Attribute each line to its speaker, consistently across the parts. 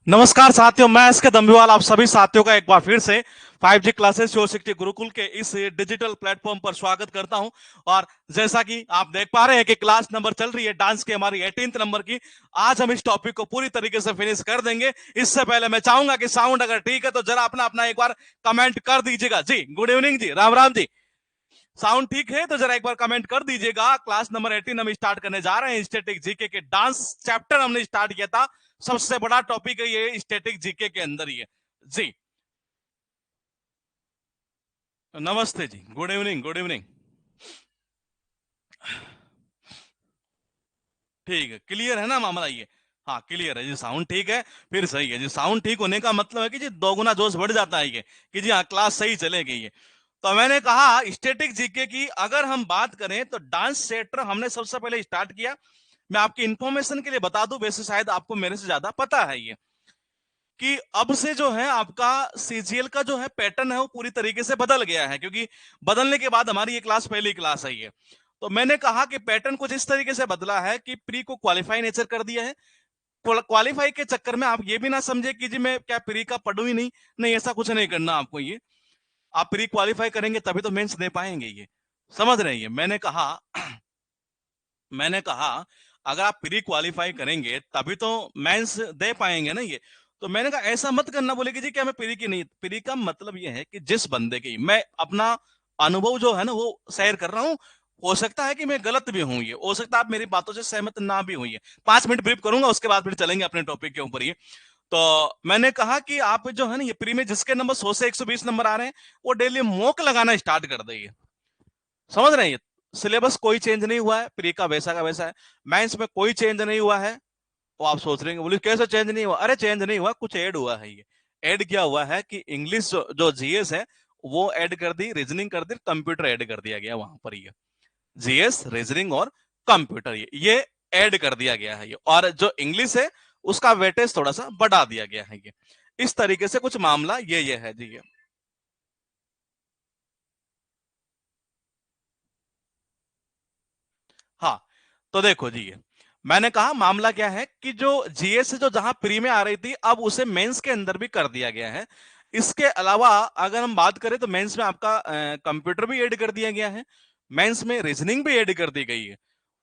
Speaker 1: नमस्कार साथियों, मैं इसके दम्बीवाल आप सभी साथियों का एक बार फिर से 5G क्लासेस शो शिक्षक गुरुकुल के इस डिजिटल प्लेटफॉर्म पर स्वागत करता हूं। और जैसा कि आप देख पा रहे हैं कि क्लास नंबर चल रही है डांस की, हमारी 18th नंबर की। आज हम इस टॉपिक को पूरी तरीके से फिनिश कर देंगे। इससे पहले मैं चाहूंगा कि साउंड अगर ठीक है तो जरा अपना अपना एक बार कमेंट कर दीजिएगा। जी गुड इवनिंग जी, राम राम जी। साउंड ठीक है तो जरा एक बार कमेंट कर दीजिएगा। क्लास नंबर 18 हम स्टार्ट करने जा रहे हैं। स्टैटिक जीके के डांस चैप्टर हमने स्टार्ट किया था। सबसे बड़ा टॉपिक है ये स्टैटिक जीके के अंदर ही है। जी नमस्ते जी, गुड इवनिंग गुड इवनिंग। ठीक है, क्लियर है ना मामला ये? हाँ क्लियर है जी, साउंड ठीक है। फिर सही है जी, साउंड ठीक होने का मतलब है कि जी दोगुना जोश बढ़ जाता है ये, कि जी हाँ क्लास सही चलेगी ये। तो मैंने कहा स्टैटिक जीके की अगर हम बात करें तो डांस चैप्टर हमने सबसे पहले स्टार्ट किया। मैं आपकी इंफॉर्मेशन के लिए बता दूं, वैसे शायद आपको मेरे से ज्यादा पता है ये, कि अब से जो है आपका सीजीएल का जो है पैटर्न है वो पूरी तरीके से बदल गया है, क्योंकि बदलने के बाद हमारी ये क्लास पहली क्लास आई है। तो मैंने कहा कि पैटर्न कुछ इस तरीके से बदला है कि प्री को क्वालिफाई नेचर कर दिया है। क्वालिफाई के चक्कर में आप ये भी ना समझे कि जी मैं क्या प्री का पढ़ू ही नहीं। नहीं, ऐसा कुछ नहीं करना आपको ये। आप प्री क्वालिफाई करेंगे तभी तो मेंस दे पाएंगे ये। समझ रहे हैं? मैंने कहा अगर आप प्री क्वालिफाई करेंगे तभी तो मेंस दे पाएंगे ना ये। तो मैंने कहा ऐसा मत करना। बोले कि जी क्या मैं प्री की नहीं, प्री का मतलब ये है कि जिस बंदे की मैं अपना अनुभव जो है ना वो शेयर कर रहा हूँ। हो सकता है कि मैं गलत भी हूं, ये हो सकता है आप मेरी बातों से सहमत ना भी हुई है। 5 मिनट ब्रीफ करूंगा, उसके बाद फिर चलेंगे अपने टॉपिक के ऊपर ये। तो मैंने कहा कि आप जो है ना ये प्री में जिसके नंबर 100 से 120 नंबर आ रहे हैं वो डेली मॉक लगाना स्टार्ट कर देंगे। समझ रहे हैं? सिलेबस कोई चेंज नहीं हुआ है, प्री का वैसा है। मेंस में कोई चेंज नहीं हुआ है। वो आप सोच रहे हैं, बोले कैसे चेंज नहीं हुआ? अरे चेंज नहीं हुआ, कुछ ऐड हुआ है ये। ऐड क्या हुआ है कि इंग्लिश जो जीएस है वो ऐड कर दी, रीजनिंग कर दी, कंप्यूटर ऐड कर दिया गया वहां पर। ये जीएस, रीजनिंग और कंप्यूटर ये ऐड कर दिया गया है ये। और जो इंग्लिश है उसका वेटेज थोड़ा सा बढ़ा दिया गया है ये। इस तरीके से कुछ मामला ये है जी ये। हाँ, तो देखो जी ये मैंने कहा मामला क्या है कि जो जीएस जो जहां प्री में आ रही थी अब उसे मेंस के अंदर भी कर दिया गया है। इसके अलावा अगर हम बात करें तो मेंस में आपका कंप्यूटर भी ऐड कर दिया गया है। मेंस में रीजनिंग भी ऐड कर दी गई है।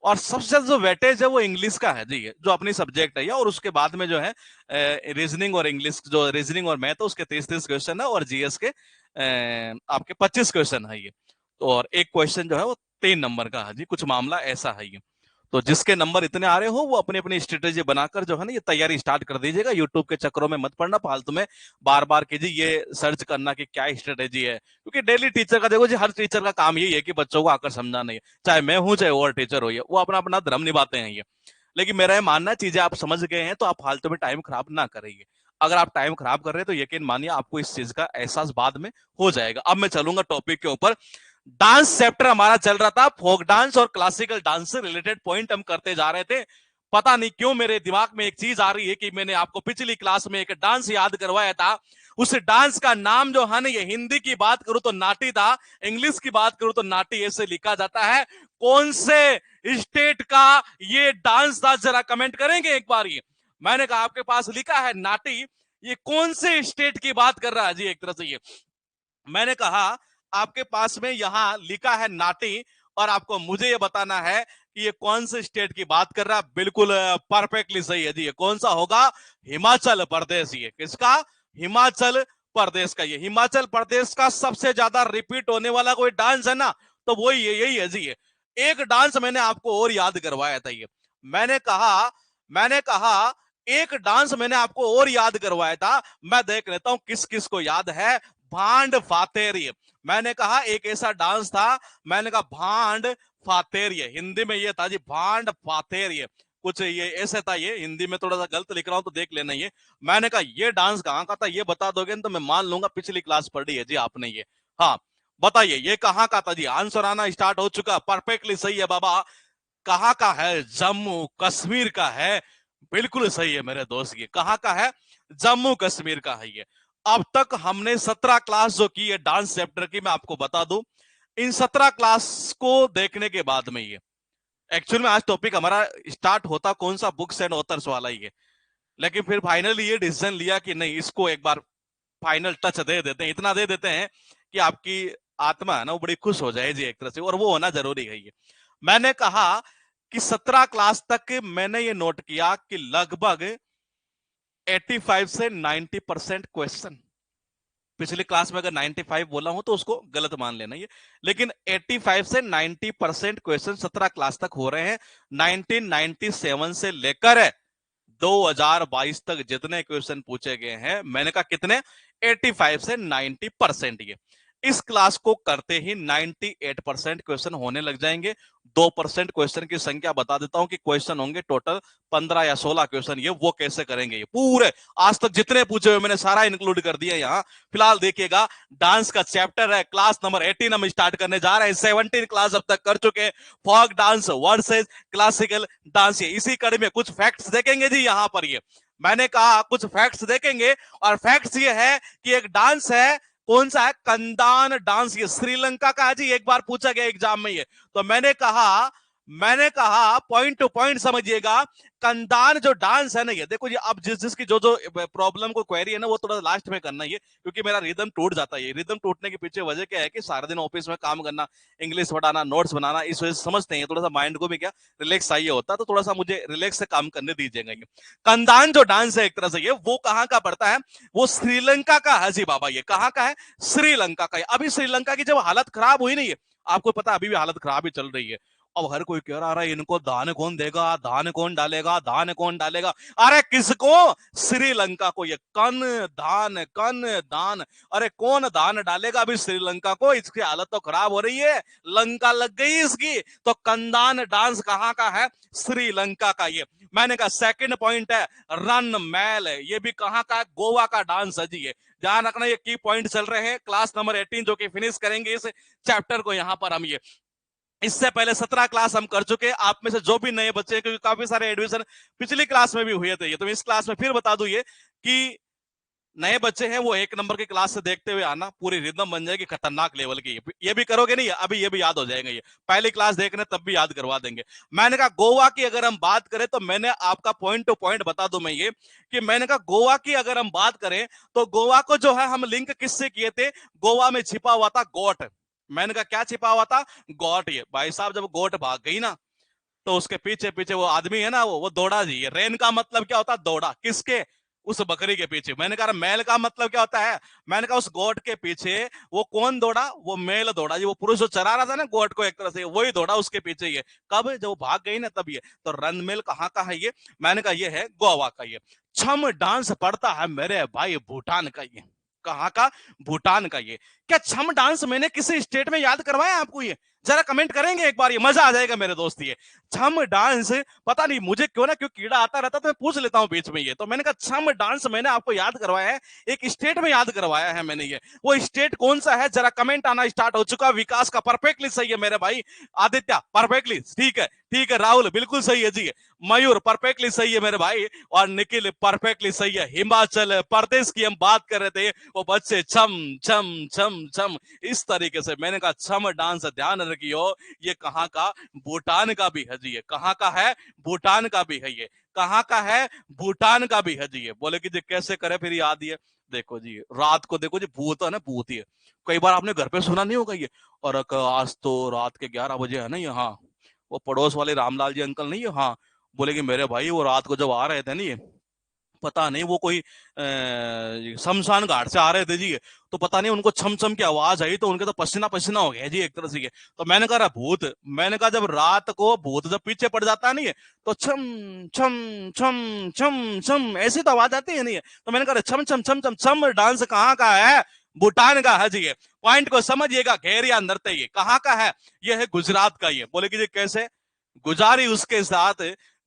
Speaker 1: और सबसे ज्यादा जो वेटेज है वो इंग्लिश का है जी ये, जो अपनी सब्जेक्ट है ये। और उसके बाद में जो है रीजनिंग और इंग्लिश, जो रीजनिंग और मैथ है उसके 30-30 क्वेश्चन है, और जीएस के आपके 25 क्वेश्चन है ये। तो और एक क्वेश्चन जो है वो 3 नंबर का है जी। कुछ मामला ऐसा है ये। तो जिसके नंबर इतने आ रहे हो वो अपनी अपनी स्ट्रेटेजी बनाकर जो है ना ये तैयारी स्टार्ट कर दीजिएगा। यूट्यूब के चक्करों में मत पड़ना फालतू में। बार बार कीजिए ये सर्च करना कि क्या स्ट्रेटेजी है, क्योंकि डेली टीचर का देखो जी, हर टीचर का काम यही है कि बच्चों को आकर समझाना है। चाहे मैं हूं चाहे और टीचर हो, ये वो अपना अपना धर्म निभाते हैं ये। लेकिन मेरा ये मानना है चीजें आप समझ गए हैं तो आप फालतू में टाइम खराब ना करेंगे। अगर आप टाइम खराब कर रहे हैं तो यकीन मानिए आपको इस चीज का एहसास बाद में हो जाएगा। अब मैं चलूंगा टॉपिक के ऊपर। डांस चैप्टर हमारा चल रहा था, फोक डांस और क्लासिकल डांस से रिलेटेड पॉइंट हम करते जा रहे थे। पता नहीं क्यों मेरे दिमाग में एक चीज आ रही है कि मैंने आपको पिछली क्लास में एक डांस याद करवाया था। उस डांस का नाम जो है ना ये हिंदी की बात करूं तो नाटी था, इंग्लिश की बात करूं तो नाटी ऐसे लिखा जाता है। कौन से स्टेट का ये डांस था जरा कमेंट करेंगे एक बार ये। मैंने कहा आपके पास लिखा है नाटी, ये कौन से स्टेट की बात कर रहा है जी एक तरह से ये। मैंने कहा आपके पास में यहां लिखा है नाटी, और आपको मुझे ये बताना है कि ये कौन से स्टेट की बात कर रहा है। बिल्कुल परफेक्टली सही है जी। ये कौन सा होगा? हिमाचल प्रदेश। ये किसका? हिमाचल प्रदेश का। ये हिमाचल प्रदेश का सबसे ज्यादा रिपीट होने वाला कोई डांस है ना तो वही है, यही है जी ये। एक डांस मैंने आपको और याद करवाया था ये। मैंने कहा मैंने कहा, एक डांस मैंने आपको और याद करवाया था। मैं देख लेता हूं किस किस को याद है। भांड फातेरी। मैंने कहा एक ऐसा डांस था, मैंने कहा भांड फातेरी। हिंदी में ये था जी, भांड फातेरी। कुछ ये ऐसे था, ये हिंदी में थोड़ा सा गलत लिख रहा हूं तो देख लेना ये। मैंने कहा ये डांस कहाँ का था, ये बता दोगे तो मैं मान लूंगा पिछली क्लास पढ़ी है जी आपने ये। हाँ बताइए ये कहाँ का था जी? आंसर आना स्टार्ट हो चुका। परफेक्टली सही है बाबा। कहाँ का है? जम्मू कश्मीर का है। बिल्कुल सही है मेरे दोस्त, ये कहाँ का है? जम्मू कश्मीर का है ये। अब तक हमने 17 क्लास जो की है डांस चैप्टर की, मैं आपको बता दूं इन 17 क्लास को देखने के बाद में ये एक्चुअल में आज टॉपिक हमारा स्टार्ट होता कौन सा? बुक्स एंड ऑथर्स वाला ही है। लेकिन फिर फाइनली ये डिसीजन लिया कि नहीं, इसको एक बार फाइनल टच दे देते हैं, इतना दे देते हैं कि आपकी आत्मा है ना वो बड़ी खुश हो जाए जी एक तरह से, और वो होना जरूरी है ये। मैंने कहा कि 17 क्लास तक मैंने ये नोट किया कि लगभग 85 से 90% क्वेश्चन, पिछली क्लास में अगर 95 बोला हूं तो उसको गलत मान लेना ये, लेकिन 85 से 90% क्वेश्चन 17 क्लास तक हो रहे हैं। 1997 से लेकर 2022 तक जितने क्वेश्चन पूछे गए हैं, मैंने कहा कितने, 85 से 90% ये। इस क्लास को करते ही 98% क्वेश्चन होने लग जाएंगे। 2% क्वेश्चन की संख्या बता देता हूं कि क्वेश्चन होंगे टोटल 15 या 16 क्वेश्चन। ये वो कैसे करेंगे, ये पूरे आज तक जितने पूछे हुए मैंने सारा इंक्लूड कर दिया यहाँ। फिलहाल देखिएगा, डांस का चैप्टर है, क्लास नंबर 18 हम स्टार्ट करने जा रहे हैं। 17 क्लास अब तक कर चुके हैं। Fock dance versus classical dance, ये इसी कड़ी में कुछ फैक्ट्स देखेंगे जी यहाँ पर। ये मैंने कहा कुछ फैक्ट्स देखेंगे, और फैक्ट्स ये है कि एक डांस है, कौन सा है, कंदान डांस, ये श्रीलंका का है जी, एक बार पूछा गया एग्जाम में ये। तो मैंने कहा पॉइंट टू पॉइंट समझिएगा, कंदान जो डांस है ना, ये देखो जी, अब जिसकी जो जो प्रॉब्लम को क्वेरी है ना, वो थोड़ा लास्ट में करना है, क्योंकि मेरा रिदम टूट जाता है। रिदम टूटने के पीछे वजह क्या है कि सारा दिन ऑफिस में काम करना, इंग्लिश पढ़ाना, नोट्स बनाना, इस वजह से समझते हैं, थोड़ा सा माइंड को भी क्या रिलैक्स चाहिए होता है, तो थोड़ा सा मुझे रिलैक्स से काम करने दीजिएगा। ये कंदान जो डांस है एक तरह से, ये वो कहाँ का पड़ता है, वो श्रीलंका का है जी बाबा। ये कहाँ का है, श्रीलंका का है। अभी श्रीलंका की जब हालत खराब हुई नहीं है, आपको पता अभी भी हालत खराब ही चल रही है। अब हर कोई कह रहा है इनको दान कौन देगा, दान कौन डालेगा, दान कौन डालेगा। अरे किसको, श्रीलंका को। ये कन दान, अरे कौन दान डालेगा अभी श्रीलंका को, इसकी हालत तो खराब हो रही है, लंका लग गई इसकी। तो कंदान डांस कहाँ का है, श्रीलंका का। ये मैंने कहा सेकंड पॉइंट है रन मैल, ये भी कहाँ का है, गोवा का डांस है जी। ये ध्यान रखना, ये की पॉइंट चल रहे हैं क्लास नंबर 18 जो कि फिनिश करेंगे इस चैप्टर को यहां पर हम। ये इससे पहले 17 क्लास हम कर चुके हैं। आप में से जो भी नए बच्चे, क्योंकि काफी सारे एडमिशन पिछली क्लास में भी हुए थे, ये तो इस क्लास में फिर बता दूं ये कि नए बच्चे हैं वो 1 नंबर की क्लास से देखते हुए आना, पूरी रिदम बन जाएगी खतरनाक लेवल की। ये भी करोगे नहीं, अभी ये भी याद हो जाएगा, ये पहली क्लास देखने तब भी याद करवा देंगे। मैंने कहा गोवा की अगर हम बात करें, तो मैंने आपका पॉइंट टू पॉइंट बता दूं मैं ये, कि मैंने कहा गोवा की अगर हम बात करें, तो गोवा को जो है हम लिंक किससे किए थे, गोवा में छिपा हुआ था गोट। मैंने कहा क्या छिपा हुआ था, गोट। ये भाई साहब जब गोट भाग गई ना, तो उसके पीछे पीछे वो आदमी है ना, वो दौड़ा जी। रेन का मतलब क्या होता है, दौड़ा, किसके, उस बकरी के पीछे। मैंने कहा मेल का मतलब क्या होता है, मैंने कहा उस गोट के पीछे वो कौन दौड़ा, वो मेल दौड़ा जी, वो पुरुष जो चरा रहा था ना गोट को एक तरह से, वही दौड़ा उसके पीछे। ये कब, जब वो भाग गई ना तब। ये तो रन मेल कहाँ का है, ये मैंने कहा ये है गोवा का। ये छम डांस पड़ता है मेरे भाई भूटान का। ये कहाँ का, भूटान का। ये क्या छम डांस मैंने किसी स्टेट में याद करवाया आपको, ये जरा कमेंट करेंगे एक बार, ये मजा आ जाएगा मेरे दोस्त। ये छम डांस, पता नहीं मुझे क्यों ना क्यों कीड़ा आता रहता, तो मैं पूछ लेता हूं बीच में। ये तो मैंने कहा छम डांस मैंने आपको याद करवाया है, एक स्टेट में याद करवाया है मैंने। ये वो स्टेट कौन सा है, जरा कमेंट आना स्टार्ट हो चुका। विकास का परफेक्टली सही है मेरे भाई, आदित्य परफेक्टली ठीक है, ठीक है, राहुल बिल्कुल सही है जी, मयूर परफेक्टली सही है मेरे भाई, और निखिल परफेक्टली सही है। हिमाचल प्रदेश की हम बात कर रहे थे, वो बच्चे छम छम छम छम इस तरीके से। मैंने कहा छम डांस ध्यान रखियो, ये कहाँ का, भूटान का भी है जी। ये कहाँ का है, भूटान का भी है। ये कहाँ का है, भूटान का भी है जी। ये बोले कि जी कैसे करे फिर याद। ये देखो जी, रात को देखो जी, भूत है ना, भूत। ये कई बार आपने घर पे सुना नहीं होगा ये, और आज तो रात के 11 बजे है ना यहाँ, वो पड़ोस वाले रामलाल जी अंकल नहीं है, हाँ, बोले कि मेरे भाई वो रात को जब आ रहे थे ना, ये पता नहीं वो कोई शमशान घाट से आ रहे थे जी, तो पता नहीं उनको छम छम की आवाज आई, तो उनके तो पसीना पसीना हो गया जी एक तरह से। ये तो मैंने कहा भूत, मैंने कहा जब रात को भूत जब पीछे पड़ जाता है नहीं, तो छम छम छम छम छम ऐसी तो आवाज आती है नहीं। तो मैंने कहा छम छम छम छम छम डांस कहाँ का है, भूटान का है जी। ये पॉइंट को समझिएगा, घेरिया नृत्य ये कहाँ का है, ये है गुजरात का। ये बोले कि जी कैसे, गुजारी उसके साथ,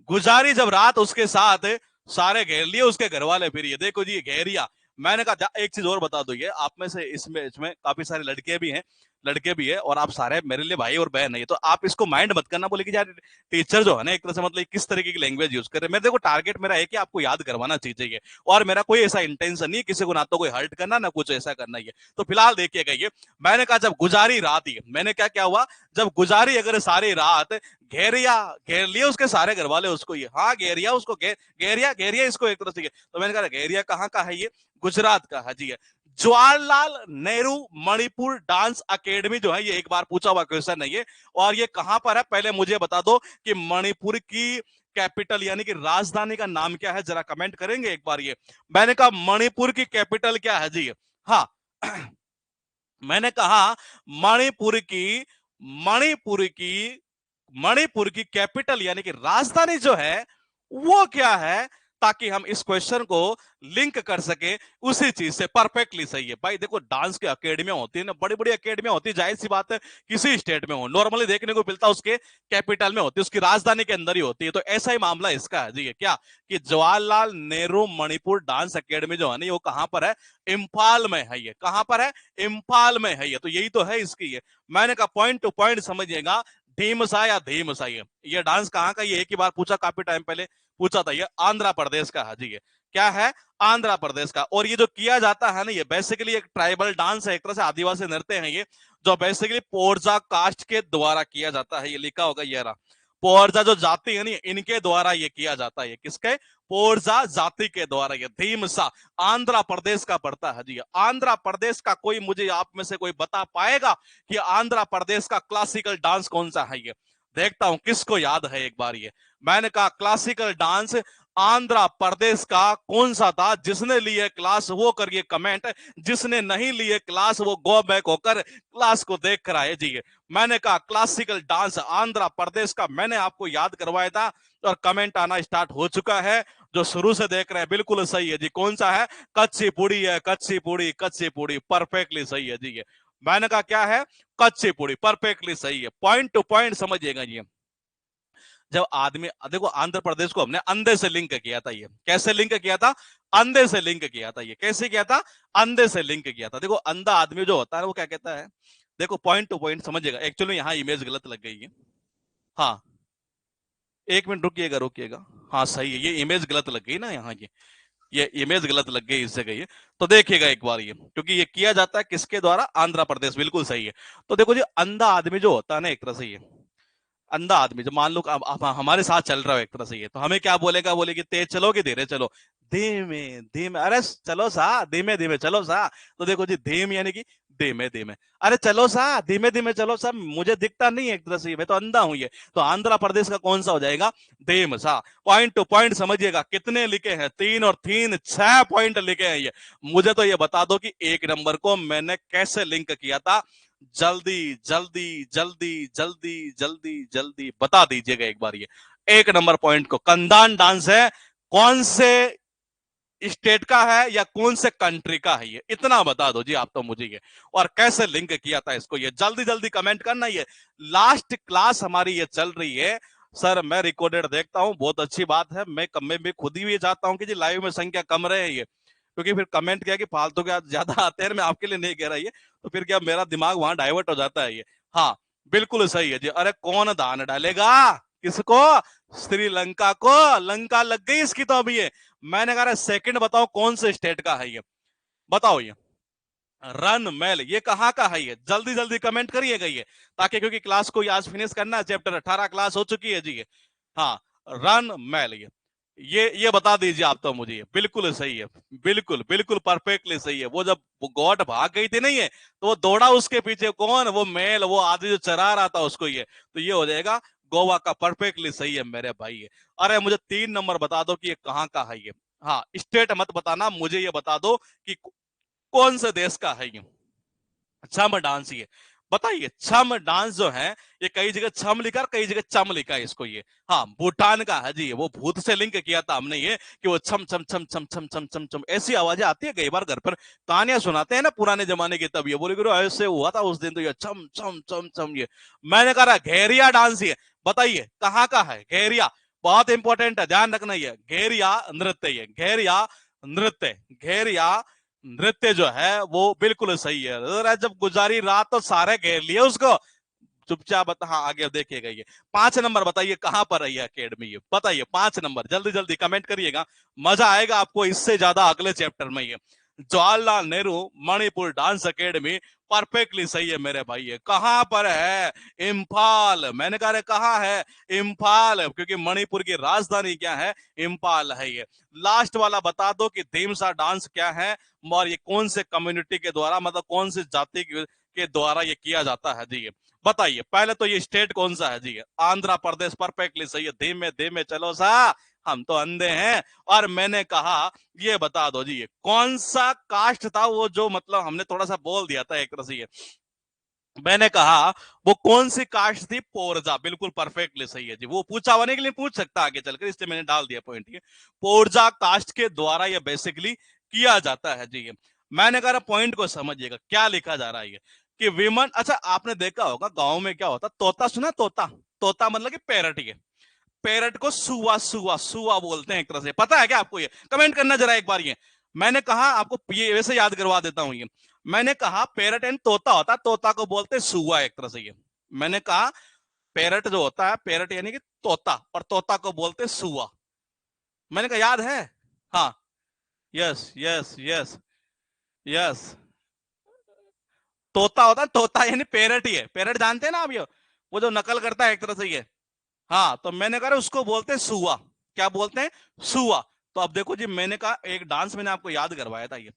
Speaker 1: गुजारी जब रात उसके साथ, सारे घेर लिए उसके घर वाले। फिर ये देखो जी, ये घेरिया। मैंने कहा एक चीज और बता दो, ये आप में से इसमें इसमें काफी सारी लड़कियां भी हैं, लड़के भी है और आप सारे मेरे लिए भाई और बहन है, तो आप इसको माइंड मत करना बोले कि यार टीचर जो है ना एक तरह से मतलब किस तरीके की लैंग्वेज यूज कर रहे हैं। मैं देखो टारगेट मेरा है कि आपको याद करवाना चाहिए, और मेरा कोई ऐसा इंटेंशन नहीं किसी को ना तो कोई हर्ट करना ना कुछ ऐसा करना ही है। तो फिलहाल देखिएगा ये मैंने कहा जब गुजारी रात ही मैंने क्या क्या हुआ, जब गुजारी अगर सारी रात घेरिया घेर लिए उसके सारे घर वाले उसको, ये हाँ घेरिया उसको घेरिया घेरिया इसको एक तरह से, तो मैंने कहा घेरिया कहाँ का है, ये गुजरात का है जी है। जवाहरलाल नेहरू मणिपुर डांस अकेडमी जो है ये एक बार पूछा हुआ क्वेश्चन है ये, और ये कहां पर है पहले मुझे बता दो कि मणिपुर की कैपिटल यानी कि राजधानी का नाम क्या है, जरा कमेंट करेंगे एक बार ये। मैंने कहा मणिपुर की कैपिटल क्या है जी, हाँ मैंने कहा मणिपुर की मणिपुर की मणिपुर की कैपिटल यानी कि राजधानी जो है वो क्या है, ताकि हम इस क्वेश्चन को लिंक कर सके उसी चीज से। परफेक्टली सही है भाई। देखो डांस की अकेडमियां होती है ना, बड़ी बड़ी अकेडमियां होती है, जाहिर सी बात है किसी स्टेट में हो नॉर्मली देखने को मिलता है उसके कैपिटल में होती है, उसकी राजधानी के अंदर ही होती है। तो ऐसा ही मामला इसका है जी, ये क्या कि जवाहरलाल नेहरू मणिपुर डांस अकेडमी जो है ना वो कहां पर है, इम्फाल में है। ये कहां पर है, इम्फाल में है ये, तो यही तो है इसकी। ये मैंने कहा पॉइंट टू पॉइंट समझिएगा, ढीमसा या धीमसा। ये डांस कहाँ का, ये एक ही बार पूछा काफी टाइम पहले पूछा था, ये आंध्र प्रदेश का है जी। ये क्या है, आंध्र प्रदेश का। और ये जो किया जाता है ना ये बेसिकली एक ट्राइबल डांस है, एक तरह से आदिवासी नृत्य है ये, जो बेसिकली पोरजा कास्ट के द्वारा किया जाता है। ये लिखा होगा ये रहा, पोरजा जो जाति है ना इनके द्वारा ये किया जाता है। किसके, पोरजा जाति के द्वारा। ये धीमसा आंध्र प्रदेश का पड़ता है जी। आंध्र प्रदेश का कोई मुझे आप में से कोई बता पाएगा कि आंध्र प्रदेश का क्लासिकल डांस कौन सा है? ये देखता हूं किसको याद है एक बार। ये मैंने कहा क्लासिकल डांस आंध्र प्रदेश का कौन सा था, जिसने लिए क्लास वो करिए कमेंट, जिसने नहीं लिए क्लास वो गो बैक होकर क्लास को देख कर आए जी। मैंने कहा क्लासिकल डांस आंध्र प्रदेश का, मैंने आपको याद करवाया था और कमेंट आना स्टार्ट हो चुका है। जो शुरू से देख रहे हैं बिल्कुल सही है जी। कौन सा है, कच्ची पूड़ी है, कच्ची पूड़ी, कच्ची पूड़ी, परफेक्टली सही है जी। ये मैंने कहा क्या है, कच्ची पूड़ी, परफेक्टली सही है। पॉइंट टू पॉइंट समझिएगा जी। जब आदमी देखो आंध्र प्रदेश को हमने अंधे से लिंक किया था, ये कैसे लिंक किया था, अंधे से लिंक किया था। ये कैसे किया था, अंधे से लिंक किया था। देखो अंधा आदमी जो होता है वो क्या कहता है, देखो पॉइंट टू पॉइंट समझिएगा। एक्चुअली यहाँ इमेज गलत लग गई है, हाँ एक मिनट रुकिएगा रुकिएगा, हाँ सही है, ये इमेज गलत लग गई ना यहाँ, ये इमेज गलत लग गई इस जगह। ये तो देखिएगा एक बार, ये क्योंकि ये किया जाता है किसके द्वारा, आंध्र प्रदेश, बिल्कुल सही है। तो देखो जी अंधा आदमी जो होता है ना एक तरह से, ये अंधा आदमी जो मान लो आप हमारे साथ चल रहा हो एक तरह से, ये तो हमें क्या बोलेगा, बोलेगी तेज चलो कि धीरे चलो, धीमे धीमे, अरे चलो सा धीमे धीमे चलो सा। तो देखो जी धीम यानी कि धीमे धीमे, अरे चलो सा धीमे धीमे चलो सा, मुझे दिखता नहीं है एक तरह से, मैं तो अंधा हूं। ये तो आंध्र प्रदेश का कौन सा हो जाएगा, धीम सा। पॉइंट टू पॉइंट समझिएगा, कितने लिखे हैं, 3 और 3 6 पॉइंट लिखे हैं। ये मुझे तो ये बता दो कि एक नंबर को मैंने कैसे लिंक किया था, जल्दी जल्दी जल्दी जल्दी जल्दी जल्दी बता दीजिएगा एक बार। ये एक नंबर पॉइंट को, कंधान डांस है, कौन से स्टेट का है या कौन से कंट्री का है, ये इतना बता दो जी आप तो मुझे। ये और कैसे लिंक किया था इसको, ये जल्दी जल्दी कमेंट करना। ये लास्ट क्लास हमारी ये चल रही है सर, मैं रिकॉर्डेड देखता हूं, बहुत अच्छी बात है। मैं भी खुद ही ये चाहता हूं कि जी लाइव में संख्या कम रहे, ये क्योंकि फिर कमेंट क्या कि फालतू के ज्यादा आते हैं, मैं आपके लिए नहीं कह रहा ये, तो फिर क्या मेरा दिमाग वहां डाइवर्ट हो जाता है। ये हाँ बिल्कुल सही है जी। अरे कौन दान डालेगा, किसको, श्रीलंका को, लंका लग गई इसकी तो अभी। ये मैंने कहा सेकंड बताओ कौन से स्टेट का है, ये बताओ। ये रन मेल ये कहां का है, ये जल्दी जल्दी कमेंट करिएगा ये, ताकि क्योंकि क्लास को आज फिनिश करना है, चैप्टर 18 क्लास हो चुकी है जी। ये हाँ रन मेल, ये बता दीजिए आप तो मुझे। ये बिल्कुल सही है, बिल्कुल बिल्कुल परफेक्टली सही है। वो जब गॉड भाग गई थी नहीं है, तो वो दौड़ा उसके पीछे, कौन, वो मेल, वो आदमी जो चरा रहा था उसको। ये तो ये हो जाएगा गोवा का, परफेक्टली सही है मेरे भाई। ये अरे मुझे 3 नंबर बता दो कि ये कहाँ का है। ये हाँ स्टेट मत बताना मुझे, ये बता दो कि कौन से देश का है ये छम डांस। ये बताइए छम डांस जो है, ये कई जगह छम लिखा, कई जगह चम लिखा है इसको। ये हाँ भूटान का है जी। वो भूत से लिंक किया था हमने, ये कि वो छम छम छम छम छम छम छम छम ऐसी आवाजें आती है। कई बार घर पर कहानियां सुनाते हैं ना पुराने जमाने की, तब ये बोले गुरु ऐसे हुआ था उस दिन, तो ये छम छम छम छम। ये मैंने कहा घेरिया डांस, ये बताइए कहाँ का है घेरिया, बहुत इंपॉर्टेंट है ध्यान रखना। ये घेरिया नृत्य, ये घेरिया नृत्य, घेरिया नृत्य जो है वो बिल्कुल सही है। अरे जब गुजारी रात तो सारे घेर लिए उसको। चुपचाप बता, हाँ आगे अब देखिएगा ये 5 नंबर बताइए कहां पर है ये अकेडमी, ये बताइए 5 नंबर, जल्दी जल्दी कमेंट करिएगा, मजा आएगा आपको इससे ज्यादा अगले चैप्टर में। ये Jawaharlal Nehru Manipur dance academy perfectly सही है मेरे भाई। ये कहां पर है? इम्फाल। मैंने कहा रे कहाँ है? इम्फाल, क्योंकि मणिपुर की राजधानी क्या है? इम्फाल है ये। लास्ट वाला बता दो कि धीमसा डांस क्या है और ये कौन से कम्युनिटी के द्वारा, मतलब कौन सी जाति के द्वारा ये किया जाता है जी। ये बताइए पहले तो ये स्टेट कौन सा है जी? आंध्र प्रदेश, परफेक्टली सही है। धीमे धीमे चलो सा, हम तो अंधे हैं। और मैंने कहा ये बता दो जी, ये कौन सा कास्ट था वो, जो मतलब हमने थोड़ा सा बोल दिया था एक तरह से। ये मैंने कहा वो कौन सी कास्ट थी? पोरजा, बिल्कुल परफेक्टली सही है जी। वो पूछा होने के लिए पूछ सकता आगे चलकर, इसलिए मैंने डाल दिया पॉइंट। ये पोरजा कास्ट के द्वारा ये बेसिकली किया जाता है जी। ये मैंने कहा पॉइंट को समझिएगा क्या लिखा जा रहा है। ये कि विमन, अच्छा आपने देखा होगा गांव में क्या होता, तोता सुना? तोता, तोता मतलब कि पैरट। ये पैरट को सुआ सुआ सुआ बोलते हैं एक तरह से, पता है क्या आपको? ये कमेंट करना जरा एक बार। ये मैंने कहा आपको, ये वैसे याद करवा देता हूं। ये मैंने कहा पैरट एंड तोता होता, तोता को बोलते सुआ एक तरह से। ये मैंने कहा पैरट जो होता है, पैरट यानी कि तोता, और तोता को बोलते सुआ। मैंने कहा याद है? हाँ, यस यस यस यस। तोता होता है, तोता यानी पैरट ही है। पैरट जानते हैं ना आप? ये वो जो नकल करता है एक तरह से। ये हाँ, तो मैंने कहा उसको बोलते हैं सुआ। क्या बोलते हैं? सुआ। तो अब देखो जी, मैंने कहा एक डांस मैंने आपको याद करवाया था। ये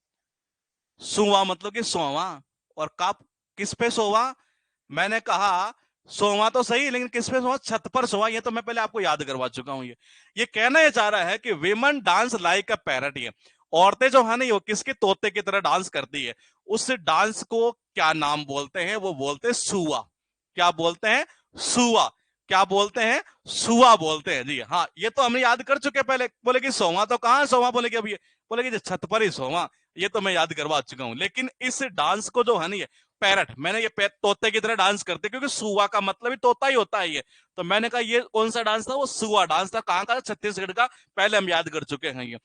Speaker 1: सुआ मतलब कि सोवा, और कब, किस पे सोवा? मैंने कहा सोवा तो सही, लेकिन किस पे सोवा? छत पर सोवा। ये तो मैं पहले आपको याद करवा चुका हूं। ये कहना ये चाह रहा है कि women dance like a parrot. ये औरतें जो है ना, वो किसके, तोते की तरह डांस करती है। उस डांस को क्या नाम बोलते हैं? वो बोलते हैं सुआ। क्या बोलते हैं? सुआ। क्या बोलते हैं? सुआ बोलते हैं जी। हाँ, ये तो हमने याद कर चुके पहले। बोले कि सोवा तो कहाँ सोवा, बोले कि अभी, बोले कि छत पर ही सोवा। ये तो मैं याद करवा चुका हूं। लेकिन इस डांस को जो है ना, ये पैरट, मैंने ये तोते की तरह डांस करते, क्योंकि सुआ का मतलब ही तोता ही होता है। ये तो मैंने कहा ये कौन सा डांस था? वो सुआ डांस था। कहाँ का? छत्तीसगढ़ का। पहले हम याद कर चुके हैं। ये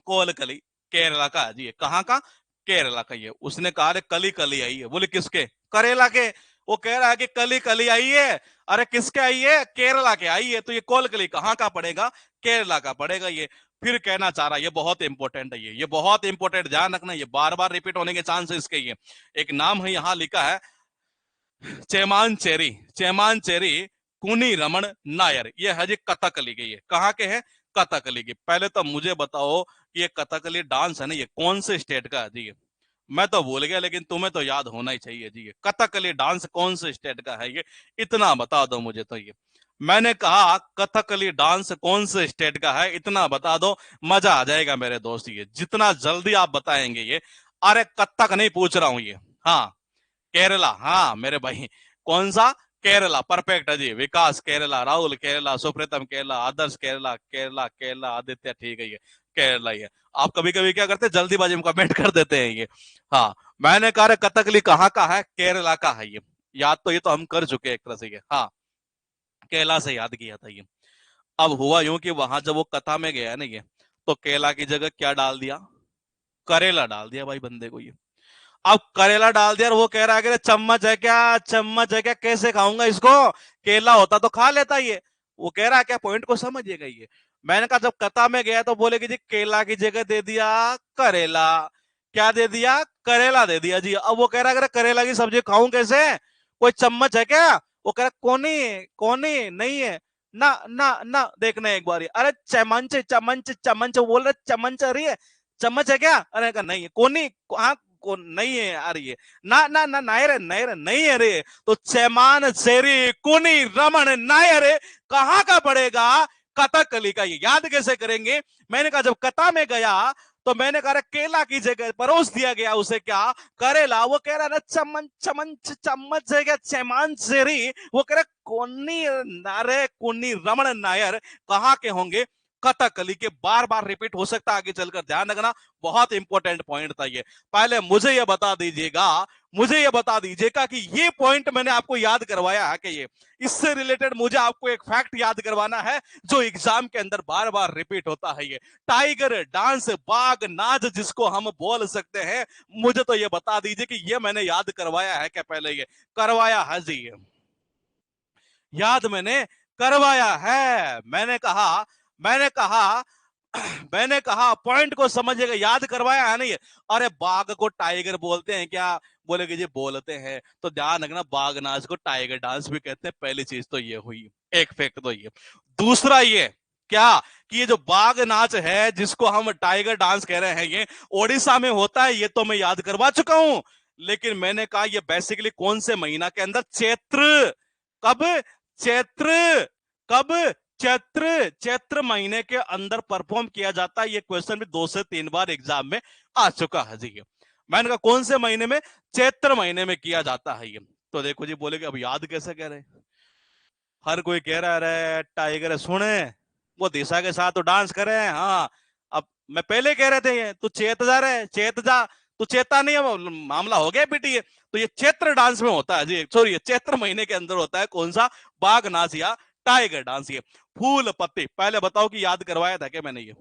Speaker 1: कोलकली, केरला का है जी। ये कहाँ का? केरला का। ये उसने कहा रे कली कली आई है। बोले किसके? करेला के। वो कह रहा है कि कली कली आई है। अरे किसके आई है? केरला के आई है। तो ये कोलकली कहाँ का पड़ेगा? केरला का पड़ेगा। ये फिर कहना चाह रहा है, ये बहुत इंपॉर्टेंट है। ये बहुत इंपॉर्टेंट, ध्यान रखना, ये बार बार रिपीट होने के चांस है इसके। ये एक नाम है यहाँ लिखा है, चेमान चेरी, चेमान चेरी कुनी रमन नायर। ये है जी कथकली के। ये कहाँ के हैं? कथकली के। पहले तो मुझे बताओ कि ये कथकली डांस है ना, ये कौन से स्टेट का है जी? ये मैं तो भूल गया, लेकिन तुम्हें तो याद होना ही चाहिए जी। ये कथकली डांस कौन से स्टेट का है? ये इतना बता दो मुझे तो। ये मैंने कहा कथकली डांस कौन से स्टेट का है, इतना बता दो, मजा आ जाएगा मेरे दोस्त। ये जितना जल्दी आप बताएंगे ये। अरे कथक नहीं पूछ रहा हूं ये। हाँ, केरला, हाँ मेरे भाई। कौन सा? केरला, परफेक्ट है जी। विकास केरला, राहुल केरला, सुप्रीतम केरला, आदर्श केरला, केरला केरला, आदित्य ठीक है, ये केरला ही है। आप कभी कभी क्या करते हैं, जल्दीबाजी में कमेंट कर देते हैं ये। हाँ, मैंने कहा कथकली कहाँ का है? केरला का है ये। याद तो ये तो हम कर चुके हैं एक तरह से। ये हाँ, केरला से याद किया था ये। अब हुआ यूं कि वहां जब वो कथा में गया ना ये, तो केला की जगह क्या डाल दिया? करेला डाल दिया भाई बंदे को। ये अब करेला डाल दिया और वो कह रहा है कि चम्मच है क्या? चम्मच है क्या? कैसे खाऊंगा इसको? केला होता तो खा लेता ये। वो कह रहा है क्या? पॉइंट को समझिएगा। ये मैंने कहा जब कथा में गया तो बोले कि जी केला की जगह दे दिया करेला। क्या दे दिया? करेला दे दिया जी। अब वो कह रहा है करेला की सब्जी खाऊं कैसे? कोई चम्मच है क्या? वो कह रहा कोनी, कोनी नहीं है ना ना ना, देखना एक बार। अरे चमच चमच चमच बोल रहे, चमच आ रही है, चम्मच है क्या? अरे कहा नहीं है। कोनी, हाँ को नहीं है आ रही है। ना ना ना, नायर नायर नहीं है रे। तो चैमान सेरी कुनी रमन नायर कहाँ का पड़ेगा? कथकली का। ये याद कैसे करेंगे? मैंने कहा जब कथा में गया तो मैंने कहा केला की जगह परोस दिया गया उसे क्या? करेला। वो कह रहा ना चमन चमन चम्मच है क्या? चैमान सेरी। वो कह रहा कोनी नारे कुनी रमन नायर कहाँ के होंगे? कथकली के बार बार रिपीट हो सकता है आगे चलकर, ध्यान रखना, बहुत इंपॉर्टेंट पॉइंट था ये। पहले मुझे ये बता दीजिएगा, मुझे ये बता दीजिएगा कि ये पॉइंट मैंने आपको याद करवाया है कि ये, इससे रिलेटेड मुझे आपको एक फैक्ट याद करवाना है जो एग्जाम के अंदर बार बार रिपीट होता है। ये टाइगर डांस, बाघ नाच जिसको हम बोल सकते हैं, मुझे तो ये बता दीजिए कि ये मैंने याद करवाया है क्या पहले? ये करवाया है जी, याद मैंने करवाया है। मैंने कहा मैंने कहा पॉइंट को समझिएगा, याद करवाया है नहीं? अरे बाघ को टाइगर बोलते हैं क्या? बोलेगे जी बोलते हैं, तो ध्यान रखना, बाघ नाच को टाइगर डांस भी कहते हैं। पहली चीज तो ये हुई, एक फैक्ट तो ये। दूसरा ये क्या कि ये जो बाघ नाच है जिसको हम टाइगर डांस कह रहे हैं, ये ओडिशा में होता है, ये तो मैं याद करवा चुका हूं। लेकिन मैंने कहा ये बेसिकली कौन से महीना के अंदर? चैत्र। कब? चैत्र। कब? चैत्र। चैत्र महीने के अंदर परफॉर्म किया जाता है। ये क्वेश्चन भी 2 से 3 बार एग्जाम में आ चुका है जी। मैंने कहा कौन से महीने में? चैत्र महीने में किया जाता है ये। तो देखो जी, बोले कि अब याद कैसे कह रहे? हर कोई कह रहा है टाइगर सुने, वो दिशा के साथ तो डांस करे हैं। हाँ, अब मैं पहले कह रहे थे ये तू चेत जा रहे, चेत जा, तू चेता नहीं है, मामला हो गया बेटी। ये तो ये चैत्र डांस में होता है जी, सॉरी, चैत्र महीने के अंदर होता है। कौन सा? बाघ नाच या टाइगर डांस। ये फूल पत्ती, पहले बताओ कि याद करवाया था क्या मैंने? ये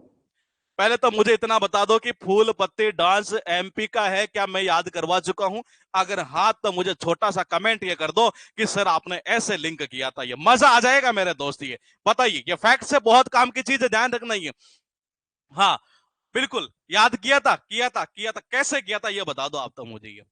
Speaker 1: पहले तो मुझे इतना बता दो कि फूल पत्ती डांस एमपी का है क्या? मैं याद करवा चुका हूं? अगर हाँ तो मुझे छोटा सा कमेंट ये कर दो कि सर आपने ऐसे लिंक किया था। ये मजा आ जाएगा मेरे दोस्त। ये बताइए, ये फैक्ट से बहुत काम की चीज है, ध्यान रखना। ये हाँ बिल्कुल याद किया था कैसे किया था ये बता दो आप तो मुझे ये।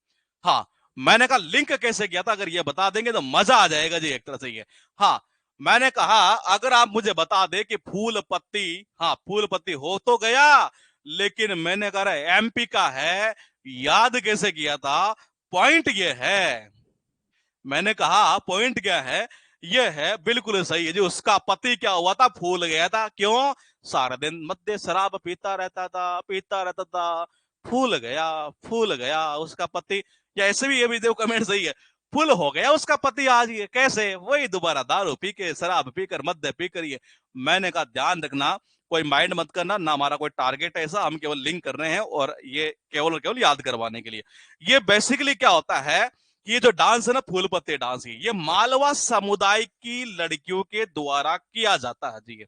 Speaker 1: हाँ, मैंने कहा लिंक कैसे किया था, अगर ये बता देंगे तो मजा आ जाएगा जी एक तरह से ये। हाँ, मैंने कहा अगर आप मुझे बता दे कि फूल पत्ती, हाँ फूल पत्ती हो तो गया, लेकिन मैंने कहा एमपी का है, याद कैसे किया था? पॉइंट ये है, मैंने कहा पॉइंट क्या है? ये है बिल्कुल सही है जी। उसका पति क्या हुआ था? फूल गया था। क्यों? सारा दिन मद्य शराब पीता रहता था, फूल गया उसका पति। या ऐसे भी ये भी देखो कमेंट सही है, फुल हो गया उसका पति आज। ये कैसे? वही दोबारा दारू पी के, शराब पीकर, मद्य पीकर। ये मैंने कहा ध्यान रखना, कोई माइंड मत करना ना, हमारा कोई टारगेट है ऐसा, हम केवल लिंक कर रहे हैं और ये केवल और केवल याद करवाने के लिए। ये बेसिकली क्या होता है, ये जो डांस है ना, फूल पत्ते डांस, ये मालवा समुदाय की लड़कियों के द्वारा किया जाता है जी।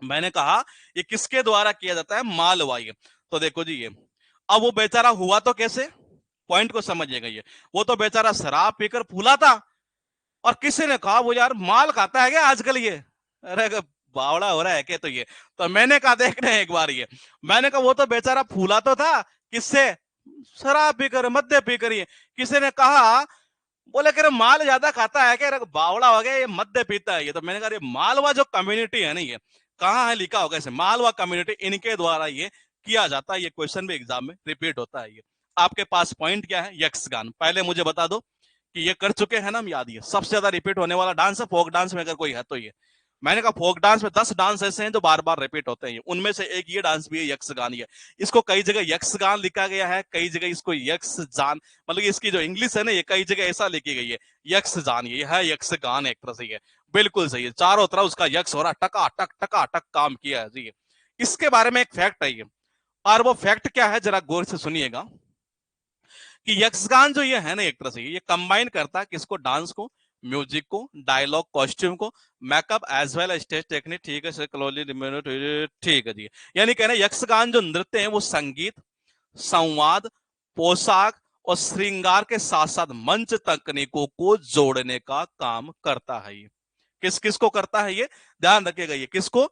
Speaker 1: मैंने कहा ये किसके द्वारा किया जाता है? मालवा। ये तो देखो जी, ये अब वो बेचारा हुआ तो कैसे? पॉइंट को समझिएगा। ये वो तो बेचारा शराब पीकर फूला था, और किसी ने कहा वो यार माल खाता है क्या आजकल ये? अरे बावड़ा हो रहा है क्या? तो मैंने कहा देख रहे हैं एक बार ये, मैंने कहा वो तो बेचारा फूला तो था किससे? शराब पीकर, मद्य पीकर। ये किसी ने कहा, बोले कि माल ज्यादा खाता है क्या? बावड़ा हो गया, ये मद्य पीता है ये। तो मैंने कहा मालवा जो कम्युनिटी है ना, ये कहाँ है लिखा होगा ऐसे? मालवा कम्युनिटी, इनके द्वारा ये किया जाता है। ये क्वेश्चन भी एग्जाम में रिपीट होता है। ये आपके पास पॉइंट क्या है? यक्षगान। पहले मुझे बता दो कि ये कर चुके हैं ना हम, याद। ये सबसे ज्यादा रिपीट होने वाला डांस है फोक डांस में, अगर कोई है तो ये। मैंने कहा फोक डांस में 10 डांस ऐसे हैं जो बार बार रिपीट होते हैं, उनमें से एक ये डांस भी है, यक्षगान। ये इसको कई जगह यक्षगान लिखा गया है, कई जगह इसको यक्षजान, मतलब इसकी जो इंग्लिश है ना, ये कई जगह ऐसा लिखी गई है यक्षजान। ये है यक्षगान एक तरह से। ये बिल्कुल सही है, चारों तरफ उसका यक्ष हो रहा, टका टक काम किया है जी। इसके बारे में एक फैक्ट है ये, और वो फैक्ट क्या है जरा गौर से सुनिएगा कि यक्षगान जो ये है ना, एक तरह से ये कंबाइन करता है किसको? डांस को, म्यूजिक को, डायलॉग, कॉस्ट्यूम को, makeup as well stage technique. ठीक है ठीक है जी। यानी कहना यक्षगान जो नृत्य है वो संगीत, संवाद, पोशाक और श्रृंगार के साथ साथ मंच तकनीकों को जोड़ने का काम करता है। ये किस किस को करता है? ये ध्यान रखिएगा, ये किसको?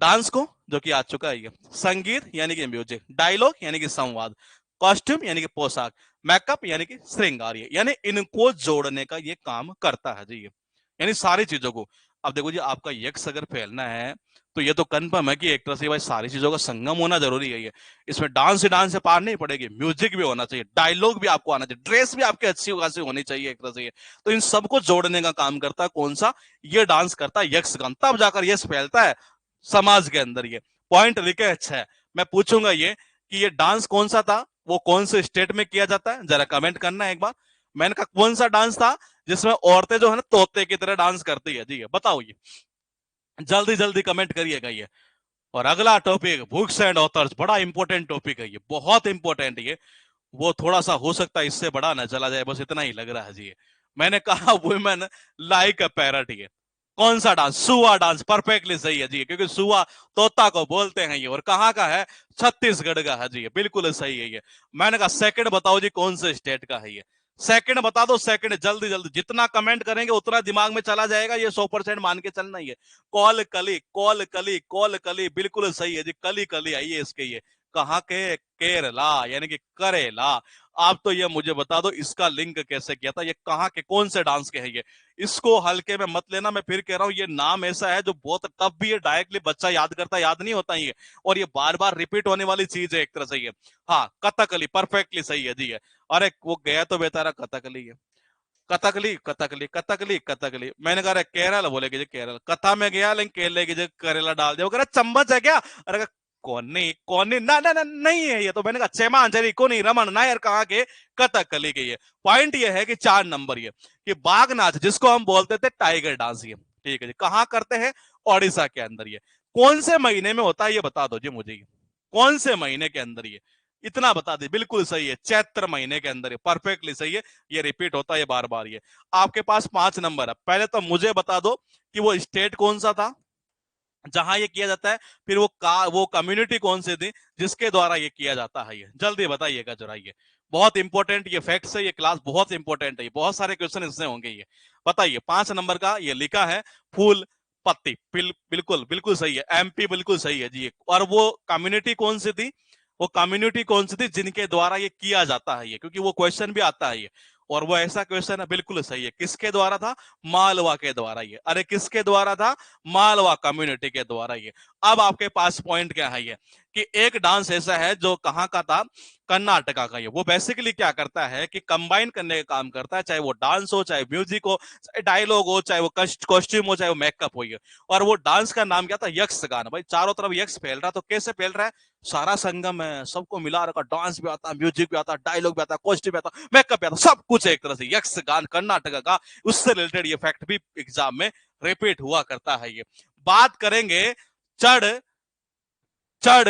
Speaker 1: डांस को, जो कि आ चुका है ये, संगीत यानी कि म्यूजिक, डायलॉग यानी कि संवाद, कॉस्ट्यूम यानी कि पोशाक, मेकअप यानी कि श्रृंगार, यानी इनको जोड़ने का ये काम करता है जी। ये यानी सारी चीजों को। अब देखो जी, आपका यक्स अगर फैलना है तो ये तो कन्फर्म है कि एक तरह से भाई सारी चीजों का संगम होना जरूरी है। ये इसमें डांस से पार नहीं पड़ेगी, म्यूजिक भी होना चाहिए, डायलॉग भी आपको आना चाहिए, ड्रेस भी आपकी अच्छी खासी होनी चाहिए एक तरह से। ये तो इन सबको जोड़ने का काम करता है कौन सा? ये डांस करता है यक्षगान, तब जाकर यश फैलता है समाज के अंदर। ये पॉइंट लिखे अच्छा है। मैं पूछूंगा ये कि ये डांस कौन सा था, वो कौन से स्टेट में किया जाता है, जरा कमेंट करना एक बार। मैंने कहा कौन सा डांस था जिसमें औरतें जो है ना तोते की तरह डांस करती है जी? ये बताओ। ये जल्दी जल्दी कमेंट करिएगा ये। और अगला टॉपिक बुक्स एंड ऑथर्स, बड़ा इंपॉर्टेंट टॉपिक है ये, बहुत इंपॉर्टेंट ये। वो थोड़ा सा हो सकता है इससे बड़ा ना चला जाए, बस इतना ही लग रहा है जी। मैंने कहा वुमेन लाइक अ पैरट, ये कौन सा डांस? सुआ डांस, परफेक्टली सही है जी, क्योंकि सुआ तोता को बोलते हैं ये। और कहाँ का है? छत्तीसगढ़ का है जी, बिल्कुल सही है ये। मैंने कहा सेकंड बताओ जी कौन से स्टेट का है ये? सेकंड बता दो, सेकंड जल्दी जल्दी, जितना कमेंट करेंगे उतना दिमाग में चला जाएगा, ये 100% मान के चलना ही है। कॉल कली, कॉल कली, कॉल कली, बिल्कुल सही है जी, कली कली आई है इसके ये। कहाँ के? केरला, यानी कि करेला। आप तो ये मुझे बता दो इसका लिंक कैसे किया था, ये कहाँ के कौन से डांस के है ये? इसको हल्के में मत लेना, मैं फिर कह रहा हूँ ये नाम ऐसा है जो बहुत टफ भी है, डायरेक्टली बच्चा याद करता याद नहीं होता ये। और ये बार बार रिपीट होने वाली चीज है एक तरह से ये। हाँ, कथकली, परफेक्टली सही है जी है। अरे वो गया तो बेचारा कथकली है। कथकली कथकली कथकली कथकली, मैंने कहा केरल बोलेगी जी, केरल। कथा में गया लेकिन केरले की जगह करेला डाल दिया। वो कह रहा चम्मच है क्या? अरे कौन नहीं ना ना ना नहीं है ये तो। मैंने कहा चेमांचरी को नहीं, रमन नायर कहाँ के? कथकली के ये। पॉइंट ये है कि 4 नंबर ये कि बाघ नाच, जिसको हम बोलते थे टाइगर डांस, ये ठीक है जी। कहाँ करते हैं? ओडिशा के अंदर ये। कौन से महीने में होता है ये बता दो जी मुझे ये। कौन से महीने के अंदर ये? इतना बता दे, बिल्कुल सही है, चैत्र महीने के अंदर, ये परफेक्टली सही है। ये रिपीट होता है ये बार बार ये। आपके पास 5 नंबर है। पहले तो मुझे बता दो कि वो स्टेट कौन सा था जहां ये किया जाता है, फिर वो कम्युनिटी कौन सी थी जिसके द्वारा ये किया जाता है, ये जल्दी बताइएगा जरा ये। बहुत इंपॉर्टेंट ये फैक्ट्स है, ये क्लास बहुत इंपॉर्टेंट है, ये बहुत सारे क्वेश्चन इससे होंगे ये। बताइए 5 नंबर का ये लिखा है, फूल पत्ती, बिल्कुल बिल्कुल सही है, एमपी बिल्कुल सही है जी। और वो कम्युनिटी कौन सी थी? वो कम्युनिटी कौन सी थी जिनके द्वारा ये किया जाता है ये, क्योंकि वो क्वेश्चन भी आता है ये। और वो ऐसा क्वेश्चन है, बिल्कुल सही है, किसके द्वारा था? मालवा के द्वारा ये। अरे किसके द्वारा था? मालवा कम्युनिटी के द्वारा ये। अब आपके पास पॉइंट क्या है ये कि एक डांस ऐसा है जो कहाँ का था? कर्नाटका का ये। वो बेसिकली क्या करता है कि कंबाइन करने का काम करता है, चाहे वो डांस हो, चाहे म्यूजिक हो, चाहे डायलॉग हो, चाहे वो कॉस्ट्यूम हो, चाहे वो मेकअप हो ये। और वो डांस का नाम क्या था? यक्षगान। भाई चारों तरफ यक्ष फैल रहा, तो कैसे फैल रहा है? सारा संगम है, सबको मिला रखा, डांस भी आता, म्यूजिक भी आता, डायलॉग भी आता, कॉस्ट्यूम भी आता, मेकअप भी आता, सब कुछ एक तरह से यक्षगान कर्नाटका का। उससे रिलेटेड ये फैक्ट भी एग्जाम में रिपीट हुआ करता है ये। बात करेंगे चढ़ चढ़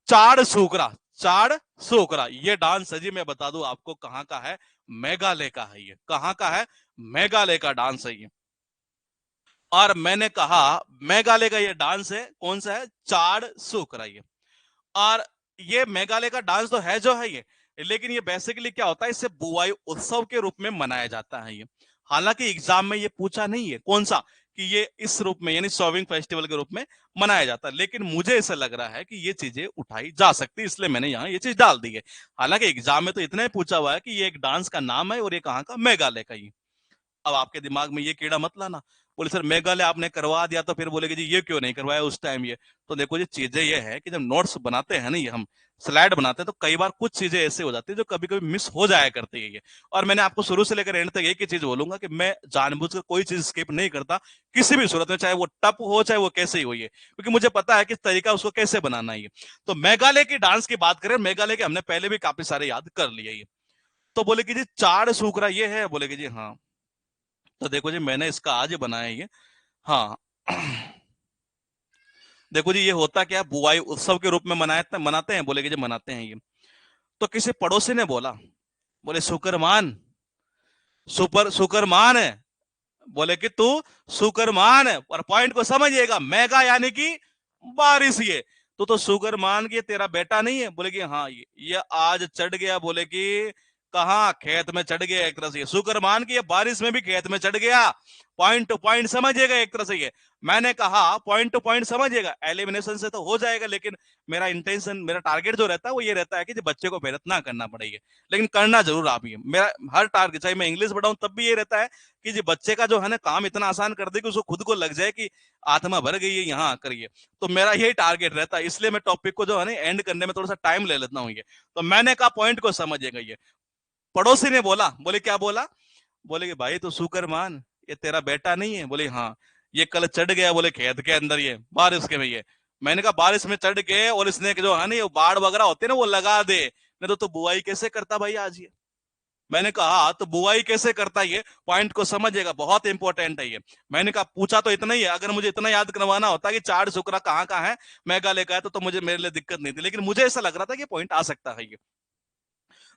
Speaker 1: चाड़ सूकरा, चाड़ सूकरा, ये डांस है जी, मैं बता दूं आपको कहां का है? मेघालय का है ये। कहां का है? मेघालय का डांस है ये। और मैंने कहा मेघालय का ये डांस है, कौन सा है? चाड़ सूकरा ये। और ये मेघालय का डांस तो है जो है ये, लेकिन ये बेसिकली क्या होता है, इससे बुआई उत्सव के रूप में मनाया जाता है ये। हालांकि एग्जाम में ये पूछा नहीं है कौन सा, कि ये इस रूप में यानी सॉविंग फेस्टिवल के रूप में मनाया जाता है, लेकिन मुझे ऐसा लग रहा है कि ये चीजें उठाई जा सकती है, इसलिए मैंने यहाँ ये चीज डाल दी है। हालांकि एग्जाम में तो इतना ही पूछा हुआ है कि ये एक डांस का नाम है और ये कहाँ का? मेघालय का ही। अब आपके दिमाग में ये कीड़ा मत लाना, बोले सर मेघालय आपने करवा दिया तो फिर बोलेगे जी ये क्यों नहीं करवाया उस टाइम ये। तो देखो ये चीजें ये है कि जब नोट्स बनाते हैं ना, ये हम स्लाइड बनाते हैं, तो कई बार कुछ चीजें ऐसे हो जाती है जो कभी कभी मिस हो जाया करती है ये। और मैंने आपको शुरू से लेकर एंड तक एक ही चीज बोलूंगा कि मैं जानबूझकर कोई चीज स्किप नहीं करता किसी भी सूरत में, चाहे वो टप हो चाहे वो कैसे ही हो ये, क्योंकि मुझे पता है कि तरीका उसको कैसे बनाना है ये। तो मेघालय की डांस की बात करें, मेघालय के हमने पहले भी काफी सारे याद कर लिए ये। तो बोले कि जी चाड़ सूखरा ये है, बोले कि जी हाँ। तो देखो जी मैंने इसका आज बनाया ये। हाँ देखो जी ये होता क्या, बुआई उत्सव के रूप में मनाते हैं, बोले कि जी मनाते हैं ये। तो किसी पड़ोसी ने बोला, बोले शुक्रमान, शुक्रमान है। बोले कि तू शुक्रमान है, और पॉइंट को समझिएगा, मेगा यानी कि बारिश ये। तो शुक्रमान की तेरा बेटा नहीं है? बोले कि हाँ, ये आज चढ़ गया, बोले कि कहाँ? खेत में चढ़ गया एक तरह से। शुक्रमान की ये बारिश में भी खेत में चढ़ गया। पॉइंट टू पॉइंट समझिएगा एक तरह से ये। मैंने कहा पॉइंट टू पॉइंट समझिएगा, एलिमिनेशन से तो हो जाएगा, लेकिन मेरा इंटेंशन, मेरा टारगेट जो रहता है वो ये रहता है कि बच्चे को मेहनत ना करना पड़ेगी, लेकिन करना जरूर आप ही। मेरा हर टारगेट, चाहे मैं इंग्लिश पढ़ाऊं तब भी ये रहता है कि जी बच्चे का जो है ना काम इतना आसान कर दे कि उसको खुद को लग जाए कि आत्मा भर गई है यहाँ आकर ये। तो मेरा यही टारगेट रहता है, इसलिए मैं टॉपिक को जो है ना एंड करने में थोड़ा सा टाइम ले लेता हूँ ये। तो मैंने कहा पॉइंट को समझिएगा ये। पड़ोसी ने बोला, बोले क्या बोला? बोले कि भाई तो शुक्र मान, ये तेरा बेटा नहीं है? बोले हाँ, ये कल चढ़ गया, बोले खेत के अंदर ये बारिश के में ये। मैंने कहा बारिश में चढ़ के और इसने जो है ना ये बाढ़ वगैरह होते ना वो लगा दे, नहीं तो बुआई कैसे करता भाई आज ये? मैंने कहा तो बुआई कैसे करता है, ये पॉइंट को समझिएगा, बहुत इंपॉर्टेंट है ये। मैंने कहा पूछा तो इतना ही है, अगर मुझे इतना याद करवाना होता कि चार शुक्र कहाँ कहाँ है, मेघालय का है, तो मुझे मेरे लिए दिक्कत नहीं थी, लेकिन मुझे ऐसा लग रहा था कि पॉइंट आ सकता है ये।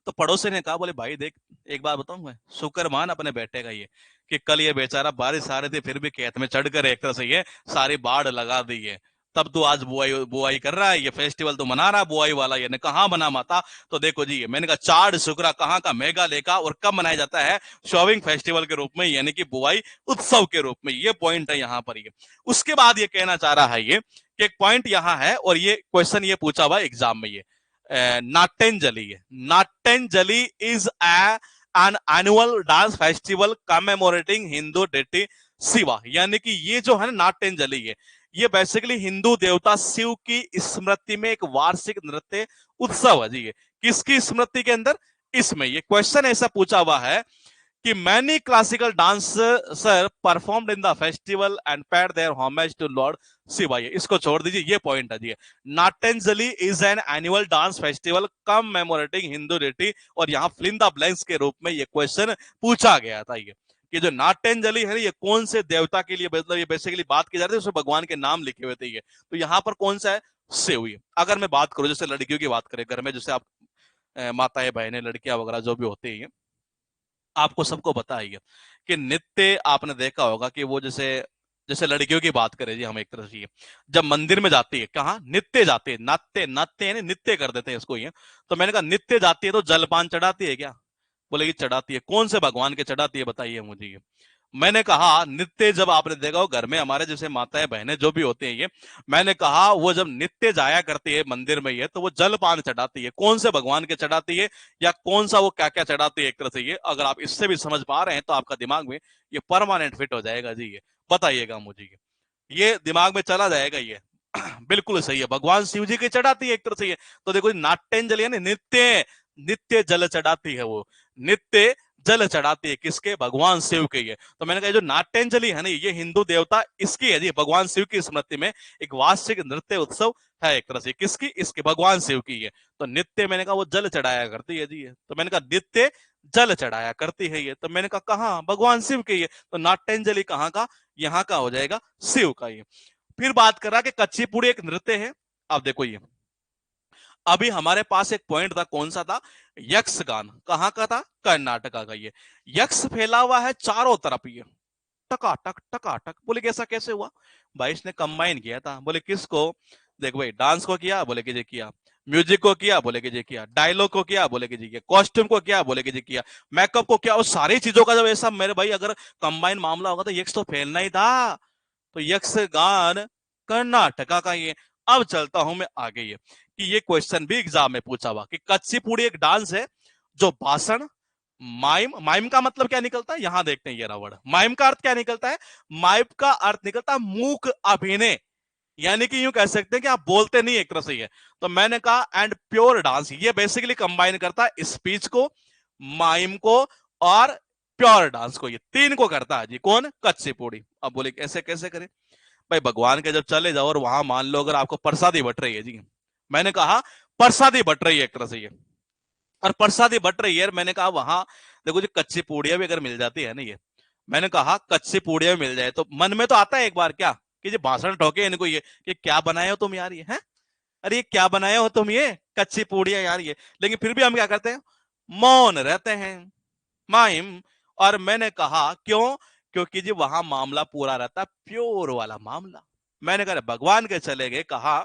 Speaker 1: तो पड़ोसी ने कहा, बोले भाई देख, एक बात बताऊं मैं, शुक्र मान अपने बेटे का ये, कि कल ये बेचारा बारिश आ रही थी फिर भी खेत में चढ़कर एक तरह से ये सारी बाढ़ लगा दी है, तब तो आज बुआई बुआई कर रहा है, ये फेस्टिवल तो मना रहा है बुआई वाला। ये ने कहा मना माता, तो देखो जी, मैंने कहा चाड़ शुक्रा कहाँ का, मेघालय का, और कब मनाया जाता है, शॉविंग फेस्टिवल के रूप में, यानी कि बुआई उत्सव के रूप में। ये पॉइंट है यहाँ पर। ये उसके बाद ये कहना चाह रहा है ये कि एक पॉइंट यहाँ है, और ये क्वेश्चन ये पूछा हुआ एग्जाम में, ये नाट्यांजलि है। Natyanjali is an annual dance festival commemorating Hindu deity Shiva, यानी कि ये जो है ना नाट्यांजलि है, ये बेसिकली हिंदू देवता शिव की स्मृति में एक वार्षिक नृत्य उत्सव है जी। ये किसकी स्मृति के अंदर, इसमें ये क्वेश्चन ऐसा पूछा हुआ है कि many classical dancers performed in the festival and paid their homage to Lord Shiva। इसको छोड़ दीजिए, ये पॉइंट है जी। Natyanjali is an annual dance festival commemorating Hindu deity, और यहाँ फिल इन द ब्लैंक्स के रूप में ये क्वेश्चन पूछा गया था। ये कि जो नाट्यांजलि है ये कौन से देवता के लिए, मतलब ये बेसिकली बात की जा रही है, उसमें भगवान के नाम लिखे हुए थे ये, तो यहाँ पर कौन सा है, शिव। अगर मैं बात करूं जैसे लड़कियों की बात करें, घर में जैसे आप माताएं बहनें लड़कियां वगैरह जो भी होती है, आपको सबको पता है कि नृत्य आपने देखा होगा कि वो जैसे जैसे लड़कियों की बात करें जी हम, एक तरह से जब मंदिर में जाती है, कहाँ नृत्य जाती है, नाट्य नाट्य यानी नृत्य कर देते हैं इसको ये। तो मैंने कहा नृत्य जाती है तो जलपान चढ़ाती है क्या, बोले कि चढ़ाती है, कौन से भगवान के चढ़ाती है बताइए मुझे ये। मैंने कहा नित्य जब आपने देखा हो घर में हमारे जैसे माताएं बहनें जो भी होते हैं ये, मैंने कहा वो जब नित्य जाया करती है मंदिर में ये, तो वो जलपान चढ़ाती है, कौन से भगवान के चढ़ाती है, या कौन सा वो क्या क्या चढ़ाती है, एक तरह से ये अगर आप इससे भी समझ पा रहे हैं तो आपका दिमाग में ये परमानेंट फिट हो जाएगा जी। ये बताइएगा मुझे, ये दिमाग में चला जाएगा ये। बिल्कुल सही है, भगवान शिव जी की चढ़ाती है एक तरह से ये। तो देखो नाट्यांजलि यानी नित्य, नित्य जल चढ़ाती है वो, नित्य जल चढ़ाती है किसके, भगवान शिव के ये। तो मैंने कहा जो नाट्यांजलि है ना, ये हिंदू देवता इसकी है जी, भगवान शिव की स्मृति में एक वार्षिक नृत्य उत्सव है एक तरह से, किसकी, इसके भगवान शिव की है। तो नित्य मैंने कहा वो जल चढ़ाया करती है जी ये, तो मैंने कहा नित्य जल चढ़ाया करती है ये, तो मैंने कहा कहाँ, भगवान शिव के ये, तो नाट्यांजलि कहाँ का, यहाँ का हो जाएगा शिव का ये। फिर बात कर रहा कि कच्चीपुड़ी एक नृत्य है। अब देखो ये, अभी हमारे पास एक पॉइंट था, कौन सा था, यक्षगान, कहाँ का था, कर्नाटका का ये। यक्ष फैला हुआ है चारों तरफ ये, टकाटक टकाटक, बोले कि ऐसा कैसे हुआ, भाई इसने कंबाइन किया था। बोले किसको, देख भाई डांस को किया, बोले कि जी किया, म्यूजिक को किया, बोले कि जी किया, डायलॉग को किया, बोले कि जी किया, कॉस्ट्यूम को किया, बोले कि जी किया, मेकअप को किया, और सारी चीजों का जब ऐसा मेरे भाई अगर कंबाइन मामला होगा तो यक्ष तो फैलना ही था। तो यक्षगान कर्नाटका का ये। अब चलता हूं मैं आगे, ये कि ये क्वेश्चन भी एग्जाम में पूछा हुआ कि कच्चीपुड़ी एक डांस है जो भाषण, माइम, माइम का मतलब क्या निकलता है, यहां देखते हैं ये रहा वर्ड, माइम का अर्थ क्या निकलता है, माइम का अर्थ निकलता है मूक अभिनय, यानी कि यूं कह सकते हैं कि आप बोलते नहीं एक तरह से ये। तो मैंने कहा एंड प्योर डांस, ये बेसिकली कंबाइन करता है स्पीच को, माइम को और प्योर डांस को, ये तीन को करता है जी कौन, कच्चीपुड़ी। अब बोले कैसे कैसे करें, भाई भगवान के जब चले जाओ और वहां मान लो अगर आपको प्रसादी बट रही है जी, मैंने कहा प्रसादी बट रही है एक तरह से ये, और प्रसादी बट रही है, मैंने कहा वहां देखो जी कच्ची पूड़ियां भी अगर मिल जाती है ना ये, मैंने कहा कच्ची पूड़ियां मिल जाए तो मन में तो आता है एक बार क्या, कि जी भाषण ठोके इनको ये कि क्या बनाए हो तुम यार ये हैं, अरे ये क्या बनाए हो तुम ये कच्ची पूड़ियां यार ये, लेकिन फिर भी हम क्या करते हैं, मौन रहते हैं, माहिम। और मैंने कहा क्यों, क्योंकि जी वहां मामला पूरा रहता है प्योर वाला मामला। मैंने कहा भगवान के चले गए, कहा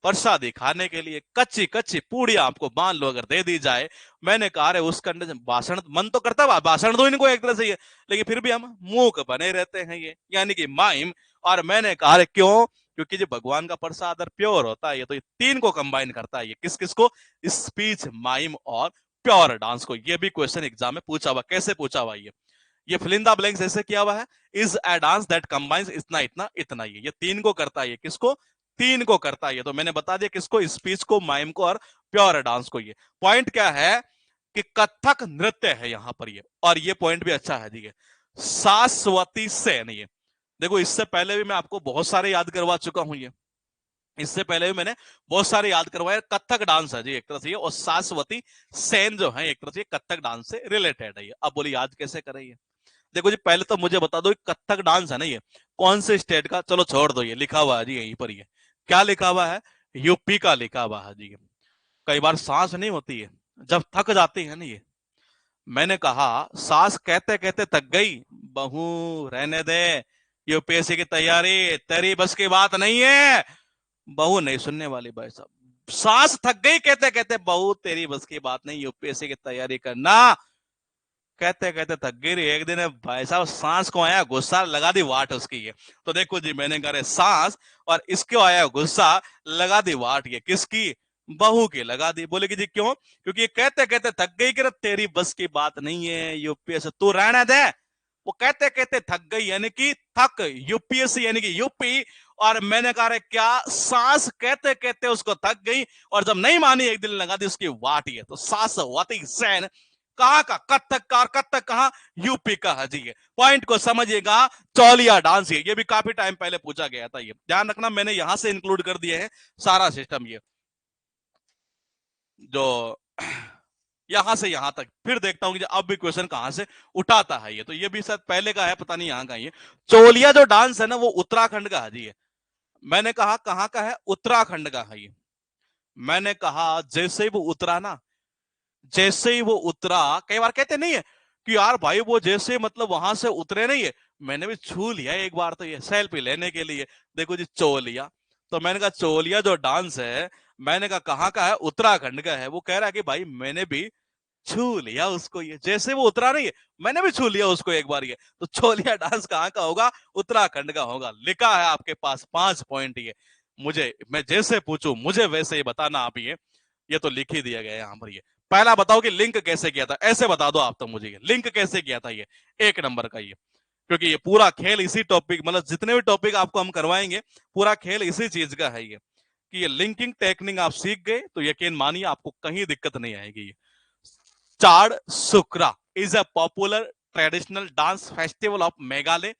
Speaker 1: प्रसादी खाने के लिए कच्ची कच्ची पूड़ियां आपको मान लो अगर दे दी जाए, मैंने कहा अरे उस कंडीशन भाषण मन तो करता है भाषण दो इनको एक तरह से ये, लेकिन फिर भी हम मूक बने रहते हैं ये, यानी कि माइम। और मैंने कहा अरे क्यों, क्योंकि जो भगवान का प्रसाद और प्योर होता है ये, तो ये तीन को कंबाइन करता है ये, किस किस को, स्पीच, माइम और प्योर डांस को। ये भी क्वेश्चन एग्जाम में पूछा हुआ, कैसे पूछा हुआ ये फिल इन द ब्लैंक्स ऐसे किया हुआ है, is a dance that combines इतना इतना इतना, ये तीन को करता है, ये किसको, तीन को करता है ये। तो मैंने बता दिया किसको, स्पीच को, माइम को और प्योर डांस को। ये पॉइंट क्या है कि कथक नृत्य है यहां पर ये, और ये पॉइंट भी अच्छा है जी, शाश्वती सेन। ये देखो इससे पहले भी मैं आपको बहुत सारे याद करवा चुका हूं ये, इससे पहले भी मैंने बहुत सारे याद करवाए। कथक डांस है जी एक तरह से ये, और शाश्वती सेन जो है एक तरह से कथक डांस से रिलेटेड है ये। अब बोलिए याद कैसे करें ये। देखो जी पहले तो मुझे बता दो कथक डांस है ना ये कौन से स्टेट का, चलो छोड़ दो, ये लिखा हुआ है जी यहीं पर, ये क्या लिखा हुआ है, यूपी का लिखा हुआ है जी। कई बार सांस नहीं होती है जब थक जाती है ना ये, मैंने कहा सांस कहते कहते थक गई, बहू रहने दे, यूपीएससी की तैयारी तेरी बस की बात नहीं है। बहू नहीं सुनने वाली भाई साहब, सांस थक गई कहते कहते, बहू तेरी बस की बात नहीं यूपीएससी की तैयारी करना। कहते कहते थक गई रे, एक दिन भाई साहब सांस को आया गुस्सा, लगा दी वाट उसकी ये। तो देखो जी मैंने करे सांस और इसको आया गुस्सा, लगा दी वाट ये किसकी, बहू की लगा दी। बोले कि जी क्यों, क्योंकि ये कहते कहते थक गई कि तेरी बस की बात नहीं है यूपीएससी तू रहने दे। वो कहते कहते थक गई यानी कि थक, यूपीएससी यानी कि यूपी, और मैंने कहा रे क्या, सांस कहते कहते उसको थक गई, और जब नहीं मानी एक दिन लगा दी उसकी वाट ये। तो शाश्वती सेन कहाँ का कथक का, और कथक कहाँ, यूपी का है जी ये। पॉइंट को समझिएगा, चौलिया डांस ये भी काफी टाइम पहले पूछा गया था, ये ध्यान रखना मैंने यहां से इंक्लूड कर दिए है सारा सिस्टम ये, जो यहां से यहां तक। फिर देखता हूं कि अब भी क्वेश्चन कहां से उठाता है ये, तो ये भी शायद पहले का है, पता नहीं यहाँ का ये। चोलिया जो डांस है ना वो उत्तराखंड का है जी ये। मैंने कहा कहाँ का है, उत्तराखंड का है ये। मैंने कहा जैसे ही वो उतरा ना, जैसे ही वो उतरा, कई बार कहते नहीं है कि यार भाई वो जैसे मतलब वहां से उतरे नहीं है, मैंने भी छू लिया एक बार तो ये सेल्फी लेने के लिए। देखो जी चोलिया, तो मैंने कहा चोलिया जो डांस है, मैंने कहा कहाँ का है, उत्तराखंड का है। वो कह रहा है कि भाई मैंने भी छू लिया उसको, ये जैसे वो उतरा नहीं है मैंने भी छू लिया उसको एक बार ये। तो चोलिया डांस कहाँ का होगा, उत्तराखंड का होगा। लिखा है आपके पास 5 पॉइंट ये। मुझे, मैं जैसे पूछूं मुझे वैसे ही बताना आप ये तो लिख ही दिया गया है यहाँ पर ये। पहला बताओ कि लिंक कैसे किया था, ऐसे बता दो आप तो मुझे, ये लिंक कैसे किया था ये, 1 नंबर का ये। क्योंकि ये पूरा खेल इसी टॉपिक, मतलब जितने भी टॉपिक आपको हम करवाएंगे पूरा खेल इसी चीज का है ये, कि ये लिंकिंग टेक्निक आप सीख गए तो यकीन मानिए आपको कहीं दिक्कत नहीं आएगी ये। चाड़ सुकरा is a popular traditional dance festival of Meghalaya,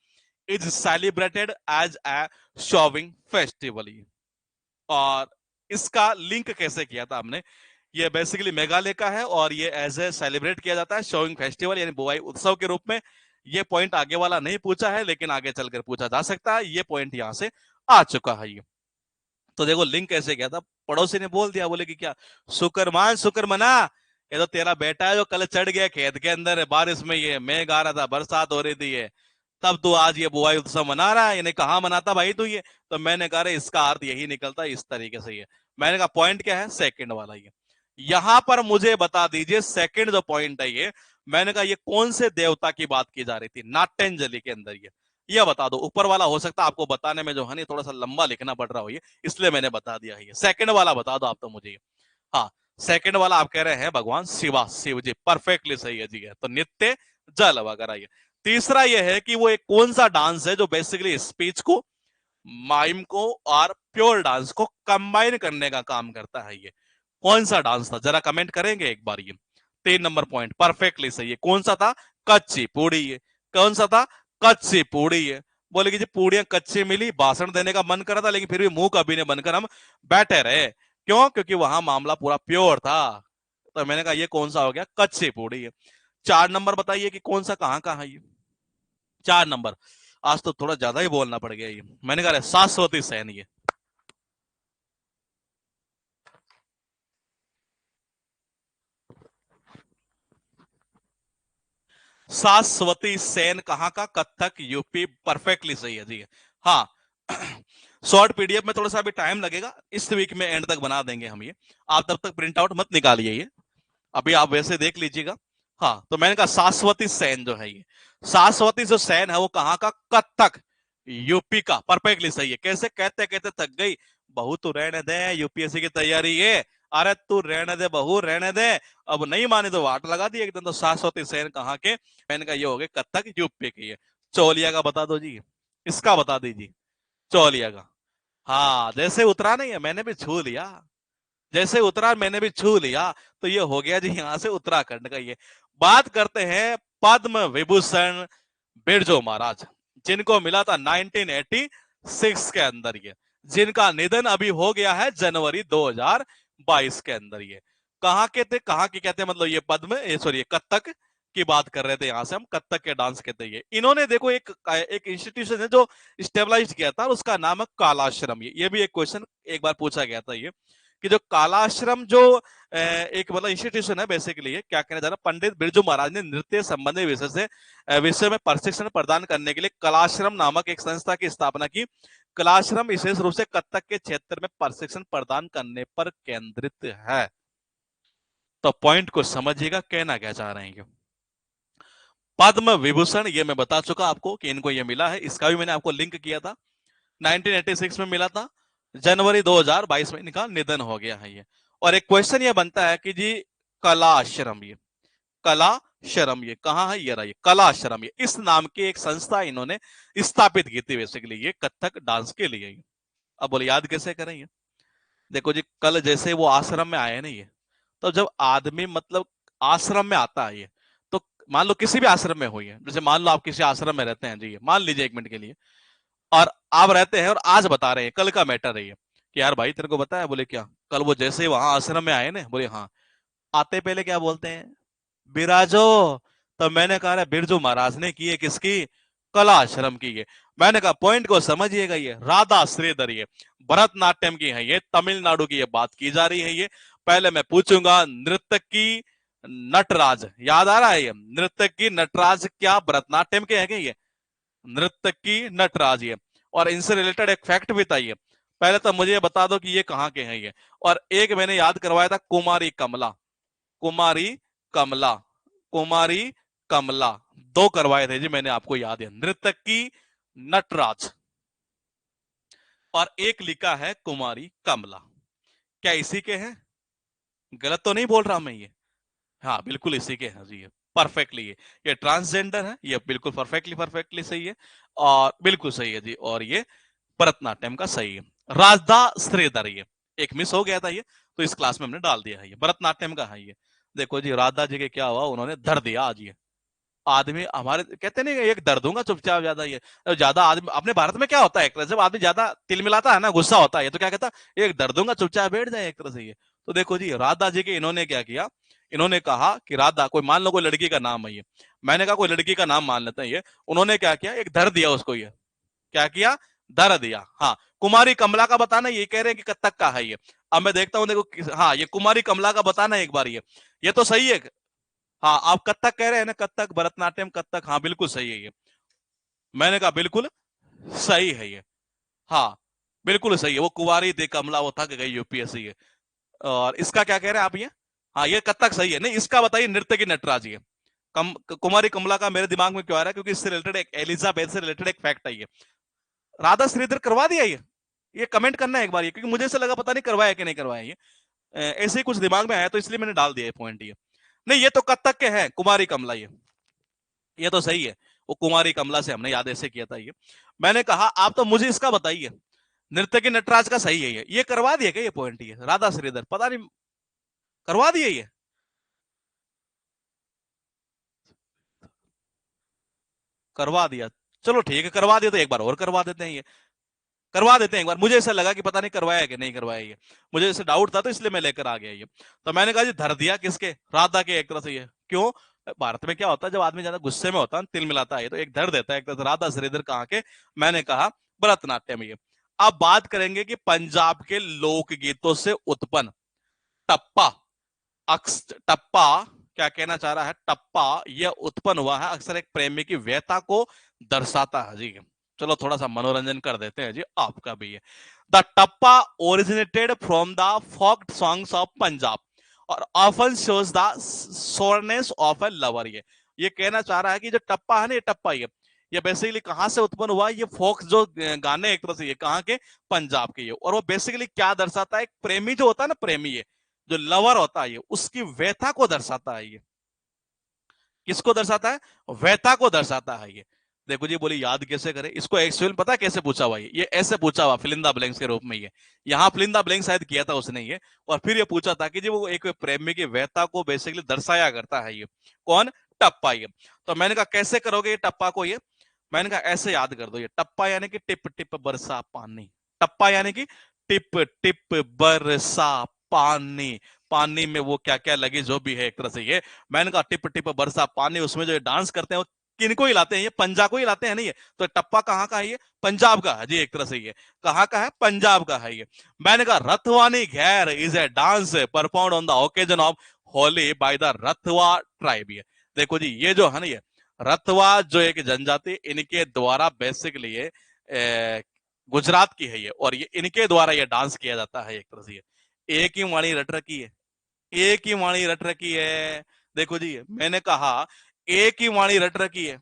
Speaker 1: is celebrated as a showing festival। और इसका लिंक कैसे किया था हमने, ये बेसिकली मेघालय का है और ये एज ए सेलिब्रेट किया जाता है शोइंग फेस्टिवल यानी बुआई उत्सव के रूप में। ये पॉइंट आगे वाला नहीं पूछा है लेकिन आगे चलकर पूछा जा सकता है, ये पॉइंट यहां से आ चुका है ये। तो देखो लिंक कैसे किया था, पड़ोसी ने बोल दिया, बोले कि क्या, शुक्रमान शुक्र मना, ये तो तेरा बेटा है जो कल चढ़ गया खेत के अंदर बारिश में, ये मेघ आ रहा था बरसात हो रही थी ये, तब तू आज ये बुआई उत्सव मना रहा है, यानी कहाँ मनाता भाई तू ये। तो मैंने कहा इसका अर्थ यही निकलता है इस तरीके से ये। मैंने कहा पॉइंट क्या है, सेकंड वाला ये। यहां पर मुझे बता दीजिए सेकंड जो पॉइंट है ये, मैंने कहा ये कौन से देवता की बात की जा रही थी नाट्यांजलि के अंदर ये बता दो। ऊपर वाला हो सकता है आपको बताने में जो है नहीं थोड़ा सा लंबा लिखना पड़ रहा हो ये, इसलिए मैंने बता दिया है ये। सेकंड वाला बता दो आप तो मुझे। हाँ सेकंड वाला आप कह रहे हैं भगवान शिवा, शिव जी, परफेक्टली सही है जी है, तो नित्य जल वगैरह ये। तीसरा ये है कि वो एक कौन सा डांस है जो बेसिकली स्पीच को, माइम को और प्योर डांस को कंबाइन करने का काम करता है ये। कौन सा डांस था जरा कमेंट करेंगे एक बार ये। 3 नंबर पॉइंट परफेक्टली सही है, कौन सा था, कच्ची पूड़ी है। कौन सा था, कच्ची पूड़ी है। बोले कि जी पूड़ियां कच्ची मिली, भाषण देने का मन कर रहा था लेकिन फिर भी मुंह कभी नहीं बनकर हम बैठे रहे, क्यों, क्योंकि वहां मामला पूरा प्योर था। तो मैंने कहा ये कौन सा हो गया, कच्ची पूड़ी है। 4 नंबर बताइए कि कौन सा कहाँ कहाँ है ये। 4 नंबर, आज तो थोड़ा ज्यादा ही बोलना पड़ गया ये। मैंने कहा शाश्वती सेन ये। शाश्वती सेन कहाँ का, कथक यूपी, परफेक्टली सही है जी। हाँ शॉर्ट पीडीएफ में थोड़ा सा अभी टाइम लगेगा, इस वीक में एंड तक बना देंगे हम ये। आप तब तक प्रिंट आउट मत निकालिए ये, अभी आप वैसे देख लीजिएगा। हाँ तो मैंने कहा शाश्वती सेन जो है ये, शाश्वती जो सेन है वो कहाँ का, कथक यूपी का, परफेक्टली सही है। कैसे, कहते कहते थक गई, बहू तू रहने दे यूपीएससी की तैयारी ये, अरे तू रहने दे बहू रहने दे, अब नहीं मानी तो वाट लगा दी एकदम। तो शाश्वती सेन कहाँ के, मैंने कहा ये हो गए कथक यूपी के ये। चौलिया का बता दो जी, इसका बता दीजिए चौलिया का। हाँ जैसे उतरा नहीं है मैंने भी छू लिया, जैसे उतरा मैंने भी छू लिया, तो ये हो गया जी यहां से उत्तराखंड का ये। बात करते हैं पद्म विभूषण बिरजू महाराज, जिनको मिला था 1986 के अंदर ये। जिनका निधन अभी हो गया है जनवरी 2022 के अंदर। ये कहाँ के थे, कहाँ के कहते हैं, मतलब ये पद्म, ये सॉरी कत्थक की बात कर रहे थे, यहां से हम कत्थक के डांस कहते हैं। इन्होंने देखो एक इंस्टीट्यूशन है जो स्टेबलाइज किया था, उसका नाम है कालाश्रम। ये भी एक क्वेश्चन एक बार पूछा गया था, ये कि जो कालाश्रम जो एक मतलब इंस्टीट्यूशन है, बेसिकली ये क्या कहना चाह रहा, पंडित बिरजू महाराज ने नृत्य संबंधी विषय से विषय में प्रशिक्षण प्रदान करने के लिए कलाश्रम नामक एक संस्था की स्थापना की। कलाश्रम विशेष रूप से कत्थक के क्षेत्र में प्रशिक्षण प्रदान करने पर केंद्रित है। तो पॉइंट को समझिएगा, कहना क्या चाह रहे हैं। पद्म विभूषण ये मैं बता चुका आपको कि इनको ये मिला है, इसका भी मैंने आपको लिंक किया था, 1986 में मिला था, जनवरी 2022 में इनका निधन हो गया है ये। और एक क्वेश्चन ये बनता है कि जी कलाश्रम, ये कलाश्रम ये कहाँ है, ये रहा, ये कलाश्रम, ये इस नाम की एक संस्था इन्होंने स्थापित की थी बेसिकली ये कथक डांस के लिए। अब बोले याद कैसे करेंगे, देखो जी कल जैसे वो आश्रम में आए ना, ये तो जब आदमी मतलब आश्रम में आता है, ये तो मान लो किसी भी आश्रम में हुई है, जैसे मान लो आप किसी आश्रम में रहते हैं जी, मान लीजिए एक मिनट के लिए, और आप रहते हैं और आज बता रहे हैं, कल का मैटर है ये कि यार भाई तेरे को पता है, बोले क्या, कल वो जैसे वहां आश्रम में आए ना, बोले हाँ, आते पहले क्या बोलते हैं, बिराजो। तो मैंने कहा बिरजू महाराज ने की है, किसकी, कलाश्रम की है। मैंने कहा पॉइंट को समझिएगा, ये राधा श्रीधर, ये भरतनाट्यम की है, ये तमिलनाडु की ये बात की जा रही है। ये पहले मैं पूछूंगा नृत्य की नटराज, याद आ रहा है ये, नृत्य की नटराज क्या भरतनाट्यम के हैं ये, नृत्य की नटराज ये। और इनसे रिलेटेड एक फैक्ट भी था ये, पहले तो मुझे बता दो कि ये कहाँ के हैं ये। और एक मैंने याद करवाया था, कुमारी कमला, कुमारी कमला, कुमारी कमला, दो करवाए थे जी मैंने, आपको याद है, नृत्य की नटराज और एक लिखा है कुमारी कमला। क्या इसी के हैं, गलत तो नहीं बोल रहा मैं ये, हाँ बिल्कुल इसी के हैं जी, ये परफेक्टली, ये ट्रांसजेंडर है, ये बिल्कुल परफेक्टली परफेक्टली सही है, और बिल्कुल सही है जी। और ये भरतनाट्यम का सही है, राधा श्रीधर, ये एक मिस हो गया था ये, तो इस क्लास में हमने डाल दिया है, ये भरतनाट्यम का है ये। देखो जी राधा जी के क्या हुआ, उन्होंने धर दिया आज ये, आदमी हमारे कहते नहीं एक दर्द दूंगा चुपचाप, ज्यादा ये ज्यादा आदमी, अपने भारत में क्या होता है एक तरह से, जब आदमी ज्यादा तिल मिलाता है ना, गुस्सा होता है, तो क्या कहता है, एक दर्द दूंगा चुपचाप बैठ जाए, एक तरह से ये। तो देखो जी राधा जी के इन्होंने क्या किया, इन्होंने कहा कि राधा, कोई मान लो कोई लड़की का नाम है ये, मैंने कहा कोई लड़की का नाम मान लेते हैं ये, उन्होंने क्या किया, एक धर दिया उसको, ये क्या किया, धर दिया। हाँ, कुमारी कमला का बताना, ये कह रहे हैं कि कत्थक का है ये। अब मैं देखता हूँ, देखो हाँ ये कुमारी कमला का बताना एक बार, ये तो सही है। हाँ आप कत्थक कह रहे हैं ना, कत्थक भरतनाट्यम कत्थक, हाँ बिल्कुल सही है ये, मैंने कहा बिल्कुल सही है ये, हाँ बिल्कुल सही है, वो कुंवारी थी कमला, वो थक गई यूपीएससी है। और इसका क्या कह रहे हैं आप ये, हाँ ये कत्थक सही है, नहीं इसका बताइए नृत्य की नटराज, ये कुमारी कमला का मेरे दिमाग में क्यों आ रहा है, क्योंकि इससे रिलेटेड एक एलिजाबेथ से रिलेटेड एक फैक्ट है ये। राधा श्रीधर करवा दिया ये कमेंट करना है एक बार ये, क्योंकि मुझे ऐसा लगा पता नहीं करवाया कि नहीं करवाया ये, ऐसे ही कुछ दिमाग में आया तो इसलिए मैंने डाल दिया पॉइंट ये। नहीं ये तो कत्थक के हैं कुमारी कमला, ये तो सही है, वो कुमारी कमला से हमने याद ऐसे किया था ये। मैंने कहा आप तो मुझे इसका बताइए, नृत्य की नटराज का सही है ये करवा दिया क्या ये पॉइंट, ये राधा श्रीधर पता नहीं करवा दिए ये, करवा दिया, चलो ठीक है करवा दिया, तो एक बार और करवा देते हैं ये, करवा देते हैं एक बार, मुझे ऐसा लगा कि पता नहीं करवाया कि नहीं करवाया ये, मुझे ऐसे डाउट था तो इसलिए मैं लेकर आ गया ये। तो मैंने कहा जी धर दिया किसके, राधा के एक तरह से ये, क्यों, भारत में क्या होता है जब आदमी ज्यादा गुस्से में होता है तिल मिलाता है तो एक धर देता है एक तरह से, राधा श्रीधर कहाँ के, मैंने कहा भरतनाट्यम ये। अब बात करेंगे कि पंजाब के लोकगीतों से उत्पन्न टप्पा, टप्पा क्या कहना चाह रहा है, टप्पा यह उत्पन्न हुआ है अक्सर एक प्रेमी की व्यथा को दर्शाता है जी। चलो थोड़ा सा मनोरंजन कर देते हैं जी आपका भी है। The tappa originated from the folk songs of Punjab और often shows the soreness of a lover, ये कहना चाह रहा है कि जो टप्पा है ना, ये टप्पा ये बेसिकली कहां से उत्पन्न हुआ, ये फोक जो गाने एक तरह से ये कहाँ के, पंजाब के ये। और वो बेसिकली क्या दर्शाता है, एक प्रेमी जो होता है ना, प्रेमी ये जो लवर होता है ये, उसकी व्यथा को दर्शाता है ये, किसको दर्शाता है, व्यथा को दर्शाता है ये। देखो जी बोली याद कैसे करें इसको, एक्चुअल पता है कैसे पूछा हुआ ये ऐसे पूछा हुआ फिलिंदा ब्लैंक्स के रूप में ये, यहाँ फिलिंदा ब्लैंक शायद किया था उसने ये, और फिर ये पूछा था कि जी वो एक प्रेमी की व्यथा को बेसिकली दर्शाया करता है ये कौन, टप्पा ये। तो मैंने कहा कैसे करोगे ये टप्पा को, ये मैंने कहा ऐसे याद कर दो, ये टप्पा यानी कि टिप टिप बरसा पानी, टप्पा यानी कि टिप टिप बरसा पानी, पानी में वो क्या क्या लगी जो भी है एक तरह से ये। मैंने कहा टिप टिप बरसा पानी, उसमें जो डांस करते हैं वो किनको हिलाते हैं? ये पंजाब को हिलाते हैं नहीं ये। तो टप्पा कहाँ का है? ये पंजाब का है जी एक तरह से। ये कहाँ का है? पंजाब का है ये। मैंने कहा रथवानी घेर is a dance performed on the occasion of Holi by the रथवा ट्राइब। ये देखो जी, ये जो है ना, ये रथवा जो एक जनजाति, इनके द्वारा बेसिकली ये गुजरात की है ये, और ये इनके द्वारा ये डांस किया जाता है एक तरह से। ये एक ही वाणी रट रखी है, एक ही वाणी रट रखी है। देखो जी, मैंने कहा एक ही वाणी रट रखी है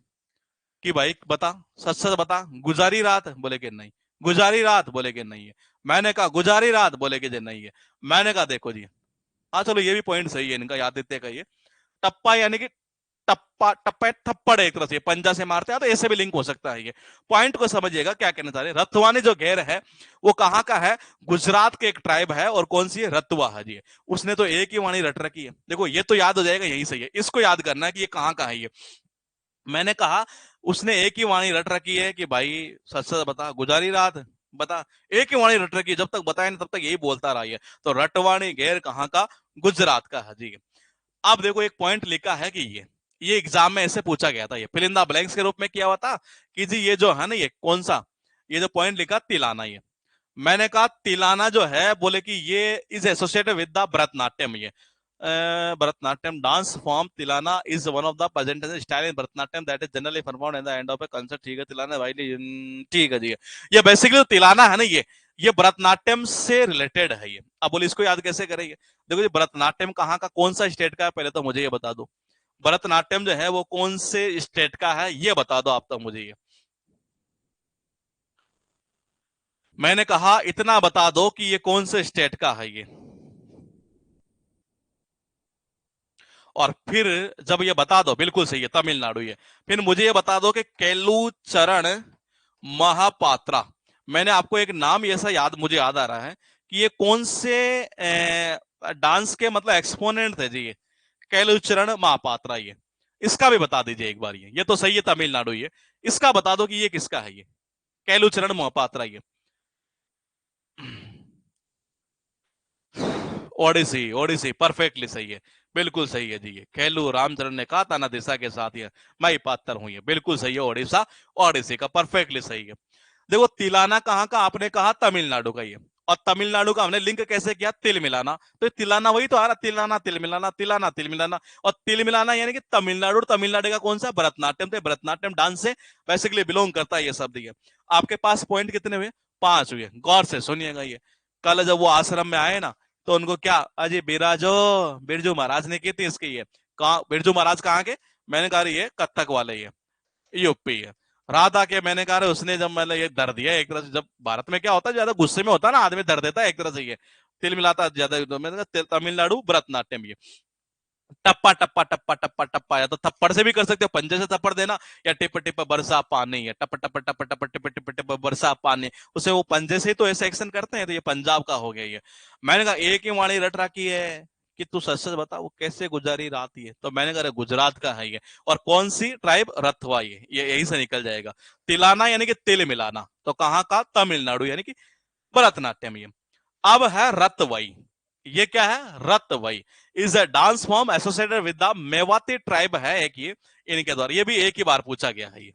Speaker 1: कि भाई बता, सच सच बता, गुजारी रात? बोले कि नहीं। गुजारी रात? बोले कि नहीं है। मैंने कहा गुजारी रात? बोले कि नहीं है। मैंने कहा देखो जी, हाँ चलो ये भी पॉइंट सही है इनका, आदित्य का। ये टप्पा यानी कि टप्पा, टप्पा थप्पड़ एक तरह से पंजा से मारते हैं, तो ऐसे भी लिंक हो सकता है। ये पॉइंट को समझिएगा क्या कहना चाह रहे हैं। रथवानी जो घेर है वो कहाँ का है? गुजरात के एक ट्राइब है, और कौन सी है? रतवा है जी। उसने तो एक ही वाणी रट रखी है। देखो ये तो याद हो जाएगा, यही सही है। इसको याद करना है कि ये कहाँ का है ये। मैंने कहा उसने एक ही वाणी रट रखी है कि भाई सच सच बता, गुजारी रात? बता। एक ही वाणी रट रखी है, जब तक बताया नहीं तब तक यही बोलता रहा है। तो रटवाणी घेर कहाँ का? गुजरात का है जी। अब देखो एक पॉइंट लिखा है कि ये एग्जाम में ऐसे पूछा गया था, ये फिल इन द ब्लैंक्स के रूप में किया हुआ था कि जी ये जो है ना, ये कौन सा, ये जो पॉइंट लिखा तिलाना, ये मैंने कहा तिलाना जो है, बोले कि ये is associated with the Bharatanatyam. ये Bharatanatyam dance form Tillana is one of the presentation style in Bharatanatyam that is generally performed at the end of a concert. ठीक है तिलाना भाई, ठीक है जी। ये बेसिकली तिलाना है ना, ये भरतनाट्यम से रिलेटेड है ये। अब बोले इसको याद कैसे करेंगे? देखो जी, भरतनाट्यम कहाँ का, कौन सा स्टेट का है, पहले तो मुझे ये बता दो। भरतनाट्यम जो है वो कौन से स्टेट का है, ये बता दो आप तक मुझे ये। मैंने कहा इतना बता दो कि ये कौन से स्टेट का है ये। और फिर जब ये बता दो, बिल्कुल सही है, तमिलनाडु। ये फिर मुझे ये बता दो कि केलूचरण महापात्रा, मैंने आपको एक नाम ऐसा याद, मुझे याद आ रहा है कि ये कौन से डांस के मतलब एक्सपोनेंट थे जी ये, केलूचरण महापात्रा। ये इसका भी बता दीजिए एक बार। ये तो सही है तमिलनाडु। ये इसका बता दो कि ये किसका है ये, केलूचरण महापात्रा। ये ओडिसी, ओडिसी परफेक्टली सही है, बिल्कुल सही है जी। ये खेलू रामचरण ने कहा था ना दिशा के साथ, ये मैं पात्र हूं, ये बिल्कुल सही है। ओडिशा, ओडिसी का परफेक्टली सही है। देखो तिलाना कहाँ का आपने कहा? तमिलनाडु का। ये और तमिलनाडु का हमने लिंक कैसे किया? तिल मिलाना। तो तिलाना वही तो आ रहा, तिलाना तिल मिलाना, तिलाना तिल मिलाना। और तिल मिलाना यानी कि तमिलनाडु, तमिलनाडु का कौन सा? भरतनाट्यम। तो भरतनाट्यम डांस से बेसिकली बिलोंग करता है ये शब्द। ये आपके पास पॉइंट कितने हुए? 5 हुए। गौर से सुनिएगा। ये कल जब वो आश्रम में आए ना, तो उनको क्या, अजय बिराजो, बिरजू महाराज ने की थी इसकी। ये कहा बिरजू महाराज कहाँ के? मैंने कहा ये कथक वाले, ये यूपी है। रात आके मैंने कहा उसने जब मतलब ये दर दिया एक तरह से, जब भारत में क्या होता है ज्यादा गुस्से में होता है ना आदमी, दर देता है एक तरह से। ये तिल मिलाता ज्यादा, तो मैंने कहा तमिलनाडु भरतनाट्यम। ये टप्पा टप्पा टप्पा टप्पा टप्पा, या तो थप्पड़ से भी कर सकते हो, पंजे से थप्पड़ देना, या टिप टिप बरसा पानी। है टप टप टप टप टिप टिप टिप बरसा पानी, उसे वो पंजे से ही तो ऐसे एक्शन करते हैं। तो ये पंजाब का हो गया ये। मैंने कहा एक ही वाणी रट रखी है कि तू सच सच बता वो कैसे गुजारी रात। ये तो मैंने कहा गुजरात का है ये। और कौन सी ट्राइब? रथवा। ये यही से निकल जाएगा। तिलाना यानी कि तिल मिलाना, तो कहाँ का? तमिलनाडु यानी कि भरतनाट्यम। ये अब है रतवई। ये क्या है? Ratwai is a dance form associated with the Mewati tribe है एक ये, इनके द्वारा। ये भी एक ही बार पूछा गया है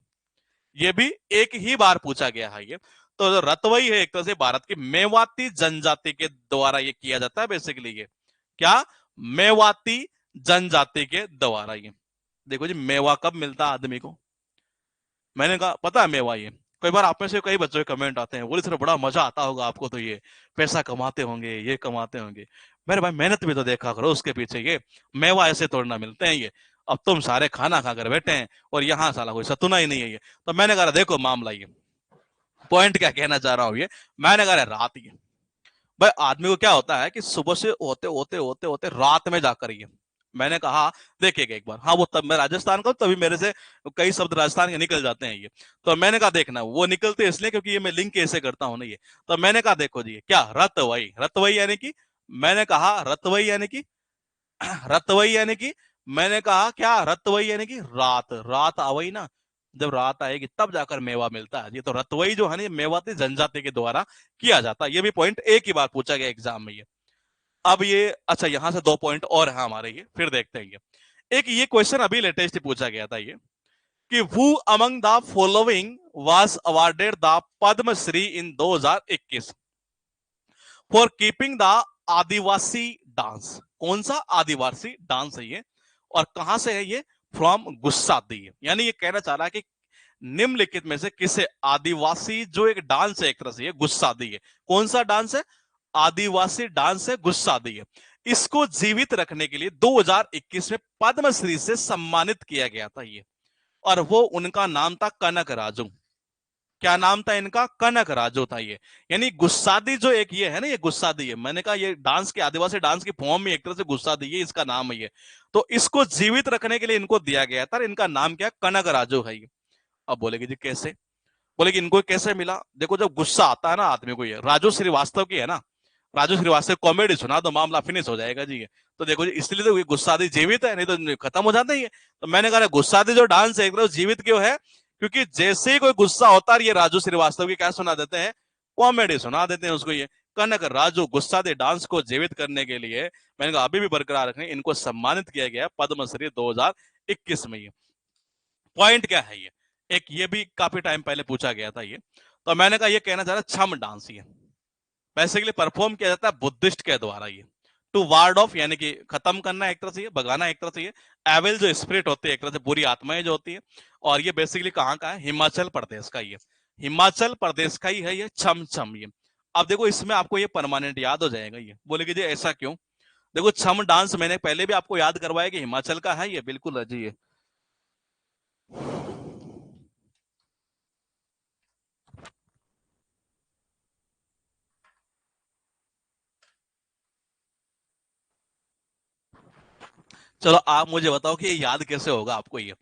Speaker 1: ये भी एक ही बार पूछा गया है ये। तो जो रतवई है एक तरह से भारत की मेवाती जनजाति के द्वारा ये किया जाता है बेसिकली। ये क्या? मेवाती जनजाति के द्वारा। ये देखो जी, मेवा कब मिलता है आदमी को? मैंने कहा पता है मेवा ये। कई बार आप में से कई बच्चों के कमेंट आते हैं, बोले सर बड़ा मजा आता होगा आपको तो, ये पैसा कमाते होंगे, ये कमाते होंगे। मेरे भाई मेहनत भी तो देखा करो उसके पीछे। ये मेवा ऐसे तोड़ना मिलते हैं ये। अब तुम सारे खाना खाकर बैठे हैं और यहाँ साला कोई सतुना ही नहीं है ये। तो मैंने कहा देखो मामला ये, पॉइंट क्या कहना चाह रहा हूँ ये। मैंने कहा रात ये, भाई आदमी को क्या होता है कि सुबह से होते होते होते होते रात में जाकर ये, मैंने कहा देखिएगा एक बार। हाँ वो तब मैं राजस्थान का हूं, तभी मेरे से कई शब्द राजस्थान के निकल जाते हैं ये। तो मैंने कहा देखना वो निकलते इसलिए क्योंकि ये मैं लिंक ऐसे करता हूँ ना ये। तो मैंने कहा देखो जी क्या, रतवई, रतवई यानी कि, मैंने कहा रतवई यानी कि, रतवई यानी कि, मैंने कहा क्या? रतवई यानी कि रात, रात आवई ना, जब रात आएगी तब जाकर मेवा मिलता है। ये तो रतवई जो है ना, ये मेवाती जनजाति के द्वारा किया जाता है। ये भी पॉइंट एक ही बार पूछा गया एग्जाम में ये। अब ये अच्छा, यहां से 2 पॉइंट और है हमारे, ये फिर देखते हैं ये। एक ये क्वेश्चन अभी लेटेस्ट पूछा गया था ये, कि who among the following was awarded the Padma Shri in 2021 for keeping the adivasi dance. कौन सा आदिवासी डांस है ये, और कहां से है ये? फ्रॉम गुस्सा दी। यानी ये कहना चाह रहा है कि निम्नलिखित में से किसे आदिवासी जो एक डांस है एक तरह से, ये गुस्सा दी है। कौन सा डांस है? आदिवासी डांस है गुस्सा दी है। इसको जीवित रखने के लिए 2021 में पद्मश्री से सम्मानित किया गया था ये, और वो उनका नाम था कनक राजू। क्या नाम था इनका? कनक राजू था ये। यानी गुस्सादी जो एक ये है ना, ये गुस्सादी है, मैंने कहा ये डांस के आदिवासी डांस की फॉर्म में एक तरह से गुस्सादी है, इसका नाम है ये। तो इसको जीवित रखने के लिए इनको दिया गया था, इनका नाम क्या? कनक राजू है ये। अब बोलेगी जी कैसे? बोलेगी इनको कैसे मिला? देखो जब गुस्सा आता है ना आदमी को, ये राजू श्रीवास्तव की है ना, राजू श्रीवास्तव कॉमेडी सुना तो मामला फिनिश हो जाएगा जी ये। तो देखो जी, इसलिए तो ये गुस्सादी जीवित है, नहीं तो खत्म हो जाता ही है। तो मैंने कहा गुस्सादी जो डांस है एक तरह जीवित क्यों है? क्योंकि जैसे ही कोई गुस्सा होता है, ये राजू श्रीवास्तव की क्या सुना देते हैं? कॉमेडी सुना देते हैं उसको ये। कनक राजू गुस्सादी डांस को जीवित करने के लिए मैंने कहा अभी भी बरकरार रखने, इनको सम्मानित किया गया पद्मश्री 2021 में। ये पॉइंट क्या है ये? एक ये भी काफी टाइम पहले पूछा गया था ये। तो मैंने कहा ये कहना चाह रहा छम डांस ये बेसिकली परफॉर्म किया जाता है बुद्धिस्ट के द्वारा ये, टू वार्ड ऑफ, यानी कि खत्म करना एक तरह से, भगाना एक तरह से। ये एविल जो स्पिरिट होती है एक तरह से, बुरी आत्माएं जो होती है। और ये बेसिकली कहाँ का है? हिमाचल प्रदेश का ये, हिमाचल प्रदेश का ही है ये छम छम ये। अब देखो इसमें आपको ये परमानेंट याद हो जाएगा ये। बोलेगी जी ऐसा क्यों? देखो छम डांस मैंने पहले भी आपको याद करवाया कि हिमाचल का है ये, बिल्कुल है जी ये। चलो आप मुझे बताओ कि ये याद कैसे होगा आपको ये।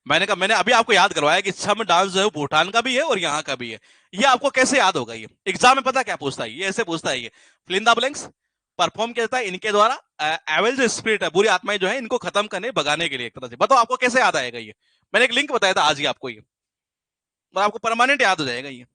Speaker 1: मैंने कहा मैंने अभी आपको याद करवाया कि छम डांस जो है भूटान का भी है और यहाँ का भी है। ये आपको कैसे याद होगा ये? एग्जाम में पता क्या पूछता है ये? ऐसे पूछता है ये, fill in the blanks. Perform किया जाता है इनके द्वारा, एवल जो स्पिरिट है, बुरी आत्माएं जो है, इनको खत्म करने भगाने के लिए एक तरह से। बताओ आपको कैसे याद आएगा ये? मैंने एक लिंक बताया था आज ही आपको ये, और आपको परमानेंट याद हो जाएगा ये।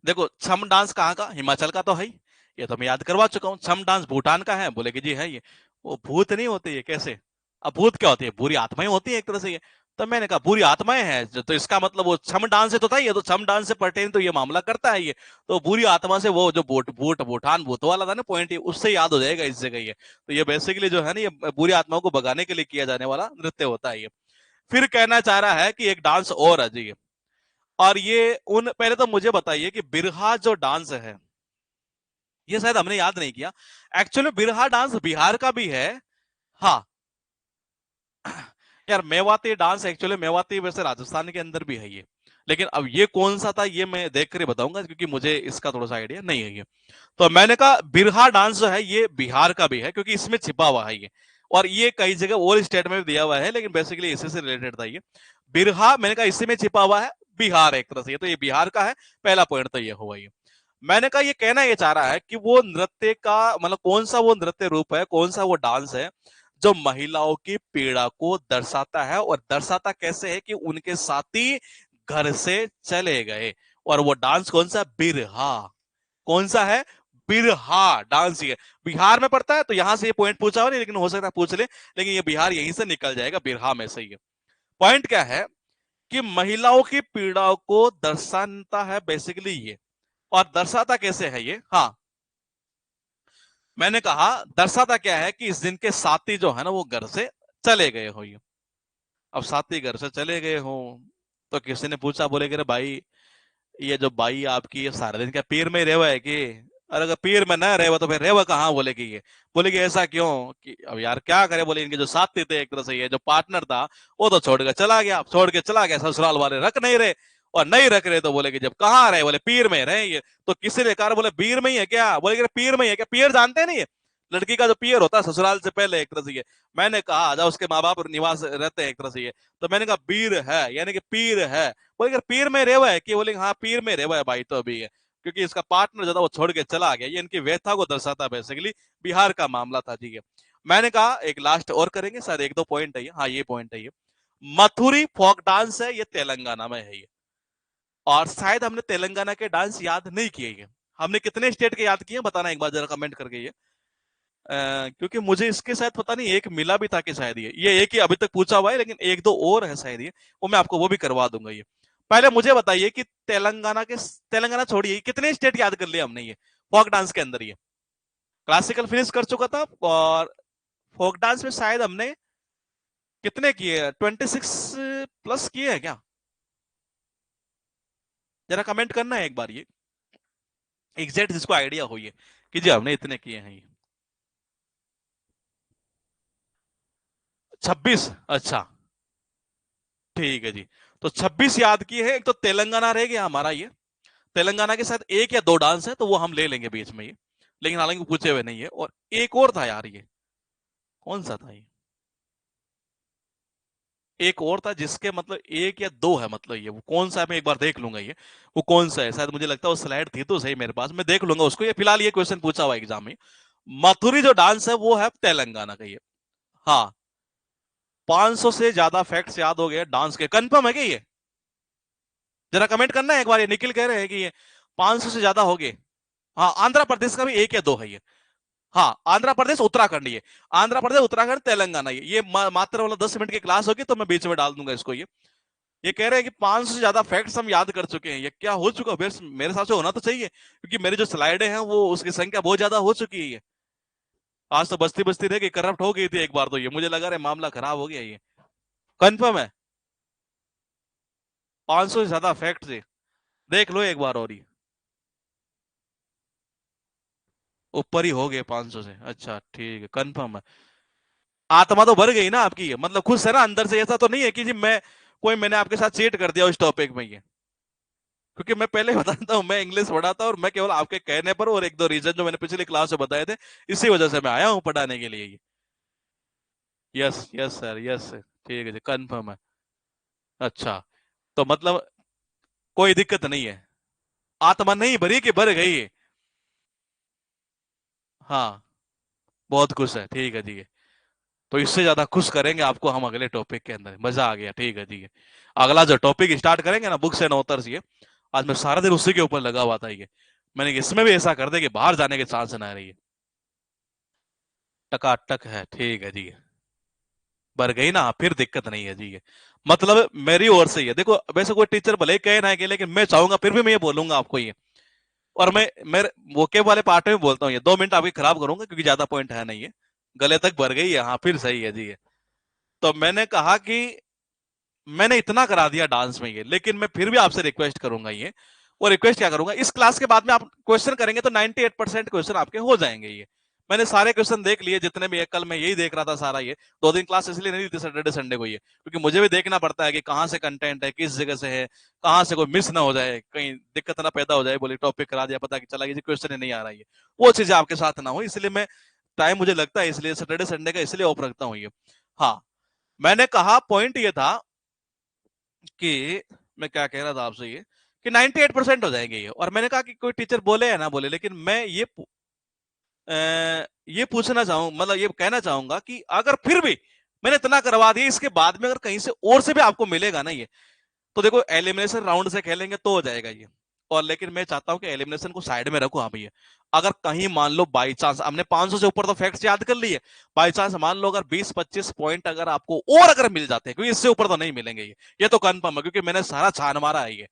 Speaker 1: देखो छम डांस कहाँ का? हिमाचल का तो है ही, ये तो मैं याद करवा चुका हूँ। छम डांस भूटान का है, बोले कि जी है ये। वो भूत नहीं होते ये, कैसे? अब भूत क्या होती है? बुरी आत्माएं होती है एक तरह से ये। तो मैंने कहा बुरी आत्माएं हैं तो इसका मतलब वो छम डांस से तो था ये, तो छम डांस से पर्टेन तो ये मामला करता है ये। तो बुरी आत्मा से वो जो बूट बूट भूटान भूत वाला था ना पॉइंट, उससे याद हो जाएगा इस जगह ये। तो ये बेसिकली जो है ना, ये बुरी आत्माओं को भगाने के लिए किया जाने वाला नृत्य होता है ये। फिर कहना चाह रहा है कि एक डांस और है जी, और ये उन, पहले तो मुझे बताइए कि बिरहा जो डांस है, ये शायद हमने याद नहीं किया। एक्चुअली बिरहा डांस बिहार का भी है। हाँ यार, मेवाती डांस एक्चुअली मेवाती वैसे राजस्थान के अंदर भी है ये, लेकिन अब ये कौन सा था ये मैं देख कर बताऊंगा, क्योंकि मुझे इसका थोड़ा सा आइडिया नहीं है ये। तो मैंने कहा बिरहा डांस जो है ये बिहार का भी है, क्योंकि इसमें छिपा हुआ है ये। और ये कई जगह और स्टेट में भी दिया हुआ है, लेकिन बेसिकली इसी से रिलेटेड था ये। बिरहा मैंने कहा इसी में छिपा हुआ है, बिहार एक तरह से, ये तो ये बिहार का है। पहला पॉइंट तो ये हुआ ये। मैंने कहा ये कहना ये चाह रहा है कि वो नृत्य का मतलब कौन सा वो नृत्य रूप है, कौन सा वो डांस है जो महिलाओं की पीड़ा को दर्शाता है, और दर्शाता कैसे है कि उनके साथी घर से चले गए। और वो डांस कौन सा? बिरहा। कौन सा है? बिरहा डांस ही है। बिहार में पड़ता है तो यहां से ये पॉइंट पूछा हो नहीं, लेकिन हो सकता है पूछ ले, लेकिन ये बिहार यहीं से निकल जाएगा, बिरहा में से ये। पॉइंट क्या है कि महिलाओं की पीड़ा को दर्शाता है बेसिकली ये। और दर्शाता कैसे है ये? हाँ, मैंने कहा दर्शाता क्या है कि इस दिन के साथी जो है ना वो घर से चले गए हो ये। अब साथी घर से चले गए हो तो किसी ने पूछा, बोले कि रे भाई, ये जो बाई आपकी ये सारे दिन क्या पीर में ही रेवा है कि? अरे अगर पीर में ना रेवा तो फिर रेवा कहाँ? बोले कि ये। बोले कि ऐसा क्यों? कि अब यार क्या करे, बोले इनके जो साथी थे एक तरह से, ये जो पार्टनर था वो तो छोड़ के चला गया, छोड़ के चला गया, ससुराल वाले रख नहीं रहे। और नहीं रख रहे तो बोले कि जब कहाँ रहे? बोले पीर में रहे ये। तो किसी ने कहा, बोले पीर में ही है क्या? बोले कि पीर में ही है क्या? पीर जानते नहीं है? लड़की का जो पियर होता है ससुराल से पहले एक तरह से ये। मैंने कहा आजा, उसके माँ बाप निवास रहते हैं एक तरह से ये। तो मैंने कहा पीर है, यानी कि पीर है। बोले अगर पीर में रेवा है कि? बोले हाँ पीर में रेवा है भाई तो अभी है, क्योंकि इसका पार्टनर जो था वो छोड़ के चला गया। ये इनकी व्यथा को दर्शाता बेसिकली बिहार का मामला था जी ये। मैंने कहा एक लास्ट और करेंगे सर, एक दो पॉइंट है ये, हाँ ये पॉइंट है ये, मथुरी फोक डांस है ये, तेलंगाना में है ये। और शायद हमने तेलंगाना के डांस याद नहीं किए ये। हमने कितने स्टेट के याद किए बताना एक बार जरा कमेंट करके ये। क्योंकि मुझे इसके साथ पता नहीं एक मिला भी था कि शायद ये एक ही अभी तक पूछा हुआ है, लेकिन एक दो और है शायद ये, वो मैं आपको वो भी करवा दूंगा ये। पहले मुझे बताइए कि तेलंगाना छोड़िए, कितने स्टेट याद कर लिए हमने ये फोक डांस के अंदर ये। क्लासिकल फिनिश कर चुका था, और फोक डांस में शायद हमने कितने किए, 26 प्लस किए हैं क्या? जरा कमेंट करना है एक बार ये, एग्जैक्ट जिसको आइडिया हो ये कि जी हमने इतने किए हैं ये। 26, अच्छा ठीक है जी। तो 26 याद किए हैं। एक तो तेलंगाना रह गया हमारा ये, तेलंगाना के साथ एक या दो डांस है तो वो हम ले लेंगे बीच में ये, लेकिन हालांकि पूछे हुए नहीं है। और एक और था यार ये, कौन सा था ये? एक और था जिसके मतलब एक या दो है, मतलब ये वो कौन सा है, मैं एक बार देख लूंगा ये वो कौन सा है। शायद मुझे लगता है वो स्लाइड थी तो सही मेरे पास, मैं देख लूंगा उसको। ये फिलहाल ये क्वेश्चन पूछा हुआ एग्जाम में, मथुरी जो डांस है वो है तेलंगाना का ये। हाँ, 500 से ज्यादा फैक्ट्स याद हो गए डांस के, कंफर्म है क्या ये? जरा कमेंट करना है एक बार। ये निखिल कह रहे हैं कि ये 500 से ज्यादा हो गए। हाँ, आंध्र प्रदेश का भी एक या दो है ये। हाँ, आंध्र प्रदेश उत्तराखंड ये, आंध्र प्रदेश उत्तराखंड तेलंगाना ये मात्र वाला 10 मिनट की क्लास होगी तो मैं बीच में डाल दूंगा इसको ये कह रहे हैं कि 500 से ज्यादा फैक्ट्स हम याद कर चुके हैं। ये क्या हो चुका है? मेरे हिसाब से होना तो चाहिए, क्योंकि मेरी जो स्लाइडें हैं वो उसकी संख्या बहुत ज्यादा हो चुकी है ये। आज तो बस्ती बस्ती रह गई, करप्ट हो गई थी एक बार तो ये, मुझे लगा रहा मामला खराब हो गया ये। कंफर्म है 500 से ज्यादा फैक्ट्स है, देख लो एक बार और ये, ऊपर ही हो गए 500 से। अच्छा ठीक है, कंफर्म है। आत्मा तो भर गई ना आपकी, ये मतलब खुश है ना अंदर से? ऐसा तो नहीं है कि जी मैंने आपके साथ चीट कर दिया उस टॉपिक में ये। क्योंकि मैं पहले ही बताता हूँ, मैं इंग्लिश पढ़ाता हूँ और मैं केवल आपके कहने पर और एक दो रीजन जो मैंने पिछली क्लास में बताए थे, इसी वजह से मैं आया हूँ पढ़ाने के लिए ये। Yes yes sir, yes sir, ठीक है जी, कंफर्म है। अच्छा, तो मतलब कोई दिक्कत नहीं है, आत्मा नहीं भरी कि भर गई है? हाँ, बहुत खुश है, ठीक है जी। तो इससे ज्यादा खुश करेंगे आपको हम अगले टॉपिक के अंदर, मजा आ गया, ठीक है जी। अगला जो टॉपिक स्टार्ट करेंगे ना, बुक्स एंड ऑथर्स ये, आज मैं सारा दिन उसी के ऊपर लगा हुआ था ये। मैंने कहा इसमें भी ऐसा कर दे कि बाहर जाने के चांस ना रही है। टकाटक है, ठीक है जी। भर गई ना, फिर दिक्कत नहीं है जी ये। मतलब मेरी ओर से ये देखो, वैसे कोई टीचर भले ही कहे ना कि, लेकिन मैं चाहूंगा फिर भी मैं ये बोलूंगा आपको ये। और मैं मेरे वोके वाले पार्ट में बोलता हूँ ये, 2 मिनट अभी खराब करूंगा क्योंकि ज्यादा पॉइंट है नहीं है। गले तक भर गई है, हाँ फिर सही है जी ये। तो मैंने कहा कि मैंने इतना करा दिया डांस में ये, लेकिन मैं फिर भी आपसे रिक्वेस्ट करूंगा ये। और रिक्वेस्ट क्या करूंगा, इस क्लास के बाद में आप क्वेश्चन करेंगे तो 98% क्वेश्चन आपके हो जाएंगे ये। मैंने सारे क्वेश्चन देख लिए जितने भी है, कल मैं यही देख रहा था सारा ये। 2 दिन क्लास इसलिए नहीं दी थी सैटरडे संडे को ये, क्योंकि मुझे भी देखना पड़ता है कि कहाँ से कंटेंट है, किस जगह से है, कहाँ से कोई मिस ना हो जाए, कहीं दिक्कत ना पैदा हो जाए, बोले टॉपिक करा दिया पता कि चला कि क्वेश्चन ही नहीं आ रहा है, वो चीजें आपके साथ ना हो, इसलिए मैं टाइम मुझे लगता है इसलिए सैटरडे संडे का इसलिए ऑफ रखता हूँ ये। हाँ, मैंने कहा पॉइंट ये था कि मैं क्या कह रहा था आपसे ये, कि 98% हो जाएंगे ये। और मैंने कहा कि कोई टीचर बोले या ना बोले, लेकिन मैं ये पूछना चाहूँ, मतलब ये कहना चाहूंगा कि अगर फिर भी मैंने इतना करवा दिया, इसके बाद में अगर कहीं से और से भी आपको मिलेगा ना ये, तो देखो एलिमिनेशन राउंड से खेलेंगे तो हो जाएगा ये। और लेकिन मैं चाहता हूं कि एलिमिनेशन को साइड में रखो। हाँ भैया, अगर कहीं मान लो बाई चांस हमने 500 से ऊपर तो फैक्ट्स याद कर लिए, बाई चांस मान लो अगर 20-25 पॉइंट अगर आपको और अगर मिल जाते हैं, क्योंकि इससे ऊपर तो नहीं मिलेंगे ये तो कंफर्म है, क्योंकि मैंने सारा छान मारा है ये।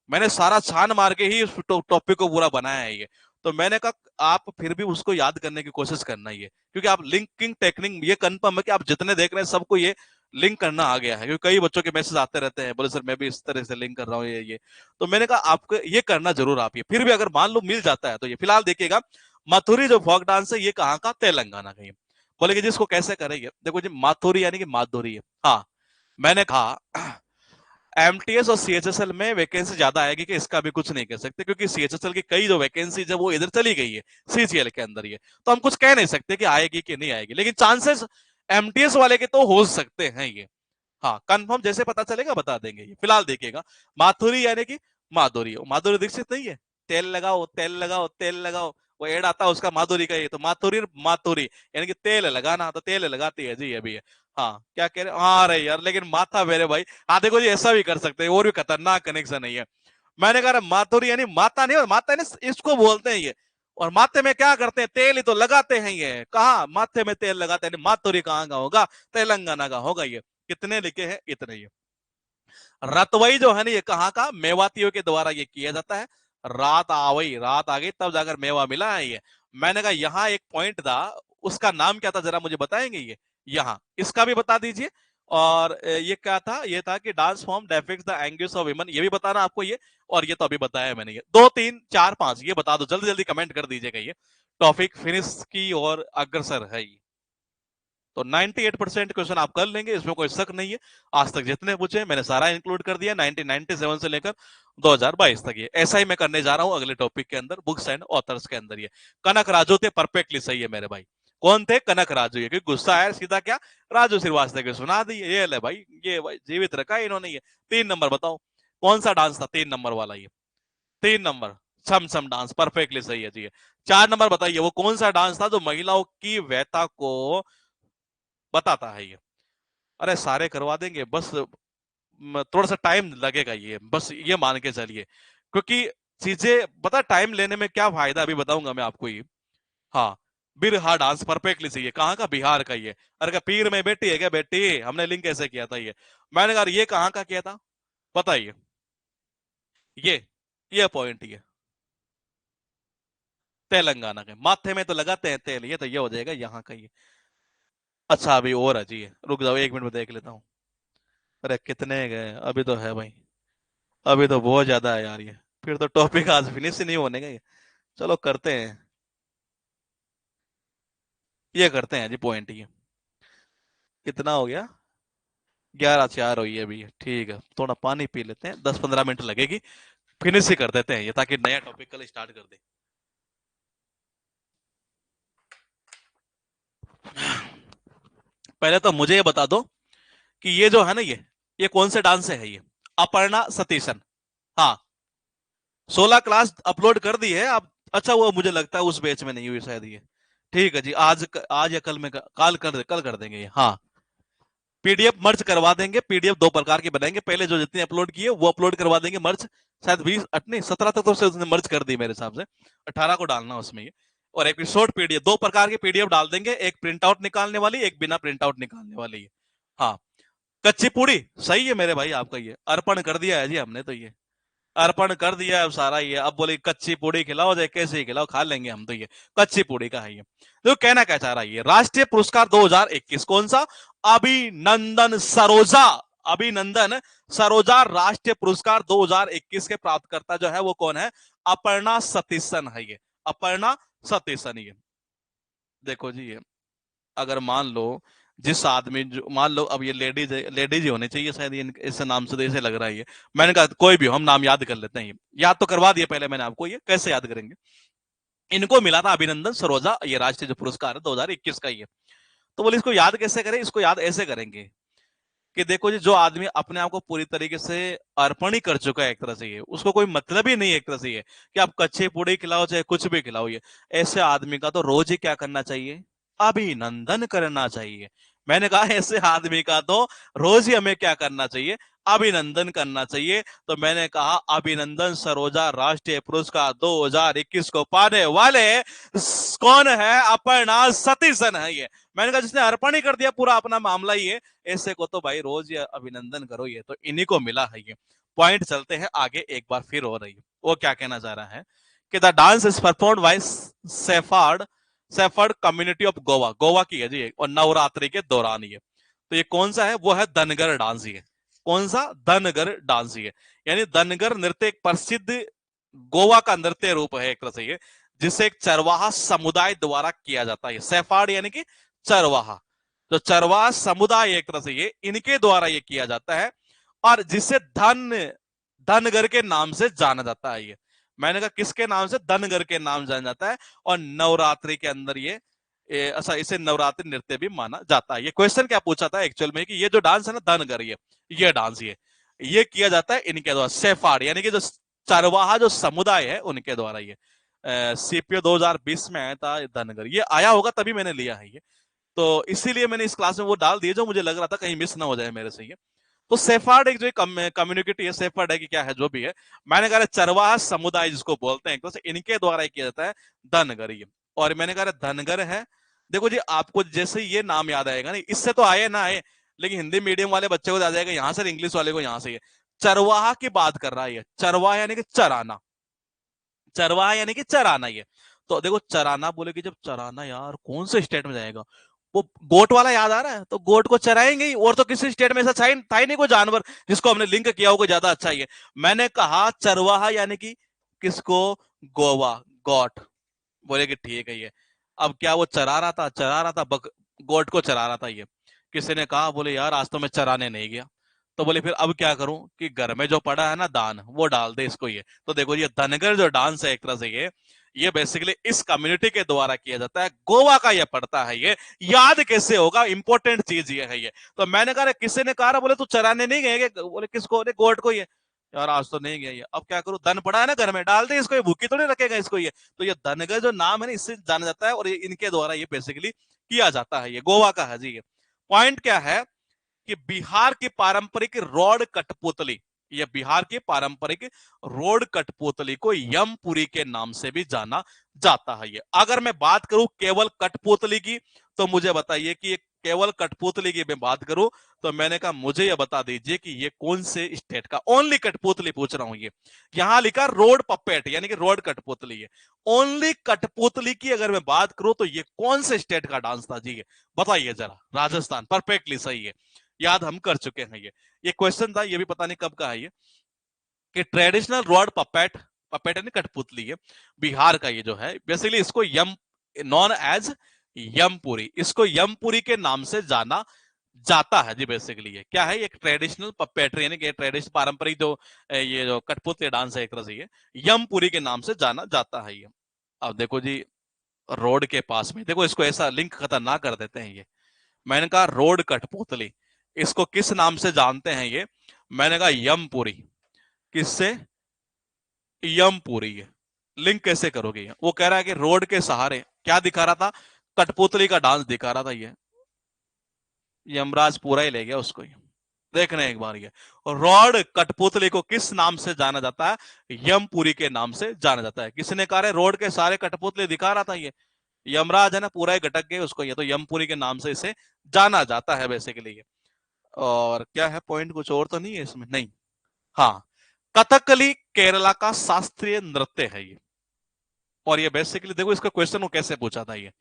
Speaker 1: मैंने सारा छान मार के ही उस टॉपिक को पूरा बनाया है ये। तो मैंने कहा आप फिर भी उसको याद करने की कोशिश करना ही है, क्योंकि आप लिंकिंग टेक्निक ये कंफर्म है कि आप जितने देख रहे हैं सबको ये लिंक करना आ गया है, क्योंकि कई बच्चों के मैसेज आते रहते हैं, बोले सर मैं भी इस तरह से लिंक कर रहा हूँ ये। तो मैंने कहा आपको ये करना जरूर आप ये, फिर भी अगर मान लो मिल जाता है तो ये। फिलहाल देखिएगा, मथुरी जो फोक डांस है ये कहाँ का, तेलंगाना का। बोले कि जिसको कैसे करेंगे, देखो जी माथुरी यानी कि माधुरी है। हाँ, मैंने कहा एमटीएस और सीएचएसएल में वैकेंसी ज्यादा आएगी कि इसका भी कुछ नहीं कह सकते, क्योंकि सीएचएसएल की कई जो वैकेंसी है वो इधर चली गई है सीसीएल के अंदर ये। तो हम कुछ कह नहीं सकते कि आएगी कि नहीं आएगी, लेकिन चांसेस एमटीएस वाले के तो हो सकते हैं ये। हाँ, कंफर्म जैसे पता चलेगा बता देंगे ये। फिलहाल देखिएगा, माथुरी यानी कि माधुरी, माधुरी दीक्षित नहीं है, तेल लगाओ तेल लगाओ तेल लगाओ, वो एड आता है उसका माधुरी का, ये तो माथुरी माथुरी यानी कि तेल लगाना, तो तेल लगाती है जी अभी। हाँ क्या कह रहे, हाँ अरे यार लेकिन माथा मेरे भाई, हाँ देखो जी ऐसा भी कर सकते हैं, और भी खतरनाक कनेक्शन है ये। मैंने कहा माथुरी यानी माता नहीं, और माता नहीं इसको बोलते हैं ये। और माथे में क्या करते हैं, तेल ही तो लगाते हैं ये, कहा माथे में तेल लगाते हैं, माथुरी कहाँ का होगा, तेलंगाना का होगा ये। कितने लिखे हैं इतने ही। रतवई जो है ना, ये कहाँ का, मेवातियों के द्वारा ये किया जाता है। रात आवई, रात आ गई तब जाकर मेवा मिला है ये। मैंने कहा यहाँ एक पॉइंट था, उसका नाम क्या था जरा मुझे बताएंगे ये, यहाँ इसका भी बता दीजिए। और ये क्या था, ये था कि dance form depicts the anguish of women, ये भी बताना आपको ये। और ये तो अभी बताया मैंने, ये 2 3 4 5 ये बता दो, जल्दी जल्दी कमेंट कर दीजिएगा ये। टॉपिक फिनिश की और अग्रसर है ये। तो 98% क्वेश्चन आप कर लेंगे, इसमें कोई शक नहीं है। आज तक जितने पूछे मैंने सारा इंक्लूड कर दिया, 1997 से लेकर 2022 तक। ये ऐसा ही मैं करने जा रहा हूं अगले टॉपिक के अंदर, बुक्स एंड ऑथर्स के अंदर। ये कनक राजू थे, परफेक्टली सही है मेरे भाई। कौन थे, कनक राजू। ये क्योंकि गुस्सा आया सीधा क्या, राजू श्रीवास्तव के सुना दी, ये ले भाई, ये भाई जीवित रखा इन्होंने ये। 3 नंबर बताओ कौन सा डांस था 3 नंबर वाला ये। 3 नंबर छम छम डांस, परफेक्टली सही है जी। 4 नंबर बताइए वो कौन सा डांस था जो महिलाओं की व्यथा को बताता है ये। अरे सारे करवा देंगे, बस थोड़ा सा टाइम लगेगा ये, बस ये मान के चलिए। क्योंकि चीजें पता टाइम लेने में क्या फायदा, अभी बताऊंगा मैं आपको ये। हाँ, बिरहा डांस परफेक्टली सही है, कहाँ का, बिहार का ये। अरे क्या पीर में बेटी है क्या, बेटी हमने लिंक कैसे किया था ये। मैंने कहा ये कहाँ का किया था बताइए। ये पॉइंट ये तेलंगाना के, माथे में तो लगाते हैं तेल, ये तो ये हो जाएगा यहाँ का ये। अच्छा अभी और है जी, रुक जाओ 1 मिनट में देख लेता हूँ। अरे कितने गए अभी, तो है भाई, अभी तो बहुत ज्यादा है यार ये। फिर तो टॉपिक आज फिनिश ही नहीं होने का ये। चलो करते हैं, ये करते हैं जी पॉइंट ये। कितना हो गया, 11-4 हुई है अभी, ठीक है थोड़ा पानी पी लेते हैं, 10-15 मिनट लगेगी, फिनिश ही कर देते हैं ये, ताकि नया टॉपिक कल स्टार्ट कर दे। पहले तो मुझे ये बता दो कि ये जो है ना ये कौन से डांस से है ये, अपर्णा सतीशन। हाँ 16 क्लास अपलोड कर दी है आप। अच्छा वो मुझे लगता है उस बैच में नहीं हुई शायद ये। ठीक है जी, आज या कल में कल कर देंगे ये। हाँ पीडीएफ मर्ज करवा देंगे, पीडीएफ 2 प्रकार की बनाएंगे, पहले जो जितने अपलोड किए वो अपलोड करवा देंगे मर्ज। शायद 20 नहीं 17 तक तो उसने मर्ज कर दी मेरे हिसाब से, 18 को डालना उसमें ये। और एक शॉर्ट पीडीएफ, 2 प्रकार की पीडीएफ डाल देंगे, एक प्रिंट आउट निकालने वाली, एक बिना प्रिंट आउट निकालने वाली है। हाँ कच्ची पूड़ी सही है मेरे भाई आपका, ये अर्पण कर दिया है जी हमने तो ये, अर्पण कर दिया है अब सारा ये। अब बोले कच्ची पूड़ी खिलाओ चाहे कैसे ही खिलाओ, खा लेंगे हम तो ये, कच्ची पूड़ी का है ये। तो कहना क्या चाह रहा है ये, राष्ट्रीय पुरस्कार 2021 कौन सा, अभिनंदन सरोजा, अभिनंदन सरोजा राष्ट्रीय पुरस्कार 2021 के प्राप्तकर्ता जो है वो कौन है, अपर्णा सतीशन है ये, अपर्णा सतीशन ये। देखो जी ये, अगर मान लो जिस आदमी, जो मान लो अब ये लेडीज लेडीज ही होनी चाहिए शायद, ये इस नाम से तो ऐसे लग रहा है ये। मैंने कहा कोई भी हो, हम नाम याद कर लेते हैं ये, याद तो करवा दिया पहले मैंने आपको, ये कैसे याद करेंगे। इनको मिला था अभिनंदन सरोजा, ये राष्ट्रीय जो पुरस्कार है 2021 का ये। तो बोले इसको याद कैसे करें, इसको याद ऐसे करेंगे कि देखो जी, जो आदमी अपने आप को पूरी तरीके से अर्पण ही कर चुका है एक तरह से, ये उसको कोई मतलब ही नहीं है एक तरह से ये, कि आप कच्चे पूड़ी खिलाओ चाहे कुछ भी खिलाओ ये। ऐसे आदमी का तो रोज ही क्या करना चाहिए, अभिनंदन करना चाहिए। मैंने कहा ऐसे आदमी का तो रोज ही हमें क्या करना चाहिए, अभिनंदन करना चाहिए। तो मैंने कहा अभिनंदन सरोजा राष्ट्रीय पुरस्कार 2021 को पाने वाले कौन है, अपर्णा सतीशन है ये। मैंने कहा जिसने अर्पण ही कर दिया पूरा अपना मामला ये, ऐसे को तो भाई रोज ये अभिनंदन करो, ये तो इन्हीं को मिला है ये। पॉइंट चलते हैं आगे, एक बार फिर हो रही है, वो क्या कहना चाह रहा है कि the dance is performed by shepherd, shepherd community of Goa, Goa की है जी, और नवरात्रि के दौरान ये। तो ये कौन सा है, वो है धनगर डांस ये। कौन सा, धनगर डांस ये। यानी धनगर नृत्य एक प्रसिद्ध गोवा का नृत्य रूप है एक तरह से ये, जिसे एक चरवाहा समुदाय द्वारा किया जाता है। सेफार्ड यानी कि चरवाहा, तो चरवाहा समुदाय एक तरह से ये, इनके द्वारा ये किया जाता है। और जिसे धनगर के नाम से जाना जाता है ये। मैंने कहा किसके नाम से, धनगर के नाम जाना जाता है। और नवरात्रि के अंदर ये अच्छा इसे नवरात्रि नृत्य भी माना जाता है। ये क्वेश्चन क्या पूछा था एक्चुअल में, कि ये जो डांस है ना धनगर, ये डांस ये किया जाता है इनके द्वारा, सेफार्ड यानी कि जो चरवाहा जो समुदाय है उनके द्वारा ये। सीपीओ 2020 में आया था धनगर, ये आया होगा तभी मैंने लिया है ये, तो इसीलिए मैंने इस क्लास में वो डाल दिए जो मुझे लग रहा था कहीं मिस ना हो जाए मेरे से ये। तो सेफार्ड एक जो कम्युनिटी है, सेफार्ड है कि क्या है जो भी है, मैंने कहा चरवाहा समुदाय जिसको बोलते हैं, एक तो इनके द्वारा किया जाता है धनगर ये। और मैंने कहा धनगर है, देखो जी आपको जैसे ये नाम याद आएगा ना, इससे तो आए ना आए, लेकिन हिंदी मीडियम वाले बच्चे को याद आएगा यहाँ से, इंग्लिश वाले को यहाँ से। चरवाहा की बात कर रहा है, चरवाहा यानी कि चराना, चरवाहा यानी कि चराना ये। तो देखो चराना बोले कि जब चराना यार कौन से स्टेट में जाएगा, वो गोट वाला याद आ रहा है, तो गोट को चराएंगे ही, और तो किसी स्टेट में ऐसा था ही नहीं कोई जानवर जिसको हमने लिंक किया हो कोई ज्यादा अच्छा ही है। मैंने कहा चरवाहा यानी कि किसको, गोवा, गोट। बोले कि ठीक है ये। अब क्या वो चरा रहा था गोट को चरा रहा था ये। किसी ने कहा, बोले यार आज तो मैं चराने नहीं गया। तो बोले फिर अब क्या करूं, कि घर में जो पड़ा है ना दान वो डाल दे इसको ये। तो देखो ये धनगर जो डांस है एक तरह से ये बेसिकली इस कम्युनिटी के द्वारा किया जाता है, गोवा का ये पड़ता है ये। याद कैसे होगा, इंपॉर्टेंट चीज ये है ये। तो मैंने कहा किसी ने कहा, बोले तू चराने नहीं गए, बोले किसको, गोट को ये। यार आज तो नहीं गया ये, अब क्या करूं, धन पड़ा है ना घर में, डाल दे इसको, ये भूखी थोड़ी रखेगा इसको ये। तो ये धनगर जो नाम है ना इससे जाना जाता है, और इनके द्वारा ये बेसिकली किया जाता है, ये गोवा का है जी। पॉइंट क्या है कि बिहार की पारंपरिक रोड कठपुतली, यह बिहार की पारंपरिक रोड कठपुतली को यमपुरी के नाम से भी जाना जाता है ये। अगर मैं बात करूं केवल कठपुतली की, तो मुझे बताइए कि केवल कठपुतली की मैं बात करूं, तो मैंने कहा मुझे यह बता दीजिए कि ये कौन से स्टेट का, ओनली कठपुतली पूछ रहा हूं ये। यहां लिखा रोड पपेट यानी कि रोड कठपुतली है, ओनली कठपुतली की अगर मैं बात करूं तो ये कौन से स्टेट का डांस था जी, बताइए जरा। राजस्थान, परफेक्टली सही है, याद हम कर चुके हैं ये क्वेश्चन था, ये भी पता नहीं कब का है ये, कि ट्रेडिशनल रोड पपेट, पपेट यानी कठपुतली है, बिहार का ये जो है बेसिकली, इसको यम नॉन एज यमपुरी, इसको यमपुरी के नाम से जाना जाता है जी। बेसिकली ये क्या है, एक ट्रेडिशनल पपेट्री यानी कि ट्रेडिशनल पारंपरिक जो ये जो कठपुतली डांस है एक तरह से ये यमपुरी के नाम से जाना जाता है ये। अब देखो जी रोड के पास में, देखो इसको ऐसा लिंक खतरनाक कर देते हैं ये। मैंने कहा रोड कठपुतली, इसको किस नाम से जानते हैं ये, मैंने कहा यमपुरी। किससे, यमपुरी है। लिंक कैसे करोगे, वो कह रहा है कि रोड के सहारे क्या दिखा रहा था, कठपुतली का डांस दिखा रहा था ये। यमराज पूरा ही ले गया उसको ये, देखने एक बार ये। रोड कठपुतली को किस नाम से जाना जाता है, यमपुरी के नाम से जाना जाता है। किसने कहा रोड के सारे कठपुतली दिखा रहा था ये, यमराज है ना, पूरा ही गटक गए उसको ये, तो यमपुरी के नाम से इसे जाना जाता है बेसिकली ये। और क्या है पॉइंट, कुछ और तो नहीं है इसमें, नहीं। हाँ, कथकली केरला का शास्त्रीय नृत्य है ये। और ये बेसिकली देखो इसका क्वेश्चन वो कैसे पूछा था ये,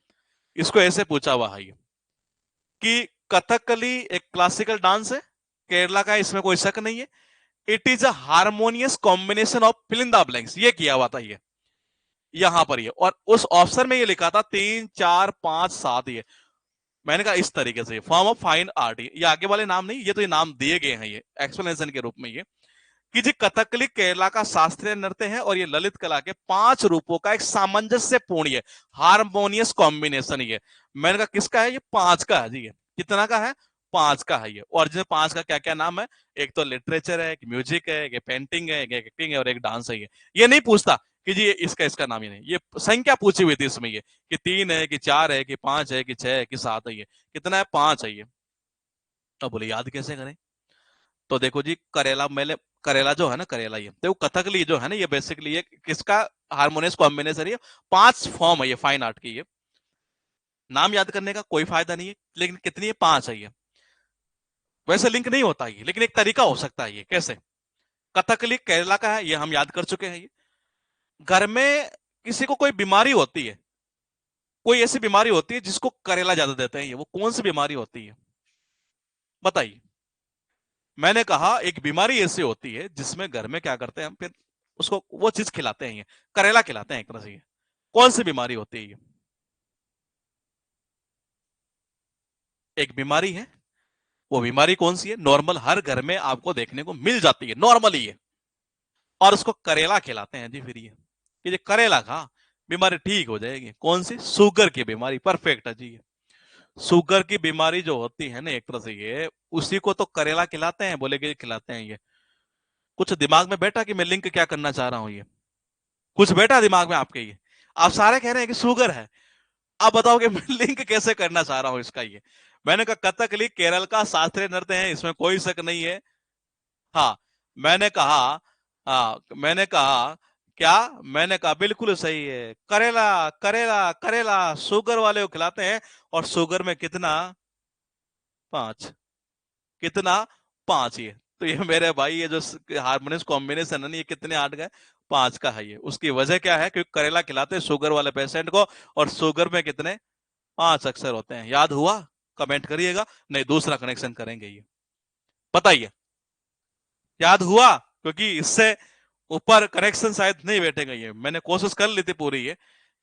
Speaker 1: इसको ऐसे पूछा हुआ है ये कि कथकली एक क्लासिकल डांस है, केरला का, इसमें कोई शक नहीं है। It is a harmonious combination of fill in the blanks, ये किया हुआ था ये यहां पर ये। और उस ऑप्शन में ये लिखा था 3 4 5 7 ये। मैंने कहा इस तरीके से फॉर्म ऑफ फाइन आर्ट, ये आगे वाले नाम नहीं, ये तो ये नाम दिए गए हैं ये एक्सप्लेनेशन के रूप में ये, कि जी कथकली केरला का शास्त्रीय नृत्य है, और ये ललित कला के 5 रूपों का एक सामंजस्यपूर्ण ये हारमोनियस कॉम्बिनेशन ये। मैंने कहा किसका है ये, 5 का है जी ये। कितना का है, 5 का है ये। और जिसमें 5 का क्या क्या नाम है, एक तो लिटरेचर है, एक म्यूजिक है, एक पेंटिंग है, एक एक्टिंग है, और एक डांस है ये नहीं पूछता कि जी इसका इसका नाम ही नहीं, ये संख्या पूछी हुई थी इसमें ये, कि 3 है कि 4 है कि 5 है कि 6 है कि 7 है ये। कितना है, 5 है ये। तो बोले याद कैसे करें, तो देखो जी करेला, मेले करेला जो है ना, करेला ये देखो, कथकली जो है ना ये बेसिकली ये किसका हारमोनियस कॉम्बिनेशन है, 5 फॉर्म है ये फाइन आर्ट की ये। नाम याद करने का कोई फायदा नहीं है, लेकिन कितनी है, 5 है ये। वैसे लिंक नहीं होता ये, लेकिन एक तरीका हो सकता है ये, कैसे। कथकली केरला का है ये, हम याद कर चुके हैं ये। घर में किसी को कोई बीमारी होती है, कोई ऐसी बीमारी होती है जिसको करेला ज्यादा देते हैं ये, वो कौन सी बीमारी होती है, बताइए। मैंने कहा एक बीमारी ऐसी होती है जिसमें घर में क्या करते हैं हम, फिर उसको वो चीज खिलाते हैं ये, करेला खिलाते हैं एक तरह से ये। कौन सी बीमारी होती है ये, एक बीमारी है, वो बीमारी कौन सी है, नॉर्मल हर घर में आपको देखने को मिल जाती है नॉर्मली ये, और उसको करेला खिलाते हैं जी। फिर ये कि जो करेला खा बीमारी ठीक हो जाएगी, कौन सी, शुगर की बीमारी, परफेक्ट है जी ये। शुगर की बीमारी जो होती है ना एक तरह से ये, उसी को तो करेला खिलाते हैं, बोले कि खिलाते हैं ये। कुछ दिमाग में बैठा कि मैं लिंक क्या करना चाह रहा हूं ये, कुछ बैठा दिमाग में आपके ये, आप सारे कह रहे हैं कि शुगर है। आप बताओ कि मैं लिंक कैसे करना चाह रहा हूं इसका ये। मैंने कहा कथकली केरल का शास्त्रीय नृत्य है, इसमें कोई शक नहीं है। हाँ, मैंने कहा, हाँ मैंने कहा, क्या, मैंने कहा बिल्कुल सही है, करेला, करेला, करेला शुगर वाले को खिलाते हैं। और शुगर में कितना, 5, कितना, 5 ये। तो ये मेरे भाई ये जो हार्मोनियस कॉम्बिनेशन है ना, ये कितने 8 गए, 5 का है ये। उसकी वजह क्या है, क्योंकि करेला खिलाते हैं शुगर वाले पेशेंट को, और शुगर में कितने, 5 अक्षर होते हैं। याद हुआ? कमेंट करिएगा, नहीं दूसरा कनेक्शन करेंगे ये। बताइए, याद हुआ? क्योंकि इससे ऊपर कनेक्शन शायद नहीं बैठेगा ये। मैंने कोशिश कर ली थी पूरी ये,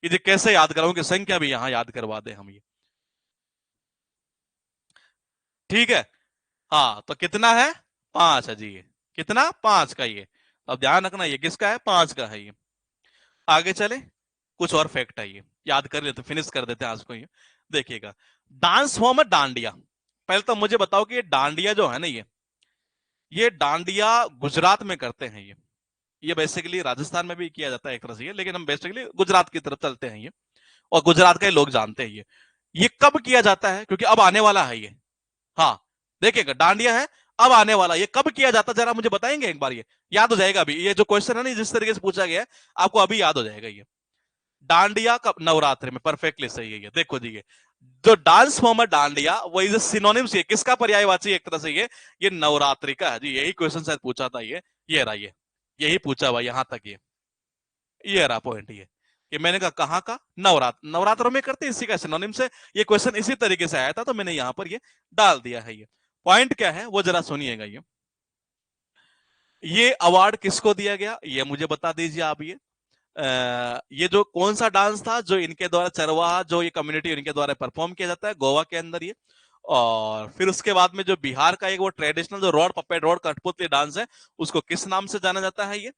Speaker 1: कि जी कैसे याद कराऊं कि संख्या भी यहां याद करवा दे हम ये। ठीक है। हाँ तो कितना है, 5 है जी ये। कितना, 5 का ये। अब ध्यान रखना ये किसका है, 5 का है ये। आगे चले, कुछ और फैक्ट है ये, याद कर लेते, फिनिश कर देते हैं आज को ये। देखिएगा, डांस फॉर्म है डांडिया। पहले तो मुझे बताओ कि ये डांडिया जो है ना, ये डांडिया गुजरात में करते हैं ये बेसिकली राजस्थान में भी किया जाता है एक तरह से ये, लेकिन हम बेसिकली गुजरात की तरफ चलते हैं ये, और गुजरात के लोग जानते हैं ये कब किया जाता है, क्योंकि अब आने वाला है ये। हाँ, देखिएगा डांडिया है, अब आने वाला, ये कब किया जाता है जरा मुझे बताएंगे एक बार ये। याद हो जाएगा अभी, ये जो क्वेश्चन है ना जिस तरीके से पूछा गया है, आपको अभी याद हो जाएगा ये। डांडिया कब, नवरात्रि में, परफेक्टली सही है ये। देखो जी, ये जो डांस फॉर्म है डांडिया, वो इज सिनोनिम्स, ये किसका पर्यायवाची एक तरह से ये नवरात्रि का है जी। यही क्वेश्चन शायद पूछा था ये रहा ये, यही पूछा हुआ यहां तक ये रहा पॉइंट ये। कि मैंने कहा कहाँ का, नवरात्रों में करते हैं, इसी का सिनोनिम से ये क्वेश्चन इसी तरीके से आया था, तो मैंने यहां पर ये डाल दिया है ये। पॉइंट क्या है वो जरा सुनिएगा ये अवार्ड किसको दिया गया ये मुझे बता दीजिए आप ये जो कौन सा डांस था जो इनके द्वारा, चरवाहा जो ये कम्युनिटी इनके द्वारा परफॉर्म किया जाता है गोवा के अंदर ये। और फिर उसके बाद में जो बिहार का एक वो ट्रेडिशनल जो रोड पपेट रोड कठपुतली डांस है, उसको किस नाम से जाना जाता है ये।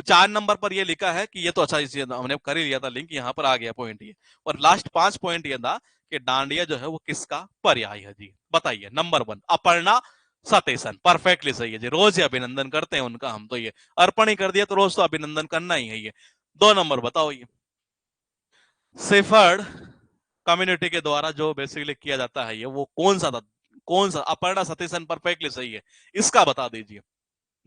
Speaker 1: 4 नंबर पर ये लिखा है कि ये तो अच्छा, इसे हमने कर ही लिया था लिंक, यहाँ पर आ गया पॉइंट ये। और लास्ट 5 पॉइंट ये था कि डांडिया जो है वो किसका पर्याय है जी। बताइए, नंबर 1 अपर्णा सतीशन, परफेक्टली सही है जी। रोज ही अभिनंदन करते हैं उनका हम तो ये, अर्पण ही कर दिया तो रोज तो अभिनंदन करना ही है ये। 2 नंबर बताओ ये, सेफर्ड कम्युनिटी के द्वारा जो बेसिकली किया जाता है ये, वो कौन सा था, कौन सा, अपर्णा सतीशन परफेक्टली सही है। इसका बता दीजिए।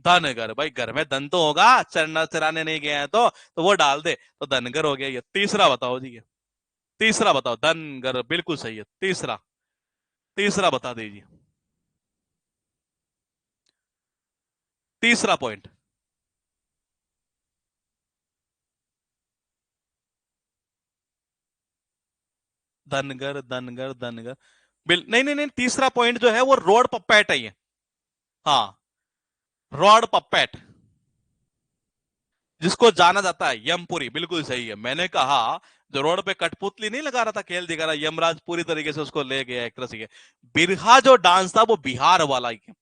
Speaker 1: धनगर, भाई घर में धन तो होगा, चरना चराने नहीं गए हैं तो वो डाल दे, तो धनगर हो गया ये। तीसरा बताओ जी ये, तीसरा बताओ, धनगर बिल्कुल सही है। तीसरा, तीसरा बता दीजिए, तीसरा पॉइंट। धनगर, धनगर, धनगर, बिल नहीं नहीं नहीं, तीसरा पॉइंट जो है वो रोड पप्पेट है ये। हाँ, रोड पप्पेट, जिसको जाना जाता है यमपुरी, बिल्कुल सही है। मैंने कहा जो रोड पे कठपुतली नहीं लगा रहा था, खेल दिखा रहा, यमराज पूरी तरीके से उसको ले गया एक तरह से। बिरहा जो डांस था वो बिहार वाला ही है,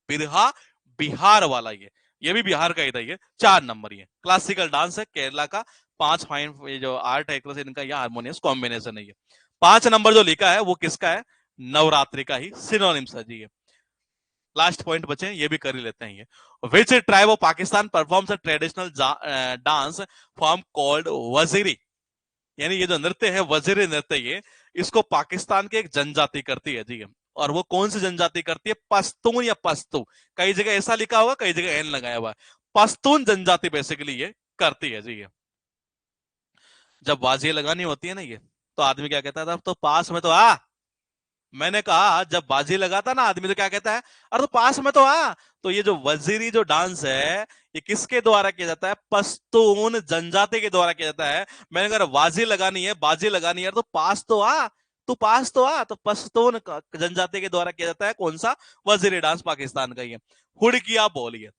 Speaker 1: बिरहा बिहार वाला ये भी बिहार का ही था ये। 4 नंबर ये क्लासिकल डांस है केरला का। 5 फाइन ये जो आर्ट है एक तरह से इनका, ये हारमोनियस कॉम्बिनेशन है ये। 5 नंबर जो लिखा है वो किसका है, नवरात्रि का ही सिनोनिम्स है जी ये। लास्ट पॉइंट बचे ये भी कर ही लेते हैं ये। Which tribe of Pakistan performs a traditional dance form called Waziri. यानी ये जो नृत्य है वजीरी नृत्य, ये इसको पाकिस्तान की एक जनजाति करती है जी। और वो कौन सी जनजाति करती है, पश्तून या पश्तू। कई जगह ऐसा लिखा होगा, कई जगह एन लगाया हुआ है। पश्तून जनजाति बेसिकली ये करती है जी ये। जब बाजी लगानी होती है ना ये, तो आदमी क्या कहता था, तो पास में तो आ। मैंने कहा जब बाजी लगाता ना आदमी तो क्या कहता है, अरे तो पास में तो आ। तो ये जो वजीरी जो डांस है, ये किसके द्वारा किया जाता है, पश्तून जनजाति के द्वारा किया जाता है। मैंने कहा बाजी लगानी है, बाजी लगानी है, तो पास तो आ, तू पास तो आ। तो पश्तून जनजाति के द्वारा किया जाता है कौन सा, वजीरी डांस, पाकिस्तान का ये। हुड़किया बोलिए,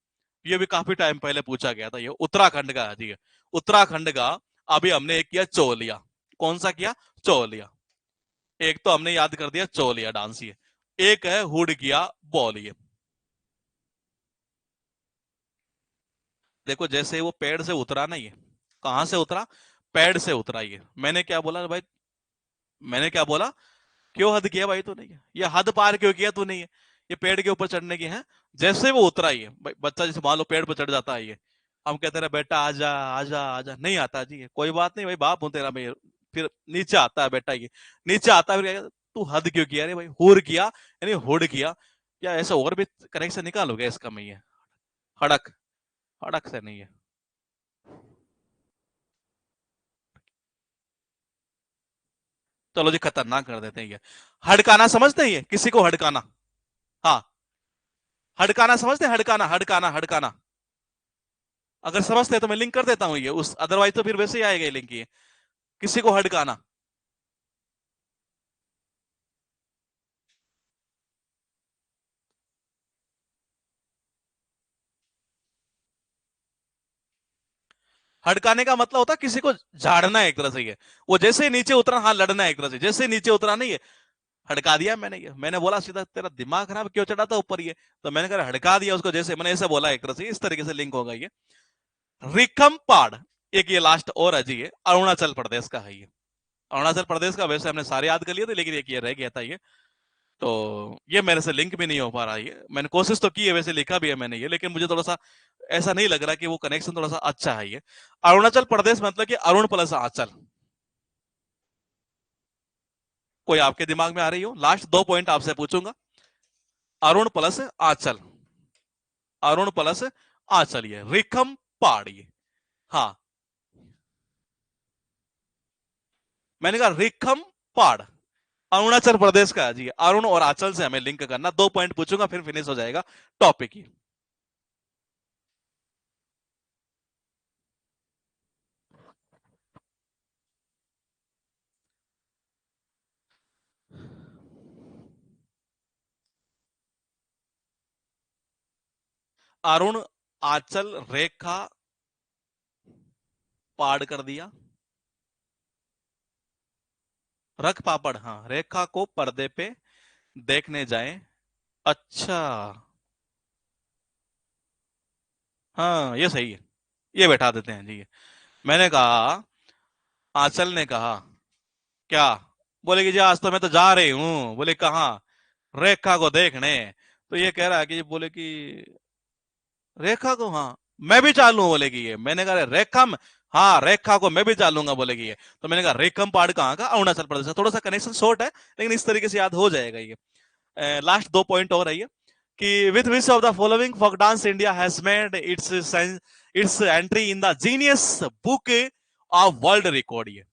Speaker 1: ये भी काफी टाइम पहले पूछा गया था, ये उत्तराखंड का है जी। उत्तराखंड का। अभी हमने एक किया चोलिया, कौन सा किया, चोलिया। एक तो हमने याद कर दिया चोलिया डांस ये। एक है हुड किया बॉल ये। देखो जैसे वो पेड़ से उतरा ना ये, कहां से उतरा, पेड़ से उतरा ये। मैंने क्या बोला भाई, मैंने क्या बोला, क्यों हद किया भाई तूने, ये हद पार क्यों किया तूने ये पेड़ के ऊपर चढ़ने की है। जैसे वो उतरा ये, भाई बच्चा जैसे मान लो पेड़ पर चढ़ जाता है ये, हम कहते रहे बेटा आजा आजा आजा, नहीं आता जी, कोई बात नहीं भाई, बाप हूं तेरा मैं। फिर नीचे आता है बेटा, ये नीचे आता है, फिर कहता है, तू हद क्यों किया रे भाई, हुर किया यानी हुड किया, क्या ऐसा और भी कनेक्शन निकालोगे इसका? मैं ये हड़क, हड़क से नहीं है। चलो जी खतरनाक कर देते हैं ये। हड़काना समझते हैं, ये किसी को हड़काना। हाँ, हड़काना समझते हैं, हड़काना हड़काना हड़काना। अगर समझते हैं तो मैं लिंक कर देता हूँ ये उस, अदरवाइज तो फिर वैसे ही आएगा ये लिंक ये। किसी को हड़काना। हड़काने का मतलब होता है किसी को झाड़ना है एक तरह से ये। वो जैसे ही नीचे उतरा, हाँ लड़ना है एक तरह से, जैसे ही नीचे उतरा नहीं है, हड़का दिया मैंने ये। मैंने बोला सीधा, तेरा दिमाग खराब, क्यों चढ़ा था ऊपर ये? तो मैंने कहा हड़का दिया उसको, जैसे मैंने ऐसे बोला एक तरह से, इस तरीके से लिंक होगा ये। रिकम पाड़, एक ये लास्ट और है जी, ये अरुणाचल प्रदेश का है ये। अरुणाचल प्रदेश का वैसे हमने सारे याद कर लिए थे, लेकिन एक ये रह गया था ये। तो ये मेरे से लिंक भी नहीं हो पा रहा है, मैंने कोशिश तो की है, वैसे लिखा भी है मैंने ये, लेकिन मुझे थोड़ा सा ऐसा नहीं लग रहा कि वो कनेक्शन थोड़ा सा अच्छा है ये। अरुणाचल प्रदेश मतलब कि अरुण प्लस आंचल। कोई आपके दिमाग में आ रही हो? लास्ट 2 पॉइंट आपसे पूछूंगा। अरुण प्लस आंचल, अरुण प्लस आंचल, ये रिखम पहाड़ ये। हाँ, मैंने कहा रिखम पहाड़ अरुणाचल प्रदेश का है जी। अरुण और आंचल से हमें लिंक करना, 2 पॉइंट पूछूंगा फिर फिनिश हो जाएगा टॉपिक ही। अरुण, आंचल, रेखा, पाड़ कर दिया। रख पापड़, हाँ, रेखा को पर्दे पे देखने जाए। अच्छा, हाँ ये सही है, ये बैठा देते हैं जी। मैंने कहा, आंचल ने कहा क्या? बोले कि जी आज तो मैं तो जा रही हूँ। बोले कहाँ? रेखा को देखने। तो ये कह रहा है कि, बोले कि रेखा को, हाँ मैं भी चालू, बोले कि ये। मैंने कहा रेखा में, हाँ रेखा को मैं भी चालूंगा, बोले कि ये। तो मैंने कहा रेखम पहाड़ कहाँ का? अरुणाचल प्रदेश का। थोड़ा सा कनेक्शन शॉर्ट है, लेकिन इस तरीके से याद हो जाएगा ये। लास्ट 2 पॉइंट और है ये, कि with which of the following folk dance India has made its entry in the Guinness book of world record ये।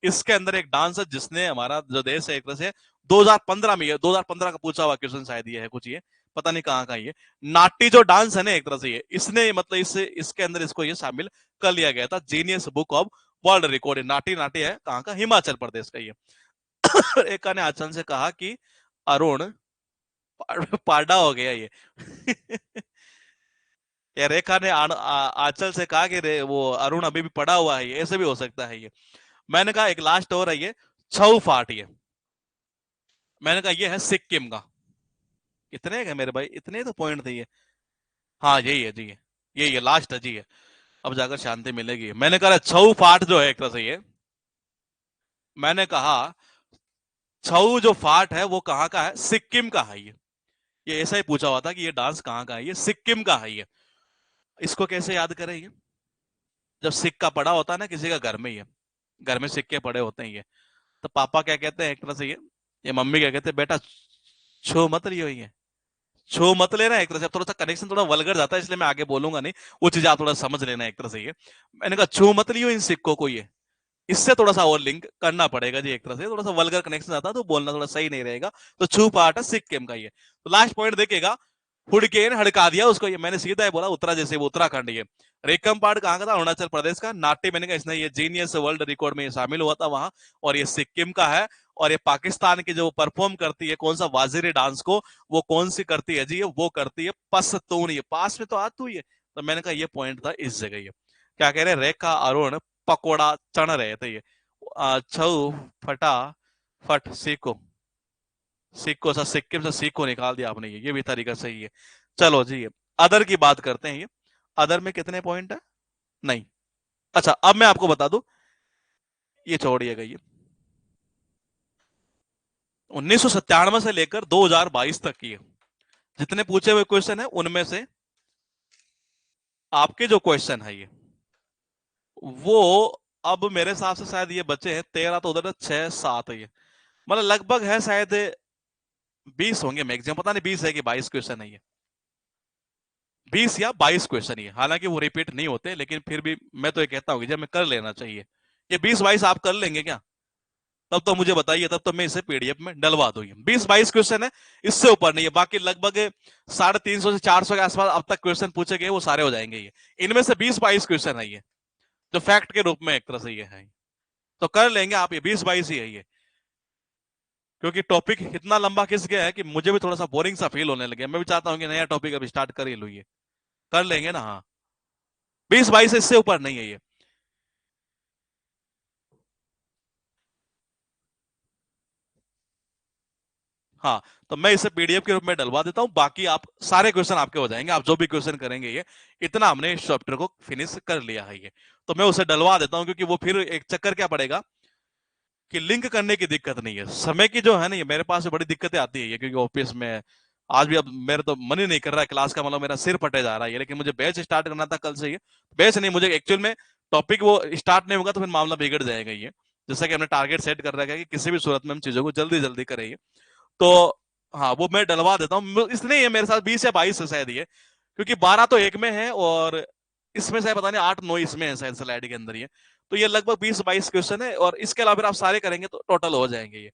Speaker 1: इसके अंदर एक डांस है जिसने हमारा जो देश है एक तरह से 2015 में, ये 2015 का पूछा हुआ क्वेश्चन शायद ये है कुछ, ये पता नहीं कहाँ का ये नाटी जो डांस है ना एक तरह से, ये इसने मतलब इसके अंदर इसको ये शामिल कर लिया गया था Guinness book of world record. Nati, Nati है कहाँ का? हिमाचल प्रदेश का ये। एक ने आचरण से कहा कि अरुण पाडा हो गया ये। या रेखा ने आंचल से कहा कि वो अरुण अभी भी पड़ा हुआ है, ये ऐसे भी हो सकता है ये। मैंने कहा एक लास्ट और है ये, छऊ फाट ये। मैंने कहा ये है सिक्किम का। कितने हैं मेरे भाई? इतने तो पॉइंट थे ये। हाँ यही है जी, ये लास्ट है जी ये। अब जाकर शांति मिलेगी। मैंने कहा छऊ फाट जो है एक तरह से ये, मैंने कहा छऊ जो फाट है वो कहाँ का है? सिक्किम का है ये ऐसा ही पूछा हुआ था कि ये डांस कहाँ का है, ये सिक्किम का है ये। इसको कैसे याद करें ये? जब सिक्का पड़ा होता है ना किसी का घर में, ये घर में सिक्के पड़े होते हैं ये, तो पापा क्या कहते हैं एक तरह से ये मम्मी क्या कहते हैं, बेटा छू मत लियो ये, छू मत लेना एक तरह से। अब थोड़ा सा कनेक्शन थोड़ा वल्गर जाता है, इसलिए मैं आगे बोलूंगा नहीं, वो चीज आप थोड़ा समझ लेना एक तरह से ये। मैंने कहा छू मत लियो इन सिक्कों को ये, इससे थोड़ा सा और लिंक करना पड़ेगा जी एक तरह से, थोड़ा सा वल्गर कनेक्शन आता है तो बोलना थोड़ा सही नहीं रहेगा। तो छू पार्ट है सिक्किम का ये। तो लास्ट पॉइंट देखिएगा, हुड़केन हड़का दिया उसको, ये मैंने सीधा ही बोला, उत्तरा जैसे वो उत्तराखंड ये। रेकम पार्ट कहाँ का था? अरुणाचल प्रदेश का। नाट्य मैंने कहा इसने ये जीनियस वर्ल्ड रिकॉर्ड में ये शामिल हुआ था वहां, और ये सिक्किम का है। और ये पाकिस्तान की जो परफॉर्म करती है कौन सा वाजिरी डांस को, वो कौन सी करती है जी? ये वो करती है पश्तून, ये पास में तो आती हुई है। तो मैंने कहा ये पॉइंट था इस जगह ये। क्या कह रहे हैं? रेखा अरुण पकोड़ा चढ़ रहे थे ये। छऊ फटा फट सीको, सिक्को सा सिक्किम से सिक्को निकाल दिया आपने, ये भी तरीका सही है। चलो जी, अदर की बात करते हैं ये। अदर में कितने पॉइंट है? नहीं। अच्छा अब मैं आपको बता दूं, ये छोड़िएगा ये। 1997 से लेकर 2022 तक की है, जितने पूछे हुए क्वेश्चन है उनमें से आपके जो क्वेश्चन है ये, वो अब मेरे हिसाब से शायद ये बचे हैं 13, तो उधर 6 7 ये, मतलब लगभग है शायद 20 होंगे मैक्सिमम, पता नहीं 20 है कि 22 क्वेश्चन है ये, 20 या 22 क्वेश्चन ये, हालांकि वो रिपीट नहीं होते, लेकिन फिर भी मैं तो ये कहता हूँ कि जब मैं कर लेना चाहिए। ये 20 22 आप कर लेंगे क्या? तब तो मुझे बताइए, तब तो मैं इसे पीडीएफ में डलवा दूँ। 20 22 क्वेश्चन है, इससे ऊपर नहीं है। बाकी लगभग 350 से 400 के आसपास अब तक क्वेश्चन पूछे गए, वो सारे हो जाएंगे ये। इनमें से 20 22 क्वेश्चन है ये, जो फैक्ट के रूप में एक तरह से ये है, तो कर लेंगे आप। ये 20 22 ही है ये, क्योंकि टॉपिक इतना लंबा खिंच गया है कि मुझे भी थोड़ा सा बोरिंग सा फील होने लगे। मैं भी चाहता हूँ कि नया टॉपिक अभी स्टार्ट कर ही लूँ ये। कर लेंगे ना? हाँ, 20 22 इससे ऊपर नहीं है ये। हाँ, तो मैं इसे पीडीएफ के रूप में डलवा देता हूँ, बाकी आप सारे क्वेश्चन आपके हो जाएंगे, आप जो भी क्वेश्चन करेंगे ये। इतना हमने इस चैप्टर को फिनिश कर लिया है ये, तो मैं उसे डलवा देता हूँ, क्योंकि वो फिर एक चक्कर क्या पड़ेगा कि लिंक करने की दिक्कत नहीं है, समय की जो है ना, ये मेरे पास बड़ी दिक्कतें आती है ये, क्योंकि ऑफिस में आज भी अब मेरे तो मन ही नहीं कर रहा है क्लास का, मतलब मेरा सिर फटे जा रहा है ये, लेकिन मुझे बैच स्टार्ट करना था कल से ये। बैच नहीं, मुझे एक्चुअल में टॉपिक वो स्टार्ट नहीं होगा तो फिर मामला बिगड़ जाएगा ये। जैसा कि हमने टारगेट सेट कर रखा है कि किसी भी सूरत में हम चीजों को जल्दी जल्दी करें ये। तो हाँ, वो मैं डलवा देता हूँ, इसलिए ये मेरे साथ 20 या 22 है शायद ये, क्योंकि 12 तो एक में है, और इसमें शायद पता नहीं 8 9 इसमें है शायद स्लाइड के अंदर ये। तो ये लगभग 20 22 क्वेश्चन है, और इसके अलावा फिर आप सारे करेंगे तो टोटल हो जाएंगे ये।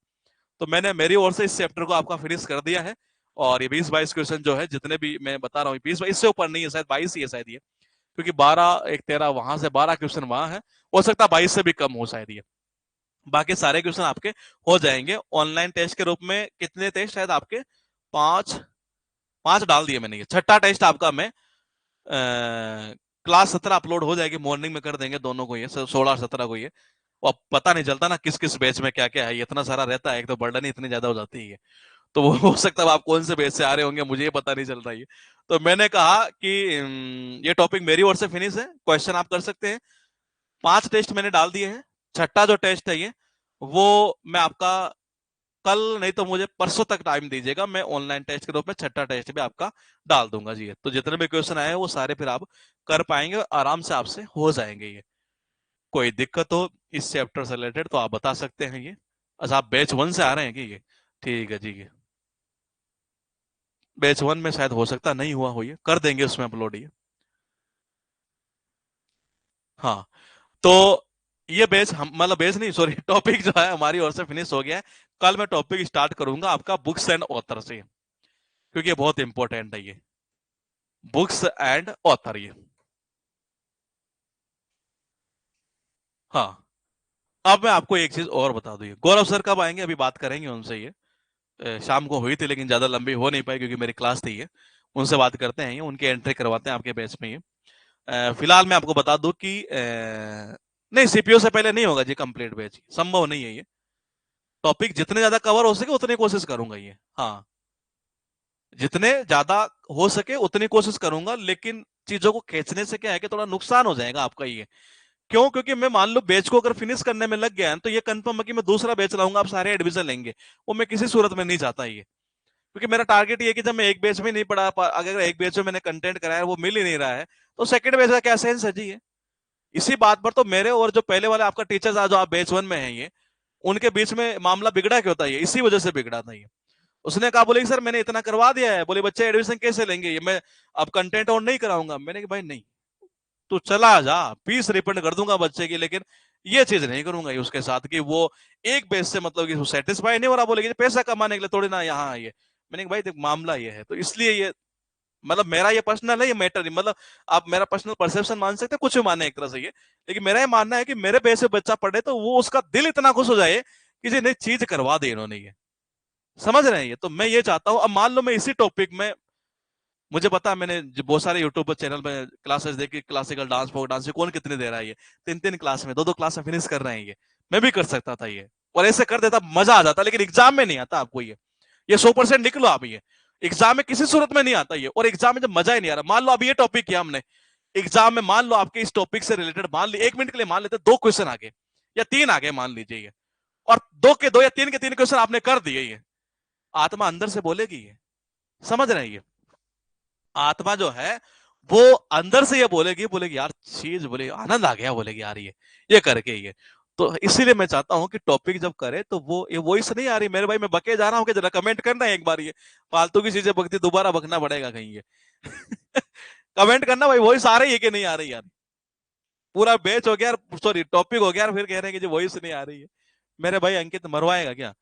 Speaker 1: तो मैंने मेरी ओर से इस चैप्टर को आपका फिनिश कर दिया है। और ये 20 22 क्वेश्चन जो है, जितने भी मैं बता रहा हूँ, 20 22 से ऊपर नहीं है, शायद 22 ही है शायद ये, क्योंकि 12 एक 13 वहां से, 12 क्वेश्चन वहां है, हो सकता है 22 से भी कम हो शायद ये। बाकी सारे क्वेश्चन आपके हो जाएंगे। ऑनलाइन टेस्ट के रूप में कितने टेस्ट शायद आपके? 5 5 डाल दिए मैंने, ये छठा टेस्ट आपका मैं क्लास 17 अपलोड हो जाएगी, मॉर्निंग में कर देंगे दोनों को ये, 16 और 17 को ये। और पता नहीं चलता ना किस किस बैच में क्या क्या है, ये इतना सारा रहता है, एक तो बर्डन ही इतनी ज्यादा हो जाती है। तो वो हो सकता है आप कौन से बैच से आ रहे होंगे, मुझे ये पता नहीं चलता ये। तो मैंने कहा कि ये टॉपिक मेरी ओर से फिनिश है, क्वेश्चन आप कर सकते हैं। 5 टेस्ट मैंने डाल दिए हैं, छठा जो टेस्ट है ये, वो मैं आपका कल नहीं तो मुझे परसों तक टाइम दीजिएगा, मैं ऑनलाइन टेस्ट के रूप में छठा टेस्ट भी आपका डाल दूंगा जी। तो जितने भी क्वेश्चन आए हैं वो सारे फिर आप कर पाएंगे, और आराम से आपसे हो जाएंगे ये। कोई दिक्कत हो इस चैप्टर से रिलेटेड तो आप बता सकते हैं ये। अच्छा, आप बैच 1 से आ रहे हैं कि ये? ठीक है जी, ये बैच 1 में शायद हो सकता नहीं हुआ हो, ये कर देंगे उसमें अपलोड ये। हाँ, तो ये बैच हम, मतलब बैच नहीं, सॉरी, टॉपिक जो है हमारी ओर से फिनिश हो गया है। कल मैं टॉपिक स्टार्ट करूंगा आपका बुक्स एंड ऑथर से, क्योंकि ये बहुत इंपॉर्टेंट है ये, बुक्स एंड ऑथर ये। हाँ, अब मैं आपको एक चीज और बता दूं, ये गौरव सर कब आएंगे अभी बात करेंगे उनसे ये। शाम को हुई थी लेकिन ज्यादा लंबी हो नहीं पाई, क्योंकि मेरी क्लास थी ये। उनसे बात करते हैं ये, उनकी एंट्री करवाते हैं आपके बैच में ये। फिलहाल मैं आपको बता दूं कि नहीं, सीपीओ से पहले नहीं होगा जी कंप्लीट बैच, संभव नहीं है ये। टॉपिक जितने ज्यादा कवर हो सके उतनी कोशिश करूंगा ये। हाँ, जितने ज्यादा हो सके उतनी कोशिश करूंगा, लेकिन चीजों को खींचने से क्या है कि थोड़ा नुकसान हो जाएगा आपका ये। क्यों? क्योंकि मैं मान लो बैच को अगर फिनिश करने में लग गया है, तो ये कंफर्म है कि मैं दूसरा बैच लाऊंगा, आप सारे एडमिशन लेंगे। वो मैं किसी सूरत में नहीं चाहता ये, क्योंकि मेरा टारगेट ये है कि जब मैं एक बैच में नहीं पढ़ा अगर एक बैच में मैंने कंटेंट कराया वो मिल ही नहीं रहा है, तो सेकंड बैच का क्या सेंस है जी ये। इसी बात पर तो मेरे और जो पहले वाले आपका टीचर्स आज जो आप बैच 1 में हैं ये, उनके बीच में मामला बिगड़ा क्यों था? ये इसी वजह से बिगड़ा था ये। उसने कहा, बोले कि सर मैंने इतना करवा दिया है, बोले बच्चे एडमिशन कैसे लेंगे, ये मैं अब कंटेंट ऑन नहीं कराऊंगा। मैंने कहा भाई नहीं, तू चला जा, फीस रिफंड कर दूंगा बच्चे की, लेकिन ये चीज नहीं करूंगा ये उसके साथ, कि वो एक बेस से मतलब कि सेटिस्फाई नहीं हो रहा, बोलेगी पैसा कमाने के लिए थोड़ी ना यहाँ है ये। मैंने कहा भाई देख, मामला ये है, तो इसलिए ये, मतलब मेरा ये पर्सनल है, ये मैटर नहीं, मतलब आप मेरा पर्सनल परसेप्शन मान सकते हैं, कुछ भी माने एक तरह से ये। लेकिन मेरा ये मानना है कि मेरे बेस पे बच्चा पढ़े तो वो उसका दिल इतना खुश हो जाए कि जी नहीं, चीज करवा दे इन्होंने ये। समझ रहे हैं ये? तो मैं ये चाहता हूँ, अब मान लो मैं इसी टॉपिक में, मुझे पता है मैंने बहुत सारे यूट्यूब चैनल में क्लासेस देखी, क्लासिकल डांस, फोक डांस, कौन कितने दे रहा है ये, 3 3 क्लास में, 2 2 क्लास में फिनिश कर रहे हैं ये। मैं भी कर सकता था ये, और ऐसे कर देता, मजा आ जाता, लेकिन एग्जाम में नहीं आता आपको ये 100% निकलो आप ये। एग्जाम में किसी सूरत में नहीं आता ये, और एग्जाम में जब मजा ही नहीं आ रहा, मान लो अब ये टॉपिक किया हमने एग्जाम में, मान लो आपके इस टॉपिक से रिलेटेड, मान ली 1 मिनट के लिए मान लेते 2 क्वेश्चन आ गए या 3 आ गए मान लीजिए ये, और 2 के 2 या 3 के 3 क्वेश्चन आपने कर दिए ये, आत्मा अंदर से बोलेगी ये। समझ रहे हैं ये? आत्मा जो है वो अंदर से ये बोलेगी बोलेगी यार चीज, बोले आनंद आ गया, बोलेगी यार ये करके ये। तो इसीलिए मैं चाहता हूँ कि टॉपिक जब करे तो वो ये वॉइस नहीं आ रही मेरे भाई, मैं बके जा रहा हूँ कि जरा कमेंट करना है एक बार, ये फालतू की चीजें बकती दोबारा बकना पड़ेगा कहीं ये। कमेंट करना भाई, वॉइस आ रही है कि नहीं आ रही यार। पूरा बैच हो गया, सॉरी टॉपिक हो गया, फिर कह रहे हैं कि जो वॉइस नहीं आ रही है। मेरे भाई अंकित मरवाएगा क्या?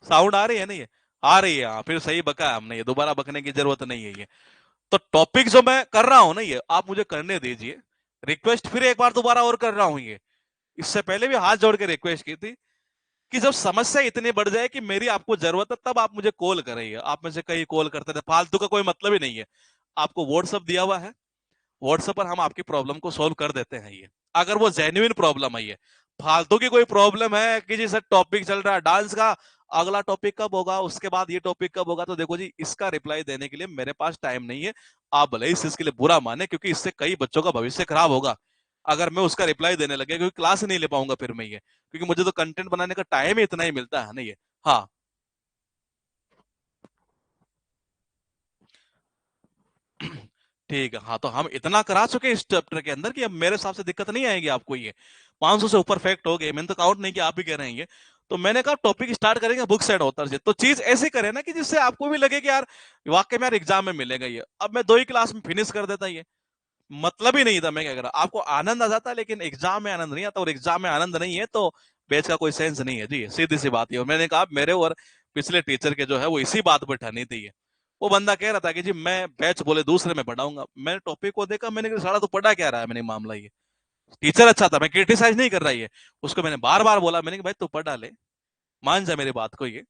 Speaker 1: साउंड आ रही है? नहीं है? आ रही है, हाँ फिर सही बका है हमने, ये दोबारा बकने की जरूरत नहीं है ये। तो टॉपिक जो मैं कर रहा हूं ना, ये आप मुझे करने दीजिए। रिक्वेस्ट फिर एक बार दोबारा और कर रहा हूं ये। इससे पहले भी हाथ जोड़ के रिक्वेस्ट की थी कि जब समस्या इतनी बढ़ जाए कि मेरी आपको जरूरत है, तब आप मुझे कॉल करिए। आप में से कई कॉल करते थे, फालतू का कोई मतलब ही नहीं है। आपको व्हाट्सअप दिया हुआ है, व्हाट्सएप पर हम आपकी प्रॉब्लम को सॉल्व कर देते हैं ये, अगर वो जेन्युइन प्रॉब्लम है ये। फालतू की कोई प्रॉब्लम है कि जी सर टॉपिक चल रहा है डांस का, अगला टॉपिक कब होगा, उसके बाद ये टॉपिक कब होगा, तो देखो जी इसका रिप्लाई देने के लिए मेरे पास टाइम नहीं है। आप भले ही इस चीज के लिए बुरा माने, क्योंकि इससे कई बच्चों का भविष्य खराब होगा अगर मैं उसका रिप्लाई देने लगे, क्योंकि क्लास नहीं ले पाऊंगा फिर मैं ये, क्योंकि मुझे तो कंटेंट बनाने का टाइम ही इतना ही मिलता है ना ये। हाँ। ठीक है, हाँ तो हम इतना करा चुके हैं इस चैप्टर के अंदर कि अब मेरे हिसाब से दिक्कत नहीं आएगी आपको ये। 500 से ऊपर फैक्ट हो गए, मैंने तो काउंट नहीं किया, आप भी कह रहे हैं ये। तो मैंने कहा टॉपिक स्टार्ट करेंगे बुक्स एंड ऑथर से, तो चीज ऐसे करें ना कि जिससे आपको भी लगे कि यार वाकई में यार एग्जाम में मिलेगा ये। अब मैं 2 ही क्लास में फिनिश कर देता ये, मतलब ही नहीं था। मैं क्या कर रहा, आपको आनंद आ जाता लेकिन एग्जाम में आनंद नहीं आता, और एग्जाम में आनंद नहीं है तो बैच का कोई सेंस नहीं है जी, सीधी सी बात है। और मैंने कहा मेरे और पिछले टीचर के जो है वो इसी बात पर ठनी थी ये। वो बंदा कह रहा था कि जी मैं बैच बोले दूसरे में पढ़ाऊंगा, मैंने टॉपिक को देखा, मैंने कहा साला तो पढ़ा क्या रहा है, मैंने मामला ये। टीचर अच्छा था, मैं क्रिटिसाइज नहीं कर रहा ये, उसको मैंने बार बार बोला, मैंने कहा भाई तू पढ़ा ले, मान जा मेरी बात को ये,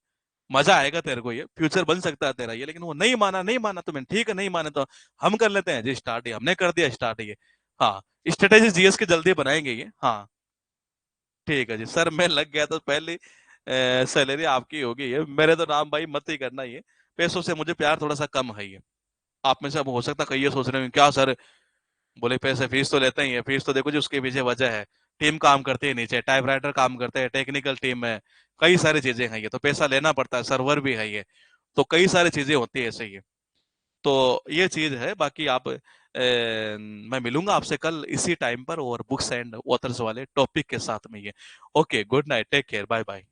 Speaker 1: मजा आएगा तेरे को, ये फ्यूचर बन सकता है तेरा ये। लेकिन वो नहीं माना, नहीं माना तो मैंने ठीक है नहीं माने तो हम कर लेते हैं जी स्टार्ट, ये हमने कर दिया स्टार्ट ये। हाँ, स्ट्रेटेजी जीएस की जल्दी बनाएंगे ये। हाँ ठीक है जी सर, मैं लग गया तो पहली सैलरी आपकी होगी ये, मेरे तो नाम भाई मत ही करना ये। पैसों से मुझे प्यार थोड़ा सा कम है ये। आप में से अब हो सकता है कई ये सोच रहे हो क्या सर, बोले पैसे फीस तो लेते ही है, फीस तो देखो जी उसके पीछे वजह है, टीम काम करती है नीचे, टाइपराइटर काम करते हैं, टेक्निकल टीम है, कई सारी चीजें हैं ये, तो पैसा लेना पड़ता है, सर्वर भी है ये, तो कई सारी चीजें होती है ऐसे ही। तो ये चीज है, बाकी आप मैं मिलूंगा आपसे कल इसी टाइम पर और बुक्स एंड ऑथर्स वाले टॉपिक के साथ में ये। Okay, good night, take care, bye bye.